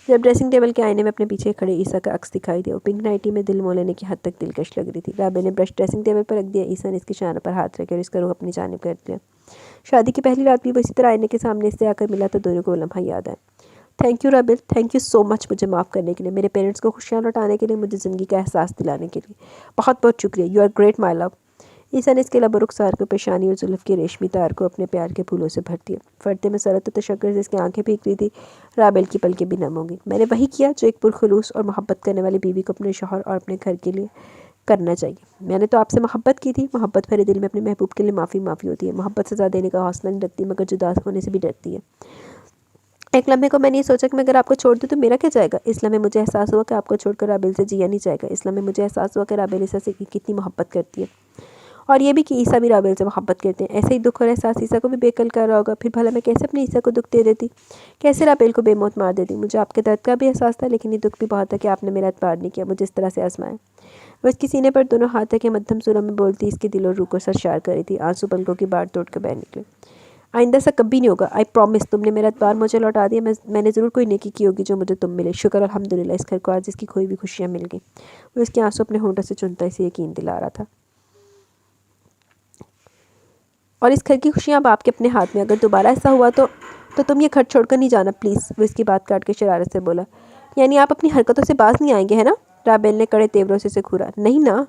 जब ड्रेसिंग टेबल के आईने में अपने पीछे खड़े ईसा का अक्स दिखाई दिया। वो पिंक नाइटी में दिल मोह लेने की हद तक दिलकश लग रही थी। राबेल ने ब्रश ड्रेसिंग टेबल पर रख दिया। ईसा ने इसके शान पर हाथ रखे और इसका रुख अपनी जानिब कर दिया। शादी की पहली रात भी वो इसी तरह आईने के सामने इससे आकर मिला तो दोनों को वो लम्हा याद आया। Thank you Rabil, thank you so much मुझे माफ़ करने के लिए, मेरे पेरेंट्स को खुशियाँ लौटाने के लिए, मुझे ज़िंदगी का एहसास दिलाने के लिए। बहुत बहुत शुक्रिया। You are great my love. Isa ने इसके लब रुखसार को पेशानी और जुल्फ़ के रेशमी तार को अपने प्यार के फूलों से भर दिया। फरते में सरत तशक्कुर से इसकी आंखें भीग रही थी। राबिल की पलकें भी नम हो गई। मैंने वही किया जो एक पुरखुलूस और मोहब्बत करने वाली बीवी को अपने शौहर और अपने घर के लिए करना चाहिए। मैंने तो आपसे मोहब्बत की थी। मोहब्बत भरे दिल में अपने महबूब के लिए माफ़ी होती है। मोहब्बत सज़ा देने का हौसला नहीं रखती, मगर जुदा होने से भी डरती है। एक लम्हे को मैंने ये सोचा कि मैं अगर आपको छोड़ दूँ तो मेरा क्या जाएगा। इस लम्हे मुझे एहसास हुआ कि आपको छोड़कर राबेल से जिया नहीं जाएगा। इस लम्हे मुझे एहसास हुआ कि राबेल ईसा से कितनी मोहब्बत करती है, और ये भी कि ईसा भी राबेल से मोहब्बत करते हैं। ऐसे ही दुख और एहसास ईसा को भी बेकल कर रहा होगा। फिर भला मैं कैसे अपने ईसा को दुख दे देती, कैसे राबेल को बेमौत मार देती। मुझे आपके दर्द का भी एहसास था, लेकिन ये दुख भी बहुत था कि आपने मेरा एतबार नहीं किया, मुझे इस तरह से आजमाया। वो इसके सीने पर दोनों हाथ रखे मध्यम सुरों में बोलती इसके दिल और रूह को सरशार कर रही थी। आंसू पलकों की बाढ़ तोड़ कर बह निकले। आइंदा से कभी नहीं होगा, आई प्रॉमिस। तुमने मेरा एतबार मुझे लौटा दिया। मैंने ज़रूर कोई नेकी की होगी जो मुझे तुम मिले। शुक्र अल्हम्दुलिल्लाह, इस घर को आज इसकी खोई भी खुशियाँ मिल गई। वो इसके आंसू अपने होंठों से चुनता इसे यकीन दिला रहा था। और इस घर की खुशियाँ अब आपके अपने हाथ में। अगर दोबारा ऐसा हुआ तो तुम ये घर छोड़कर नहीं जाना प्लीज़। वो इसकी बात काट के शरारत से बोला। यानी आप अपनी हरकतों से बाज नहीं आएंगे, है ना। राबेल ने कड़े तेवरों से घूरा। नहीं ना,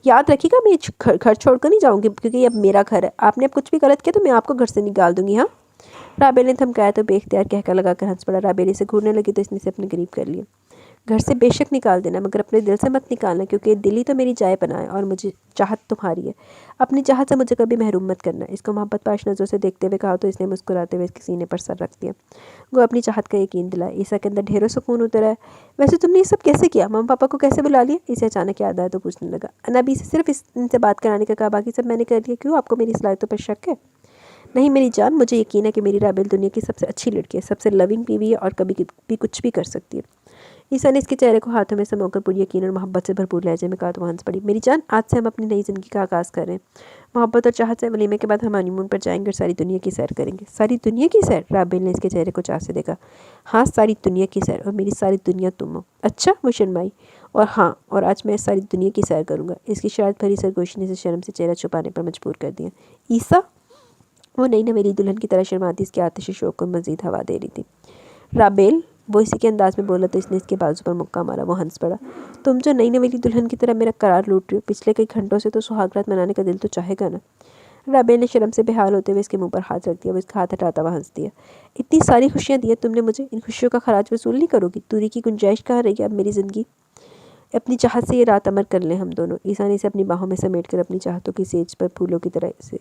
याद रखिएगा, मैं ये घर छोड़कर नहीं जाऊँगी, क्योंकि ये अब मेरा घर है। आपने अब कुछ भी गलत किया तो मैं आपको घर से निकाल दूँगी। हाँ, राबेल ने धमकाया तो बेख्तियार कहकर लगा कर हंस पड़ा। राबेल इसे घूरने लगी तो इसने इसे अपने करीब कर लिया। घर से बेशक निकाल देना, मगर अपने दिल से मत निकालना, क्योंकि दिल ही तो मेरी जाय बना है और मुझे चाहत तुम्हारी है। अपनी चाहत से मुझे कभी महरूम मत करना। इसको मोहब्बत पाश नज़रों से देखते हुए कहा तो इसने मुस्कुराते हुए इसके सीने पर सर रख दिया। वो अपनी चाहत का यकीन दिलाया। ईसा के अंदर ढेरों सुकून उतरा है। वैसे तुमने ये सब कैसे किया, मम्मा पापा को कैसे बुला लिया। इसे अचानक याद आया तो पूछने लगा। अनबी से सिर्फ इनसे बात कराने का कहा, बाकी सब मैंने कर लिया। क्यों, आपको मेरी सलाहियतों पर शक है। नहीं मेरी जान, मुझे यकीन है कि मेरी राबेल दुनिया की सबसे अच्छी लड़की है, सबसे लविंग बीवी है और कभी भी कुछ भी कर सकती है। ईसा ने इसके चेहरे को हाथों में समोकर पूरी यकीन और मोहब्बत से भरपूर लहजे में कहा तो हंस पड़ी। मेरी जान, आज से हम अपनी नई ज़िंदगी का आगाज़ कर रहे हैं। मोहब्बत और चाहत से वलीमे के बाद हम हनीमून पर जाएंगे और सारी दुनिया की सैर करेंगे। सारी दुनिया की सैर। राबेल ने इसके चेहरे को चाह से देखा। हाँ, सारी दुनिया की सैर, और मेरी सारी दुनिया तुम हो। अच्छा, वो शर्माई। और हाँ, और आज मैं सारी दुनिया की सैर करूँगा। इसकी शरारत भरी सरगोशी ने इसे शर्म से चेहरा छुपाने पर मजबूर कर दिया। ईसा, वो नई नवेली दुल्हन की तरह शर्माती इसके आतिशी शौक को मज़ीद हवा दे रही थी। राबेल, वो इसी के अंदाज में बोला तो इसने इसके बाजू पर मुक्का मारा। वो हंस पड़ा। तुम जो नई नवेली दुल्हन की तरह मेरा करार लूट रही हो, पिछले कई घंटों से तो सुहागरात मनाने का दिल तो चाहेगा ना। राबेल ने शर्म से बेहाल होते हुए इसके मुंह पर हाथ रख दिया। वो इसका हाथ हटाता हुआ हंस दिया। इतनी सारी खुशियाँ दी तुमने मुझे, इन खुशियों का खराज वसूल नहीं करोगी। दूरी की गुंजाइश कहाँ रही है अब मेरी ज़िंदगी। अपनी चाहत से ये रात अमर कर लें हम दोनों। ईसा ने इसे अपनी बाहों में समेट कर अपनी चाहतों की सेज पर फूलों की तरह से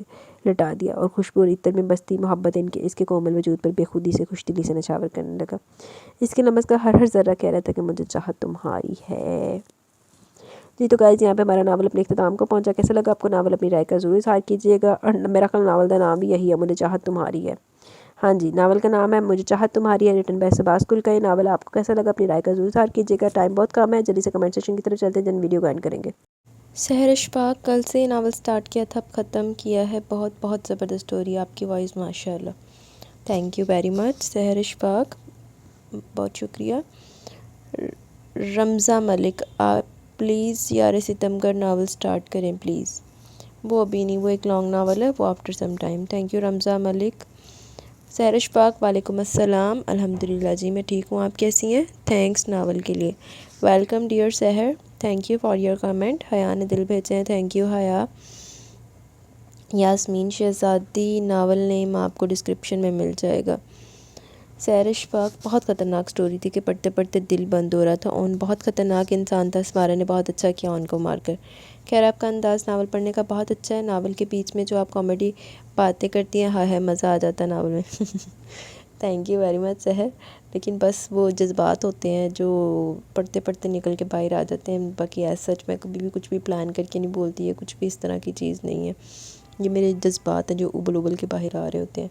लटा दिया और खुशबू और इत्र में बसती मोहब्बत इसके कोमल वजूद पर बेखुदी से खुशदिली से नछावर करने लगा। इसके नमस का हर ज़र्रा कह रहा था कि मुझे चाहत तुम्हारी है। जी तो गाइस, यहाँ पे हमारा नावल अपने इख्तिताम को पहुँचा। कैसा लगा आपको नावल, अपनी राय का ज़रूर इज़हार कीजिएगा। और मेरा ख्याल नावल का नाम भी यही है, मुझे चाहत तुम्हारी है। हाँ जी, नावल का नाम है मुझे चाहत तुम्हारी है, रिटन बाय शहबाज कुल का ये नावल। आपको कैसा लगा, अपनी राय का ज़रूर इज़हार कीजिएगा। टाइम बहुत कम है, जल्दी से कमेंट सेक्शन की तरफ चलते हैं, जन वीडियो को एंड करेंगे। सहर इश्फाक, कल से नावल स्टार्ट किया था, अब ख़त्म किया है। बहुत बहुत ज़बरदस्त स्टोरी, आपकी वॉइस माशाल्लाह, थैंक यू वेरी मच सहर इश्फाक, बहुत शुक्रिया। रमज़ा मलिक, आप प्लीज़ यार सितमगर नावल स्टार्ट करें प्लीज़। वो अभी नहीं, वो एक लॉन्ग नावल है, वो after some time. Thank you Ramza Malik. Sehar Ishfaq, वालेकुम अस्सलाम। अल्हम्दुलिल्लाह जी, मैं ठीक हूँ, आप कैसी हैं। थैंक्स नावल के लिए। वेलकम डियर सहर, thank you for your comment. हया ने दिल भेजे हैं, थैंक यू हया। यास्मीन शहज़ादी, नावल नेम आपको डिस्क्रिप्शन में मिल जाएगा। सहर इश्फाक, बहुत ख़तरनाक स्टोरी थी कि पढ़ते पढ़ते दिल बंद हो रहा था। ओन बहुत ख़तरनाक इंसान था, स्मारा ने बहुत अच्छा किया उनको मारकर। खैर, आपका अंदाज़ नावल पढ़ने का बहुत अच्छा है। नावल के बीच में जो आप कॉमेडी बातें करती हैं, हाय हाय, मज़ा आ जाता है नावल में। थैंक यू वेरी मच सहर। लेकिन बस वो जज्बात होते हैं जो पढ़ते पढ़ते निकल के बाहर आ जाते हैं। बाकी एज सच मैं कभी भी कुछ भी प्लान करके नहीं बोलती है, कुछ भी इस तरह की चीज़ नहीं है। ये मेरे जज्बात हैं जो उबल उबल के बाहर आ रहे होते हैं।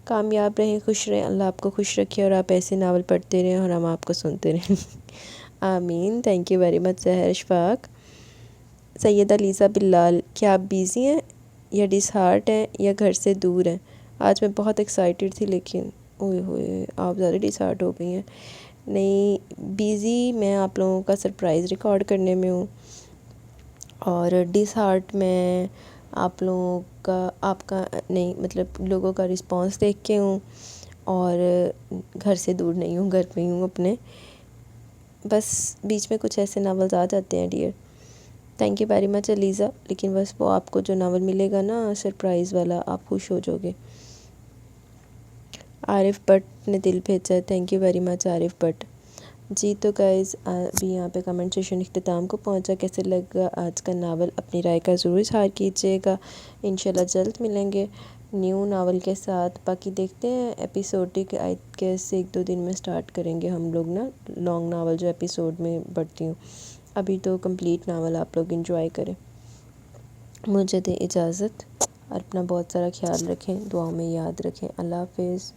कामयाब रहें, खुश रहें, अल्लाह आपको खुश रखे और आप ऐसे नावल पढ़ते रहें और हम आपको सुनते रहें। आमीन। थैंक यू वेरी मच सहर अशफाक। सैयदा लीज़ा बिल्लाल, क्या आप बिज़ी हैं या डिसहार्ट हैं या घर से दूर हैं? आज मैं बहुत एक्साइटेड थी लेकिन ओए होए आप ज़्यादा डिसहार्ट हो गई हैं। नहीं, बिज़ी मैं आप लोगों का सरप्राइज़ रिकॉर्ड करने में हूँ और डिसहार्ट मैं आप लोगों का आपका नहीं मतलब लोगों का रिस्पांस देख के हूँ और घर से दूर नहीं हूँ, घर पे ही हूँ अपने। बस बीच में कुछ ऐसे नावल्स आ जाते हैं dear. Thank you very much Aliza, लेकिन बस वो आपको जो नावल मिलेगा ना सरप्राइज़ वाला, आप खुश हो जाओगे। आरिफ भट्ट ने दिल भेजा है, thank you very much Arif Bhatt ji. तो गाइज़ अभी यहाँ पे कमेंट सेशन इख्तिताम को पहुँचा। कैसे लगा आज का नावल, अपनी राय का ज़रूर इज़हार कीजिएगा। इंशाल्लाह जल्द मिलेंगे न्यू नावल के साथ। बाकी देखते हैं एपिसोडिक आई गेस 1-2 दिन में स्टार्ट करेंगे हम लोग ना लॉन्ग नावल जो एपिसोड में बढ़ती हूँ। अभी तो कंप्लीट नावल आप लोग इंजॉय करें। मुझे दे इजाज़त और अपना बहुत सारा ख्याल रखें, दुआओं में याद रखें। अल्लाह हाफिज़।